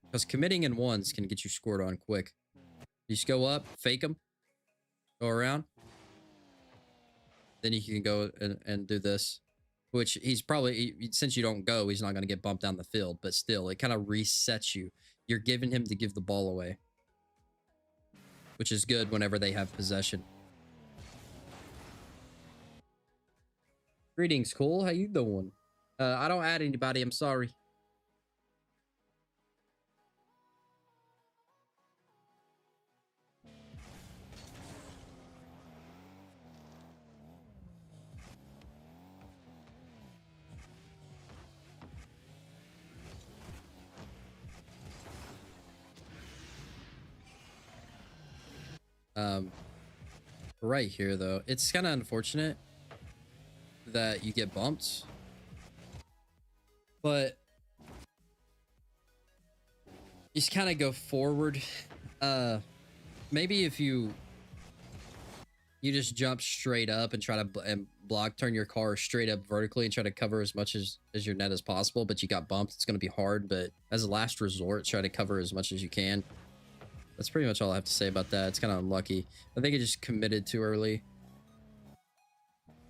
Because committing in ones can get you scored on quick. You just go up, fake them, go around. Then you can go and do this. Which he's probably, since you don't go, he's not going to get bumped down the field. But still, it kind of resets you. You're giving him to give the ball away. Which is good whenever they have possession. Greetings, Cole. How you doing? I don't add anybody. I'm sorry. Right here though, it's kind of unfortunate that you get bumped, but you just kind of go forward. Maybe if you just jump straight up and try to block, turn your car straight up vertically and try to cover as much as your net as possible, but you got bumped, it's going to be hard. But as a last resort, try to cover as much as you can. That's pretty much all I have to say about that. It's kind of unlucky. I think it just committed too early.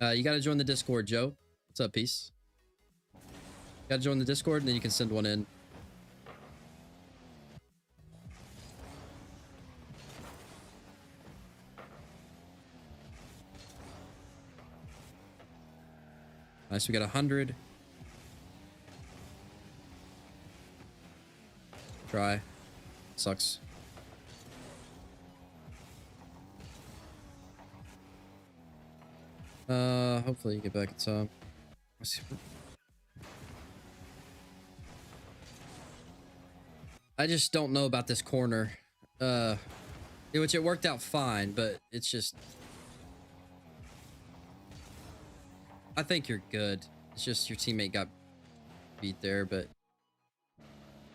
You got to join the Discord, Joe. What's up, peace? Got to join the Discord, and then you can send one in. Nice, we got 100. Try. Sucks. Hopefully you get back in time. I just don't know about this corner. Which it worked out fine, but it's just... I think you're good. It's just your teammate got beat there, but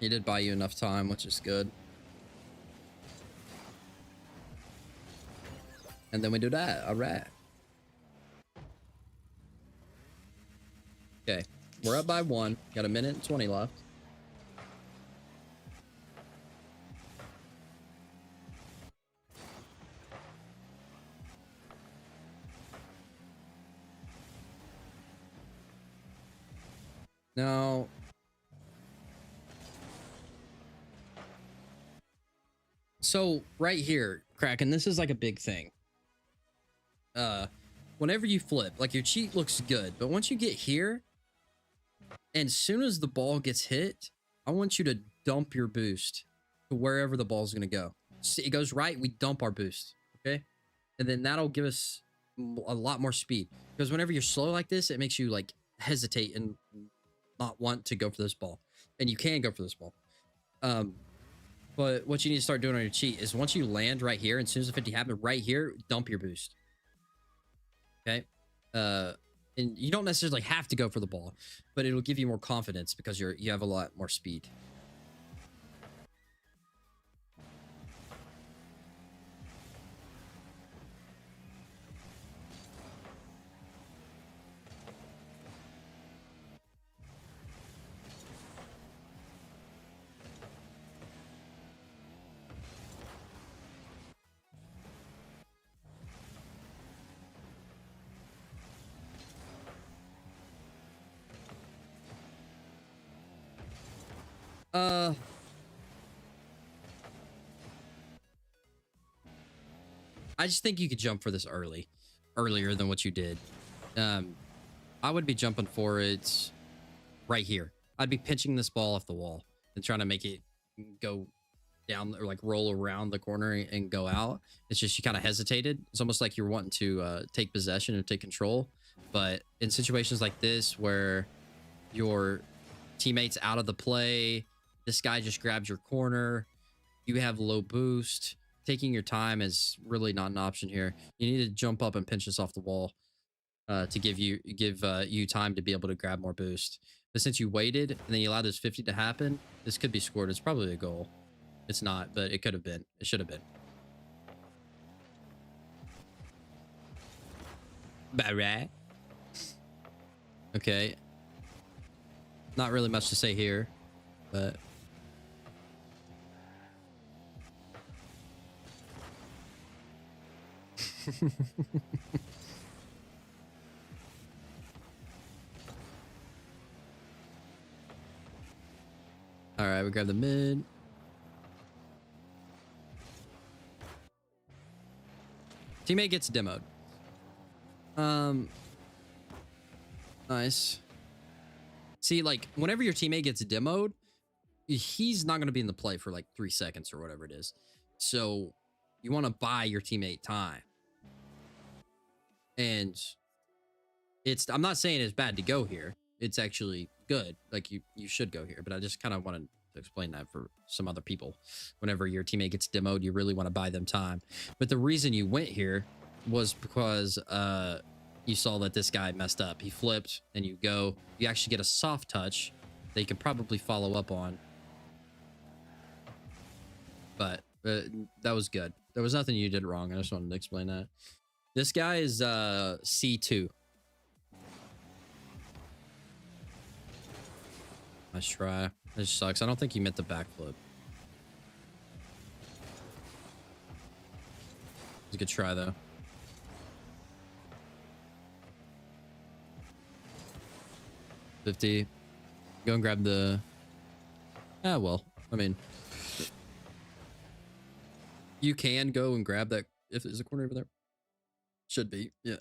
he did buy you enough time, which is good. And then we do that. All right. Okay. We're up by 1. Got a minute and 20 left. Now, so right here, Kraken, this is like a big thing. Whenever you flip, like your cheat looks good, but once you get here, and soon as the ball gets hit, I want you to dump your boost to wherever the ball's going to go. See, it goes right, we dump our boost, okay? And then that'll give us a lot more speed. Because whenever you're slow like this, it makes you like hesitate and not want to go for this ball. And you can go for this ball. But what you need to start doing on your cheat is once you land right here, and as soon as the 50 happens right here, dump your boost. Okay? And you don't necessarily have to go for the ball, but it'll give you more confidence because you have a lot more speed. I just think you could jump for this earlier than what you did. I would be jumping for it right here. I'd be pitching this ball off the wall and trying to make it go down or like roll around the corner and go out. It's just you kind of hesitated. It's almost like you're wanting to take possession and take control. But in situations like this where your teammate's out of the play, this guy just grabs your corner, you have low boost, taking your time is really not an option here. You need to jump up and pinch this off the wall to give you time to be able to grab more boost. But since you waited and then you allowed this 50 to happen, this could be scored. It's probably a goal. It's not, but it could have been. It should have been. Barrett. Okay. Not really much to say here, but all right, we grab the mid. Teammate gets demoed. Nice. See, like, whenever your teammate gets demoed, he's not going to be in the play for like 3 seconds or whatever it is. So you want to buy your teammate time. And I'm not saying it's bad to go here. It's actually good. Like, you should go here. But I just kind of wanted to explain that for some other people. Whenever your teammate gets demoed, you really want to buy them time. But the reason you went here was because you saw that this guy messed up. He flipped and you actually get a soft touch that you could probably follow up on. But that was good. There was nothing you did wrong. I just wanted to explain that. This guy is C2. Nice try. This sucks. I don't think he meant the backflip. It's a good try though. $50. Go and grab the... well, I mean... You can go and grab that if there's a corner over there. Should be, yeah.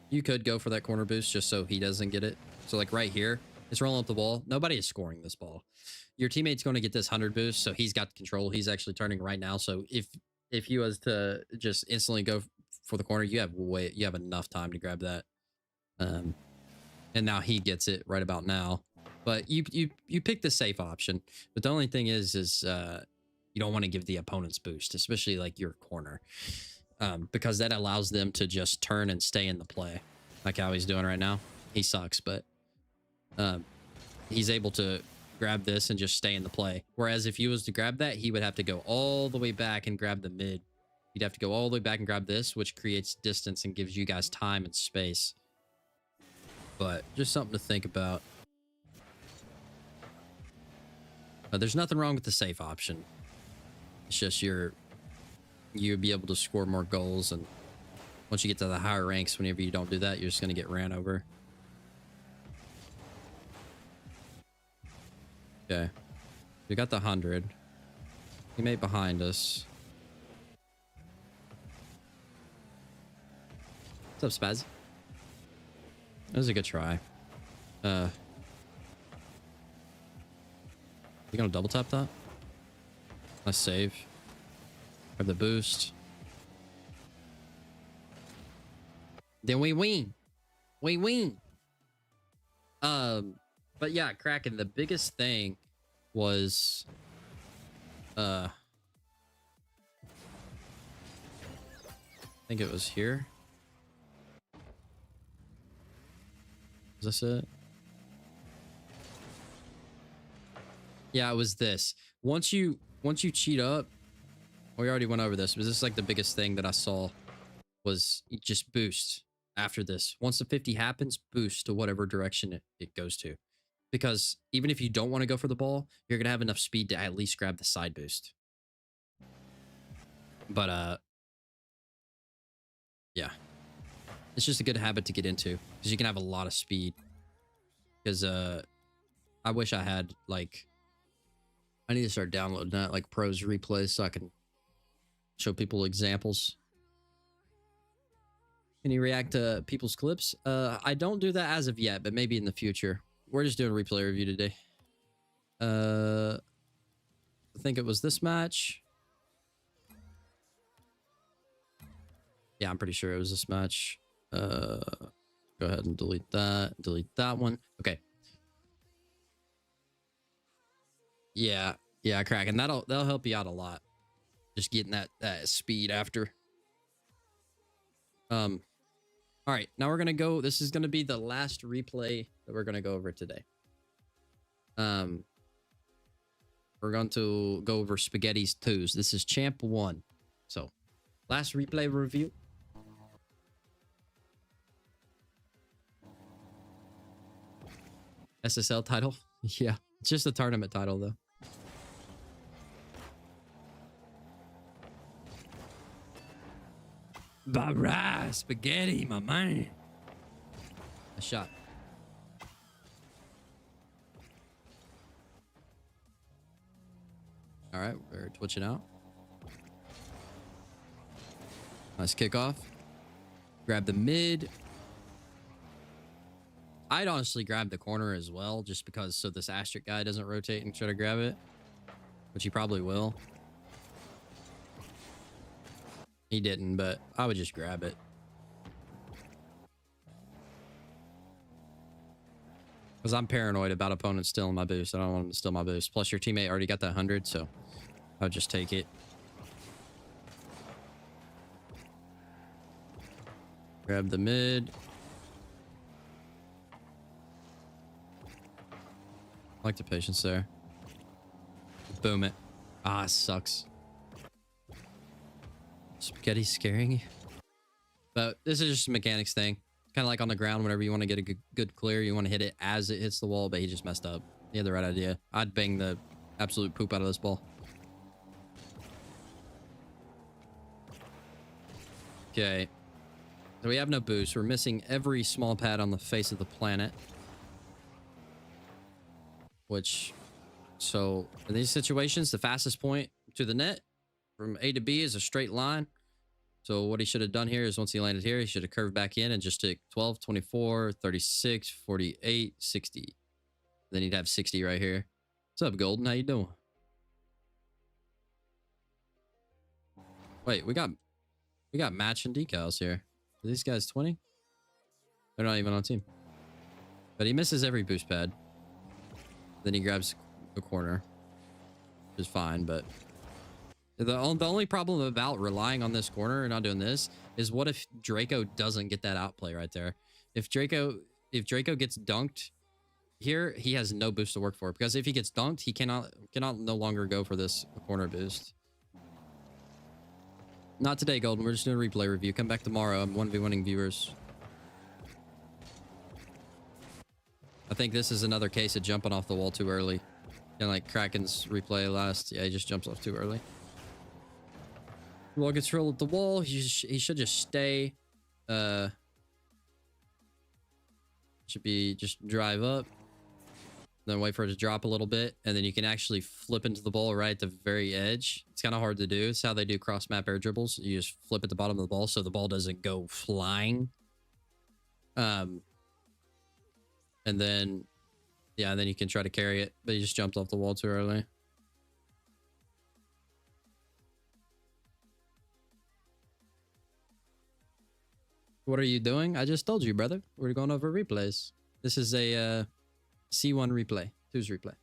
You could go for that corner boost just so he doesn't get it. So like right here, it's rolling up the ball. Nobody is scoring this ball. Your teammate's going to get this 100 boost, so he's got control. He's actually turning right now. So if he was to just instantly go for the corner, you have enough time to grab that. And now he gets it right about now. But you pick the safe option. But the only thing is you don't want to give the opponents boost, especially like your corner. Because that allows them to just turn and stay in the play, like how he's doing right now. He sucks, but he's able to grab this and just stay in the play. Whereas if he was to grab that, he would have to go all the way back and grab the mid You'd have to go all the way back and grab this, which creates distance and gives you guys time and space. But just something to think about. There's nothing wrong with the safe option. It's just you'll be able to score more goals, and once you get to the higher ranks, whenever you don't do that, you're just going to get ran over. Okay. We got the 100. Teammate behind us. What's up, Spaz? That was a good try. You gonna double tap that? Nice save. Grab the boost. Then we win. We win. But yeah, Kraken, the biggest thing was I think it was here. Is this it? Yeah, it was this. Once you cheat up, we already went over this, but this is like the biggest thing that I saw was you just boost after this. Once the 50 happens, boost to whatever direction it goes to. Because even if you don't want to go for the ball, you're going to have enough speed to at least grab the side boost. But, yeah. It's just a good habit to get into because you can have a lot of speed. Because, I wish I had, like, I need to start downloading that, like, pros replays so I can show people examples. Can you react to people's clips? I don't do that as of yet, but maybe in the future. We're just doing a replay review today. I think it was this match. Yeah, I'm pretty sure it was this match. Go ahead and delete that one. Okay. Yeah, Kraken. That'll help you out a lot. Just getting that speed after. All right, now we're gonna go. This is gonna be the last replay that we're gonna go over today. We're going to go over Spaghetti's 2s. This is Champ 1. So, last replay review. SSL title? Yeah, it's just a tournament title though. Alright, Spaghetti, my man. A shot. All right, we're twitching out. Nice kickoff. Grab the mid. I'd honestly grab the corner as well, just because so this asterisk guy doesn't rotate and try to grab it, which he probably will. He didn't, but I would just grab it. Because I'm paranoid about opponents stealing my boost. I don't want them to steal my boost. Plus, your teammate already got that 100, so I would just take it. Grab the mid. I like the patience there. Boom it. Ah, it sucks. Spaghetti scaring you. But this is just a mechanics thing. Kind of like on the ground, whenever you want to get a good clear, you want to hit it as it hits the wall, but he just messed up. He had the right idea. I'd bang the absolute poop out of this ball. Okay. So we have no boost. We're missing every small pad on the face of the planet. Which, so in these situations, the fastest point to the net from A to B is a straight line. So what he should have done here is once he landed here, he should have curved back in and just took 12, 24, 36, 48, 60. Then he'd have 60 right here. What's up, Golden? How you doing? Wait, we got matching decals here. Are these guys 20? They're not even on team. But he misses every boost pad. Then he grabs the corner, which is fine, but the only problem about relying on this corner and not doing this is what if Draco doesn't get that outplay right there? If Draco gets dunked here, he has no boost to work for, because if he gets dunked, he cannot no longer go for this corner boost. Not today, Golden. We're just doing a replay review. Come back tomorrow. I'm 1v1ing viewers. I think this is another case of jumping off the wall too early. Kind of like Kraken's replay last. Yeah, he just jumps off too early. Wall gets rolled at the wall. He should just stay. Should be just drive up. Then wait for it to drop a little bit. And then you can actually flip into the ball right at the very edge. It's kind of hard to do. It's how they do cross-map air dribbles. You just flip at the bottom of the ball so the ball doesn't go flying. And then, yeah, then you can try to carry it. But you just jumped off the wall too early. What are you doing? I just told you, brother. We're going over replays. This is a C1 replay. 2's replay.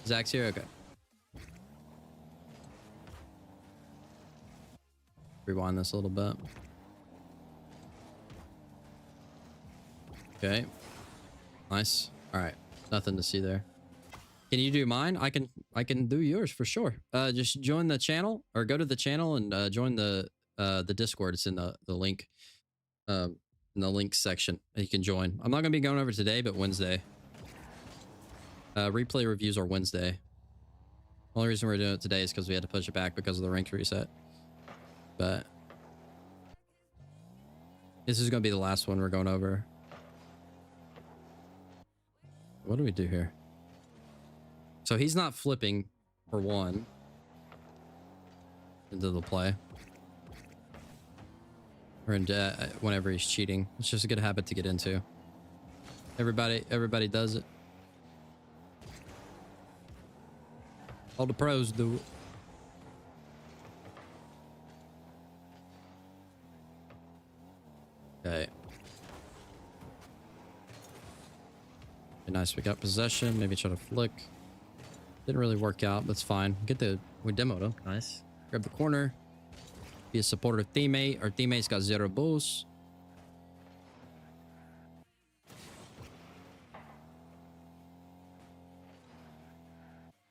Zach's here? Okay. Rewind this a little bit. Okay. Nice. All right. Nothing to see there. Can you do mine? I can do yours for sure. Just join the channel or go to the channel and join the Discord. It's in the link. In the links section. You can join. I'm not gonna be going over today, but Wednesday. Replay reviews are Wednesday. Only reason we're doing it today is because we had to push it back because of the ranked reset. But this is gonna be the last one we're going over. What do we do here? So he's not flipping for one into the play. Or in whenever he's cheating. It's just a good habit to get into. Everybody does it. All the pros do it. Okay. Nice, we got possession. Maybe try to flick. Didn't really work out. That's fine. We demoed him. Nice. Grab the corner. Be a supportive teammate. Our teammate's got 0 boost.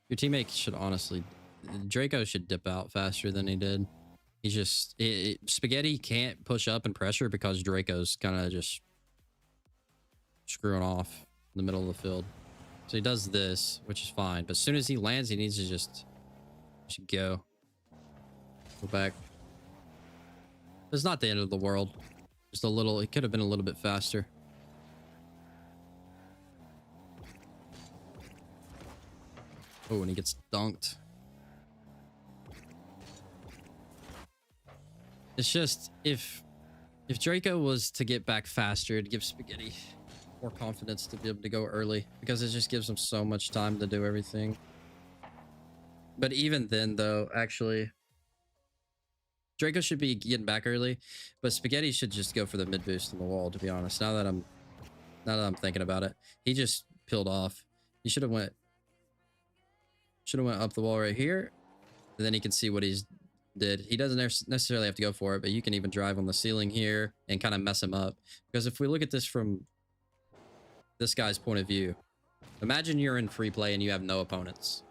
Your teammate should honestly... Draco should dip out faster than he did. He's just... Spaghetti can't push up and pressure because Draco's kind of just screwing off in the middle of the field. So he does this, which is fine. But as soon as he lands, he needs to just go. Go back. It's not the end of the world. Just a little... It could have been a little bit faster. Oh, and he gets dunked. It's just... If Draco was to get back faster, it'd give Spaghetti more confidence to be able to go early, because it just gives him so much time to do everything. But even then, though, actually, Draco should be getting back early, but Spaghetti should just go for the mid boost on the wall, to be honest. Now that I'm thinking about it, he just peeled off. He should have went up the wall right here, and then he can see what he's did. He doesn't necessarily have to go for it, but you can even drive on the ceiling here and kind of mess him up. Because if we look at this from this guy's point of view, imagine you're in free play and you have no opponents.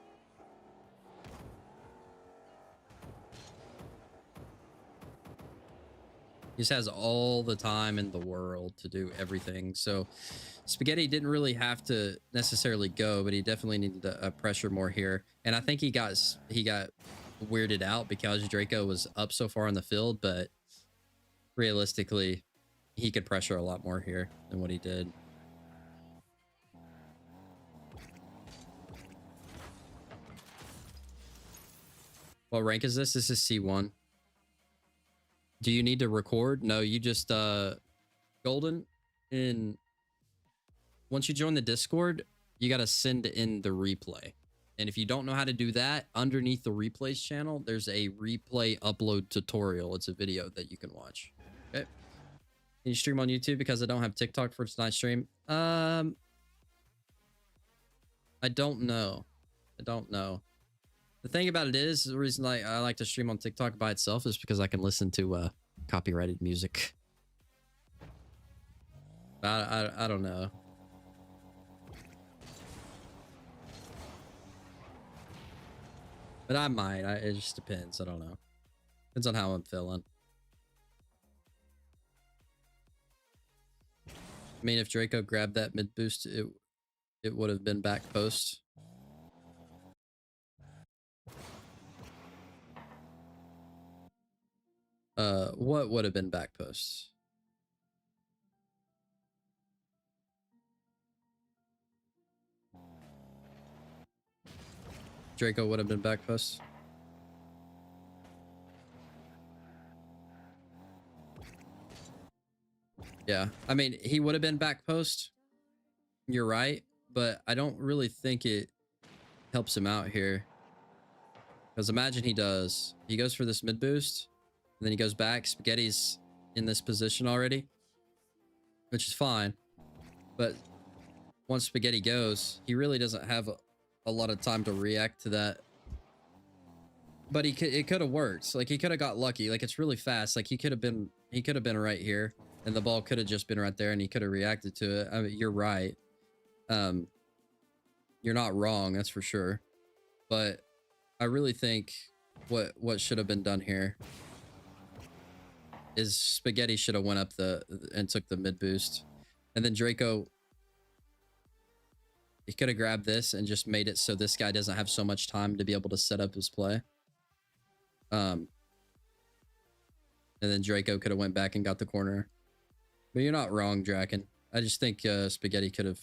He just has all the time in the world to do everything. So Spaghetti didn't really have to necessarily go, but he definitely needed to pressure more here. And I think he got weirded out because Draco was up so far in the field, but realistically, he could pressure a lot more here than what he did. What rank is this? This is C1. Do you need to record? No, you just Golden, once you join the Discord, you got to send in the replay. And if you don't know how to do that, underneath the replays channel, there's a replay upload tutorial. It's a video that you can watch. Okay. Can you stream on YouTube? Because I don't have TikTok for tonight's stream. I don't know. The thing about it is, the reason I like to stream on TikTok by itself is because I can listen to copyrighted music. I don't know. But I might. It just depends. I don't know. Depends on how I'm feeling. I mean, if Draco grabbed that mid boost, it would have been back post. What would have been back post? Draco would have been back post. Yeah, I mean, he would have been back post. You're right, but I don't really think it helps him out here. Because imagine he does. He goes for this mid boost, and then he goes back. Spaghetti's in this position already, which is fine. But once Spaghetti goes, he really doesn't have a lot of time to react to that. But it could have worked. Like, he could have got lucky. Like, it's really fast. Like, he could have been right here, and the ball could have just been right there, and he could have reacted to it. I mean, you're right. You're not wrong, that's for sure. But I really think what should have been done here is Spaghetti should have went up and took the mid boost, and then Draco, he could have grabbed this and just made it so this guy doesn't have so much time to be able to set up his play. And then Draco could have went back and got the corner. But you're not wrong, Draken. I just think Spaghetti could have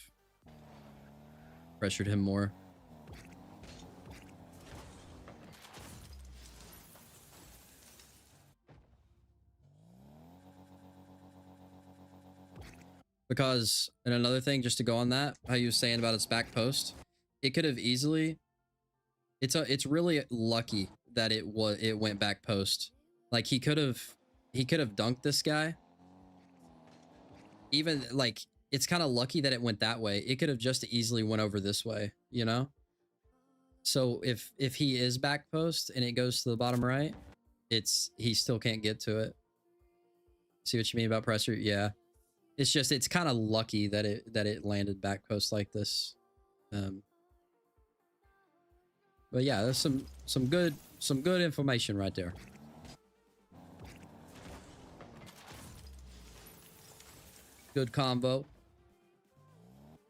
pressured him more. Because, and another thing, just to go on that, how you were saying about its back post, it could have easily, it's really lucky that it went back post. Like, he could have dunked this guy. Even, like, it's kind of lucky that it went that way. It could have just easily went over this way, you know? So if he is back post and it goes to the bottom right, he still can't get to it. See what you mean about pressure? Yeah. It's just, it's kind of lucky that it landed back post like this. But yeah, there's some good information right there. Good combo.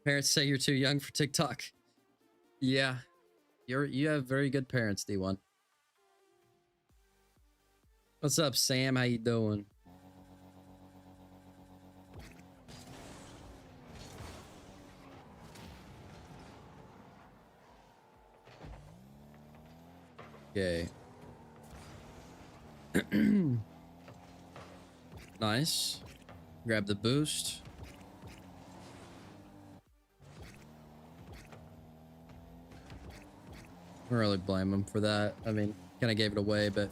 Parents say you're too young for TikTok. Yeah. You have very good parents, D1. What's up, Sam? How you doing? Okay. Nice. Grab the boost. I don't really blame him for that. I mean, kind of gave it away, but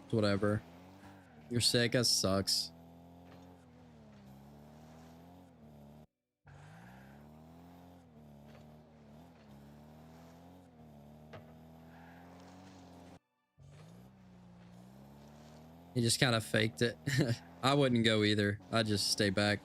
it's whatever. You're sick. That sucks. He just kind of faked it. I wouldn't go either. I'd just stay back.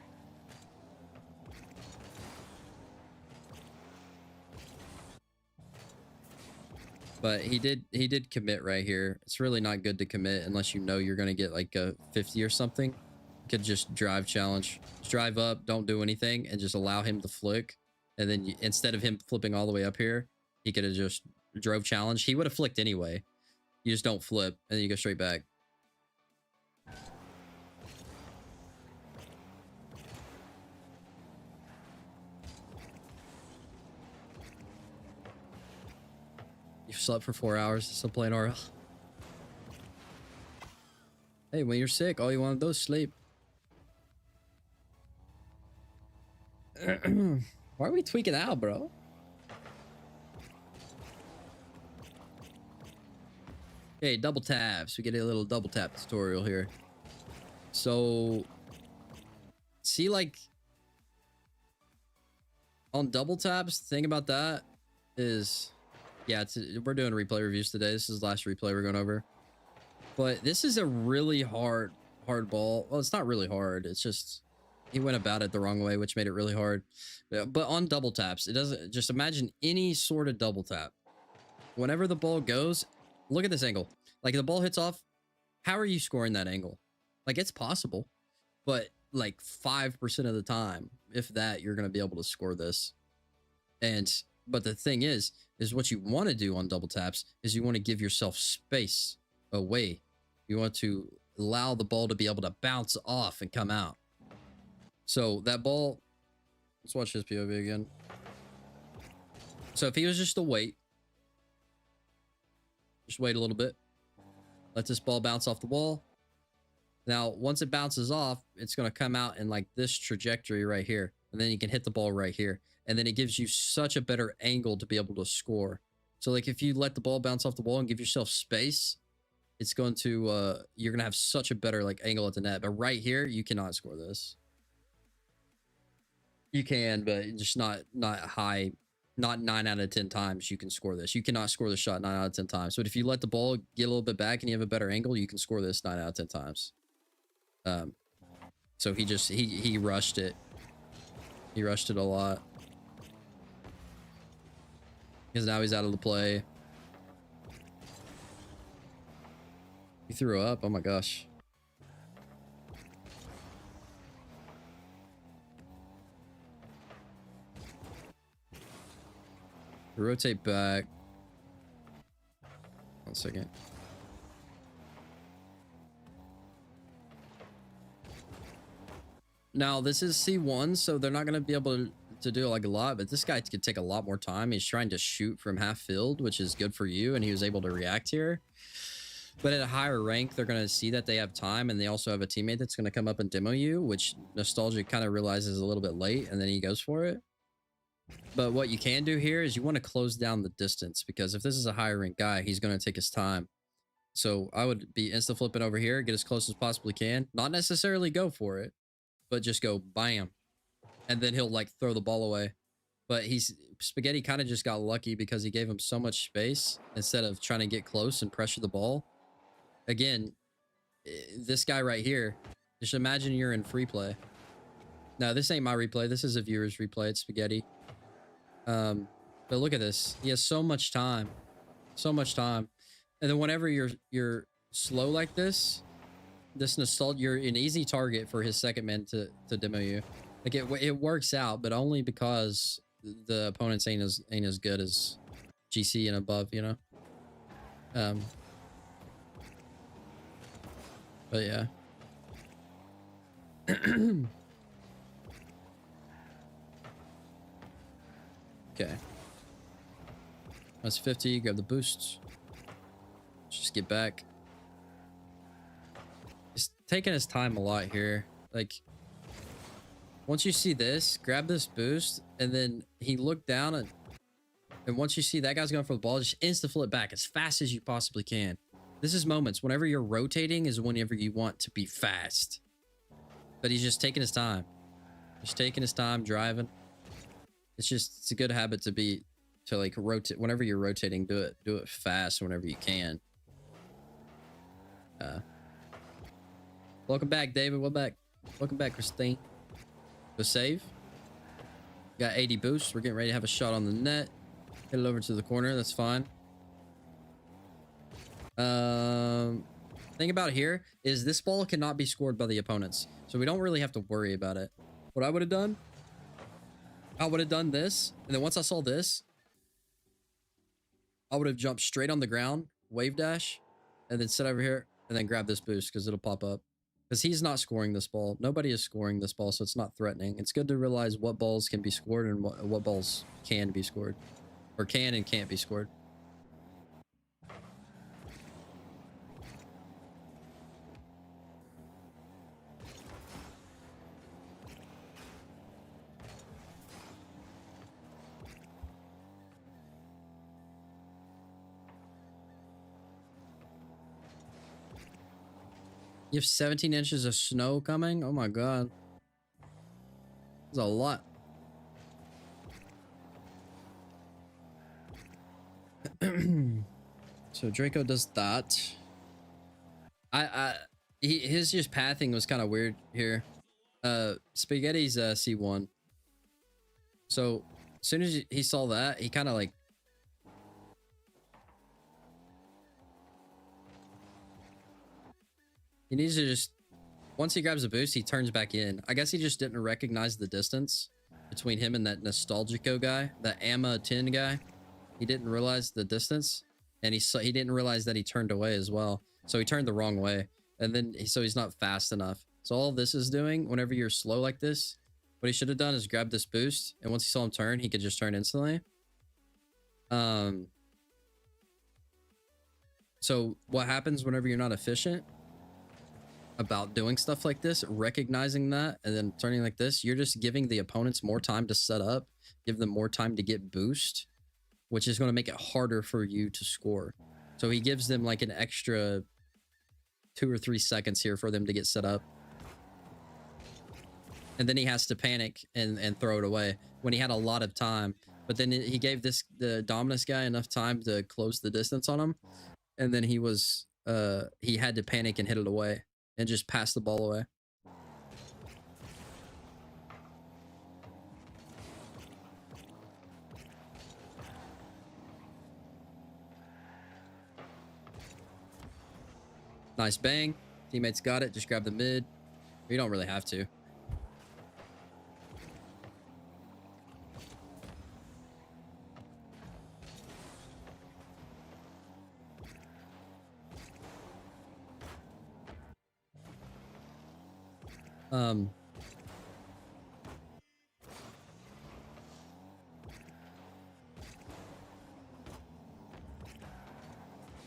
But he did commit right here. It's really not good to commit unless you know you're going to get like a 50 or something. You could just drive challenge. Just drive up, don't do anything, and just allow him to flick. And then instead of him flipping all the way up here, he could have just drove challenge. He would have flicked anyway. You just don't flip, and then you go straight back. You slept for 4 hours, still playing RL. Hey, when you're sick, all you want to do is sleep. Why are we tweaking out, bro? Okay, double taps. We get a little double tap tutorial here. So, see, like, on double taps, the thing about that is Yeah, we're doing replay reviews today. This is the last replay we're going over. But this is a really hard ball. Well, it's not really hard. It's just he went about it the wrong way, which made it really hard. But on double taps, it doesn't. Just imagine any sort of double tap. Whenever the ball goes, look at this angle. Like the ball hits off. How are you scoring that angle? Like it's possible, but like 5% of the time, if that, you're going to be able to score this. But the thing is what you want to do on double taps is you want to give yourself space away. You want to allow the ball to be able to bounce off and come out. So that ball, let's watch this POV again. So if he was just to wait a little bit, let this ball bounce off the wall. Now, once it bounces off, it's going to come out in like this trajectory right here. And then you can hit the ball right here. And then it gives you such a better angle to be able to score. So like if you let the ball bounce off the wall and give yourself space, it's going to, you're going to have such a better like angle at the net. But right here, you cannot score this. You can, but just not high, not 9 out of 10 times you can score this. You cannot score the shot 9 out of 10 times. But if you let the ball get a little bit back and you have a better angle, you can score this 9 out of 10 times. So he rushed it. He rushed it a lot. Because now he's out of the play. He threw up. Oh my gosh. Rotate back. 1 second. Now this is C1, so they're not going to be able to do like a lot, but this guy could take a lot more time. He's trying to shoot from half field, which is good for you, and he was able to react here. But at a higher rank, they're going to see that they have time, and they also have a teammate that's going to come up and demo you, which Nostalgic kind of realizes a little bit late, and then he goes for it. But what you can do here is you want to close down the distance, because if this is a higher rank guy, he's going to take his time. So I would be insta flipping over here, get as close as possibly can. Not necessarily go for it, but just go bam. And then he'll like throw the ball away. But Spaghetti kind of just got lucky because he gave him so much space instead of trying to get close and pressure the ball. Again, this guy right here, just imagine you're in free play. Now, this ain't my replay. This is a viewer's replay. It's Spaghetti. But look at this. He has so much time. So much time. And then whenever you're slow like this Nostalgia, you're an easy target for his second man to demo you. Like it works out, but only because the opponents ain't as good as GC and above, you know. But yeah. Okay. That's 50. Grab the boosts. Just get back. He's taking his time a lot here. Like, once you see this, grab this boost, and then he looked down, and once you see that guy's going for the ball, just insta flip back as fast as you possibly can. This is moments. Whenever you're rotating is whenever you want to be fast. But he's just taking his time. Just taking his time, driving. It's a good habit to like rotate. Whenever you're rotating, do it fast whenever you can. Welcome back, David. Welcome back, Christine. Go save. Got 80 boosts. We're getting ready to have a shot on the net. Hit it over to the corner. That's fine. Thing about here is this ball cannot be scored by the opponents, so we don't really have to worry about it. What I would have done, this, and then once I saw this, I would have jumped straight on the ground, wave dash, and then sit over here and then grab this boost because it'll pop up. Because he's not scoring this ball. Nobody is scoring this ball, so it's not threatening. It's good to realize what balls can be scored and what balls can be scored, or can and can't be scored. You have 17 inches of snow coming? Oh my god. That's a lot. So Draco does that. His just pathing was kind of weird here. Spaghetti's C1. So as soon as he saw that, he kind of like he needs to just once he grabs a boost, he turns back in. I guess he just didn't recognize the distance between him and that Nostalgico guy, that Amma 10 guy. He didn't realize the distance, and he didn't realize that he turned away as well. So he turned the wrong way, and then so he's not fast enough. So all this is doing, whenever you're slow like this, what he should have done is grab this boost, and once he saw him turn, he could just turn instantly. So what happens whenever you're not efficient about doing stuff like this, recognizing that, and then turning like this, you're just giving the opponents more time to set up, give them more time to get boost, which is going to make it harder for you to score. So he gives them like an extra 2 or 3 seconds here for them to get set up. And then he has to panic and throw it away when he had a lot of time. But then he gave the Dominus guy enough time to close the distance on him. And then he had to panic and hit it away and just pass the ball away. Nice bang. Teammates got it. Just grab the mid. You don't really have to.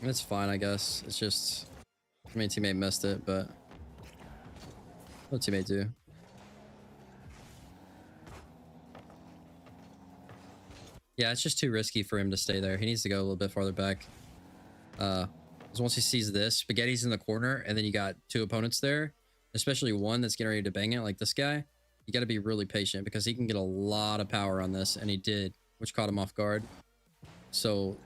It's fine, I guess. It's just, I mean, teammate missed it, but what teammate do? Yeah, it's just too risky for him to stay there. He needs to go a little bit farther back. Because once he sees this, Spaghetti's in the corner, and then you got 2 opponents there, especially one that's getting ready to bang it, like this guy. You got to be really patient because he can get a lot of power on this, and he did, which caught him off guard. So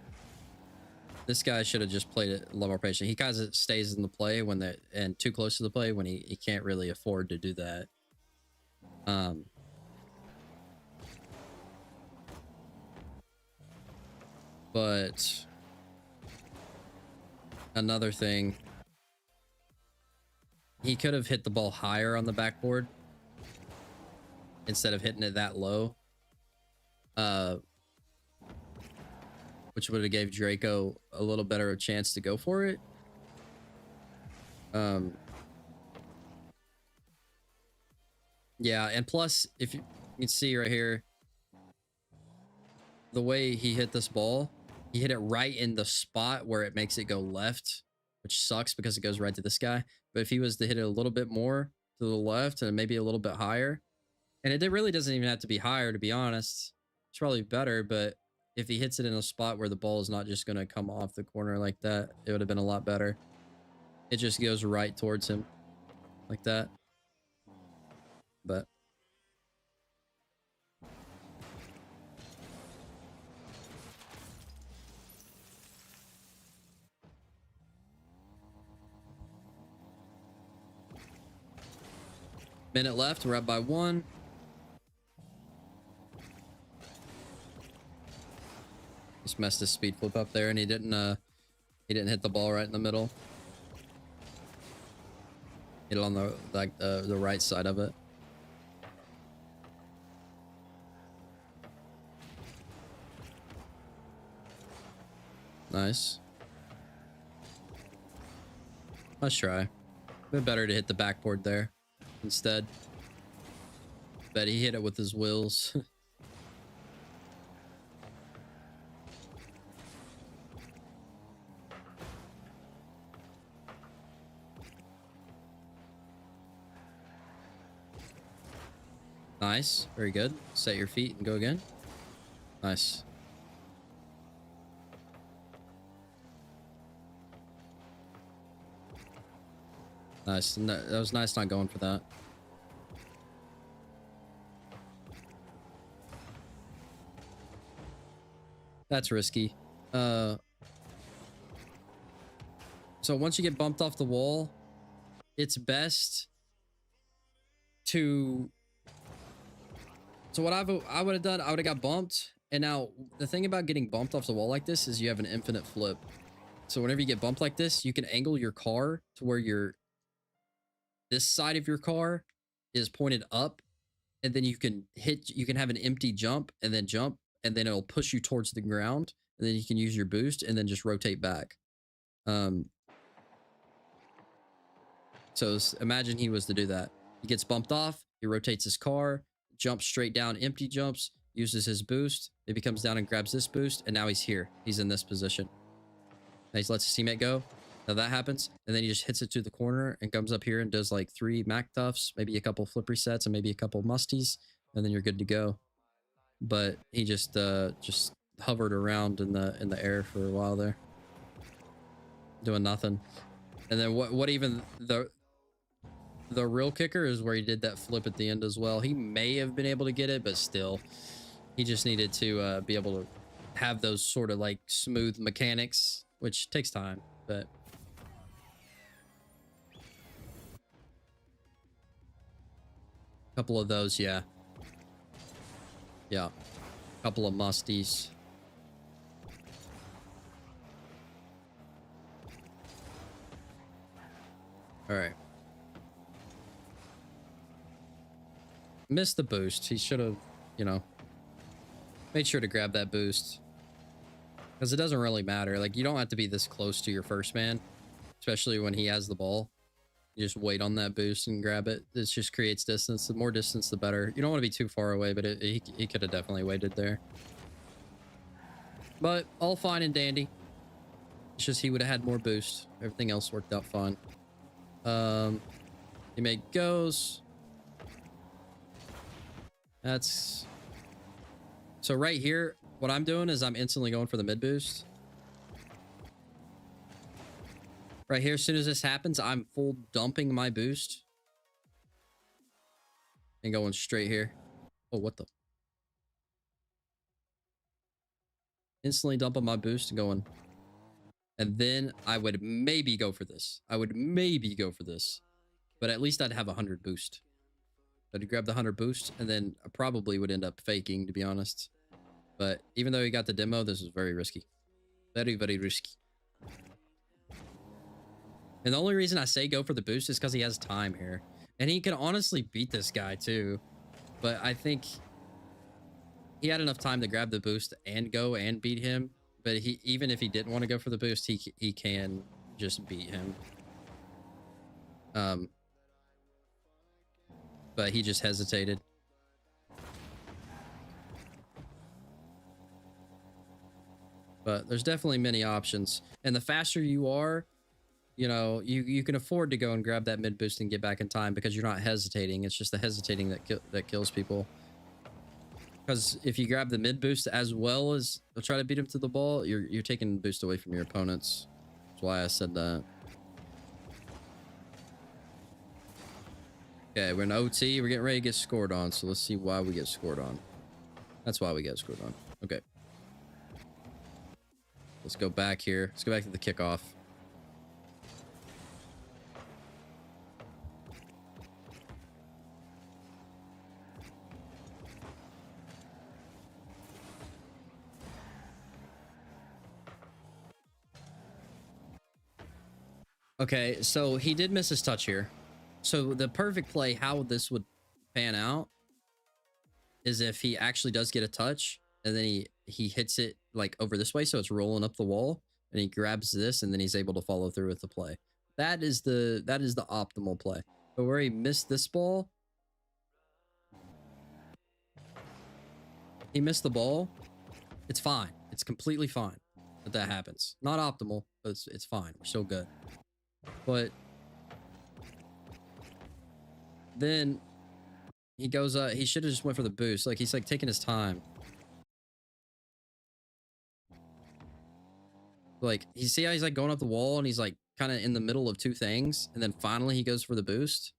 this guy should have just played it a little more patient. He kind of stays in the play when and too close to the play when he can't really afford to do that. But another thing, he could have hit the ball higher on the backboard instead of hitting it that low. Which would have gave Draco a little better chance to go for it. Yeah, and plus, if you can see right here, the way he hit this ball, he hit it right in the spot where it makes it go left, which sucks because it goes right to this guy. But if he was to hit it a little bit more to the left and maybe a little bit higher, and it really doesn't even have to be higher, to be honest. It's probably better, but if he hits it in a spot where the ball is not just going to come off the corner like that, it would have been a lot better. It just goes right towards him like that. But minute left, we're up by 1. Just messed his speed flip up there, and he didn't hit the ball right in the middle. Hit it on the right side of it. Nice. Let's try. Been better to hit the backboard there instead. Bet he hit it with his wills. Nice. Very good. Set your feet and go again. Nice. Nice. That was nice not going for that. That's risky. Uh, so once you get bumped off the wall, it's best to. So what I would have done, I would have got bumped. And now the thing about getting bumped off the wall like this is you have an infinite flip. So whenever you get bumped like this, you can angle your car to where this side of your car is pointed up, and then you can have an empty jump and then jump, and then it'll push you towards the ground, and then you can use your boost and then just rotate back. So imagine he was to do that. He gets bumped off, he rotates his car, jumps straight down, empty jumps, uses his boost, maybe comes down and grabs this boost, and now he's here. He's in this position. Now he lets his teammate go. Now that happens, and then he just hits it to the corner and comes up here and does like 3 Mac Tuffs, maybe a couple flip resets, and maybe a couple musties, and then you're good to go. But he just hovered around in the air for a while there, doing nothing. And then what even the real kicker is where he did that flip at the end as well. He may have been able to get it, but still, he just needed to be able to have those sort of like smooth mechanics, which takes time, but. Couple of those, yeah. Yeah. Couple of musties. All right. Missed the boost. He should have, you know, made sure to grab that boost. Because it doesn't really matter. Like, you don't have to be this close to your first man, especially when he has the ball. You just wait on that boost and grab it. It just creates distance. The more distance, the better. You don't want to be too far away, but he could have definitely waited there. But all fine and dandy. It's just he would have had more boost. Everything else worked out fine. Teammate goes. That's... So right here, what I'm doing is I'm instantly going for the mid boost. Right here, as soon as this happens, I'm full dumping my boost. And going straight here. Oh, what the? Instantly dumping my boost and going. And then I would maybe go for this. But at least I'd have 100 boost. I'd grab the 100 boost, and then I probably would end up faking, to be honest. But even though he got the demo, this is very risky. Very, very risky. And the only reason I say go for the boost is because he has time here. And he can honestly beat this guy too. But I think he had enough time to grab the boost and go and beat him. But even if he didn't want to go for the boost, he can just beat him. But he just hesitated. But there's definitely many options. And the faster you are, you know, you can afford to go and grab that mid boost and get back in time because you're not hesitating. It's just the hesitating that kills people. Because if you grab the mid boost as well as try to beat him to the ball, you're taking boost away from your opponents. That's why I said that. Okay, we're in OT. We're getting ready to get scored on. So let's see why we get scored on. That's why we get scored on. Okay. Let's go back here. Let's go back to the kickoff. Okay, so he did miss his touch here. So the perfect play, how this would pan out, is if he actually does get a touch, and then he hits it like over this way, so it's rolling up the wall, and he grabs this, and then he's able to follow through with the play. That is the optimal play. But where he missed this ball, he missed the ball. It's fine. It's completely fine that happens. Not optimal, but it's fine. We're still good. But then he goes he should have just went for the boost. Like, he's like taking his time. Like, you see how he's like going up the wall and he's like kind of in the middle of two things, and then finally he goes for the boost.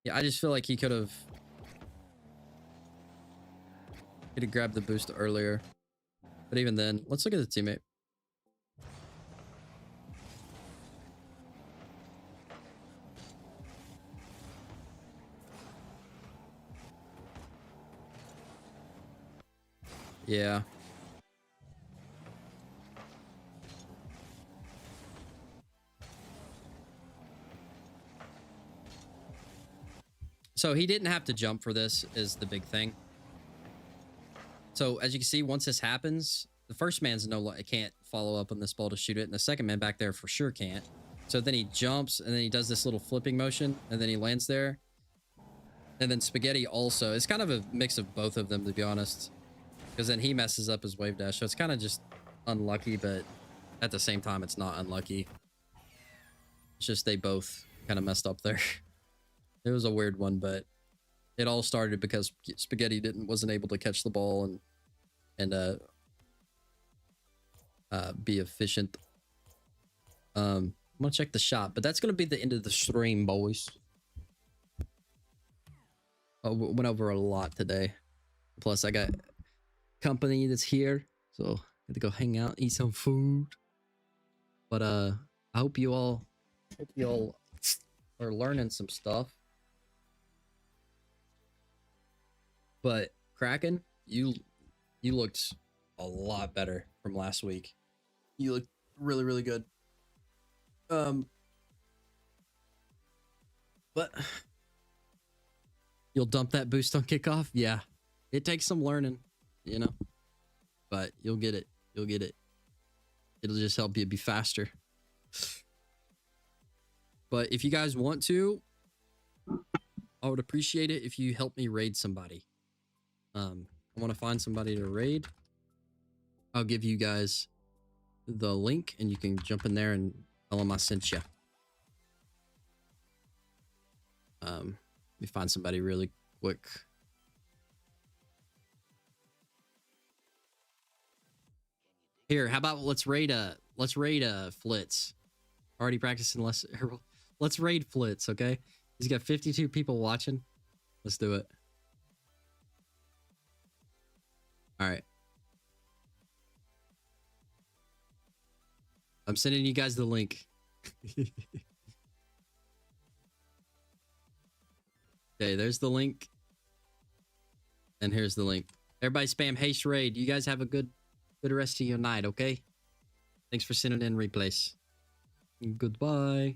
Yeah, I just feel like he could have Could have grabbed the boost earlier. But even then, let's look at the teammate. Yeah. So he didn't have to jump for this is the big thing. So as you can see, once this happens, the first man's can't follow up on this ball to shoot it, and the second man back there for sure can't. So then he jumps, and then he does this little flipping motion, and then he lands there. And then Spaghetti also. It's kind of a mix of both of them, to be honest. Because then he messes up his wave dash. So it's kind of just unlucky, but at the same time, it's not unlucky. It's just they both kind of messed up there. It was a weird one, but it all started because Spaghetti wasn't able to catch the ball and be efficient. I'm gonna check the shot, but that's gonna be the end of the stream, boys. Oh, went over a lot today. Plus, I got company that's here, so I got to go hang out, eat some food. But I hope you all are learning some stuff. But Kraken, you looked a lot better from last week. You looked really, really good. But you'll dump that boost on kickoff? Yeah. It takes some learning, you know. But you'll get it. You'll get it. It'll just help you be faster. But if you guys want to, I would appreciate it if you help me raid somebody. I want to find somebody to raid. I'll give you guys the link and you can jump in there and tell them I sent you. Let me find somebody really quick. Here, how about let's raid Flitz. Already practicing less. Let's raid Flitz, okay? He's got 52 people watching. Let's do it. All right. I'm sending you guys the link. Okay, there's the link. And here's the link. Everybody spam haste raid. You guys have a good rest of your night, okay? Thanks for sending in replays. Goodbye.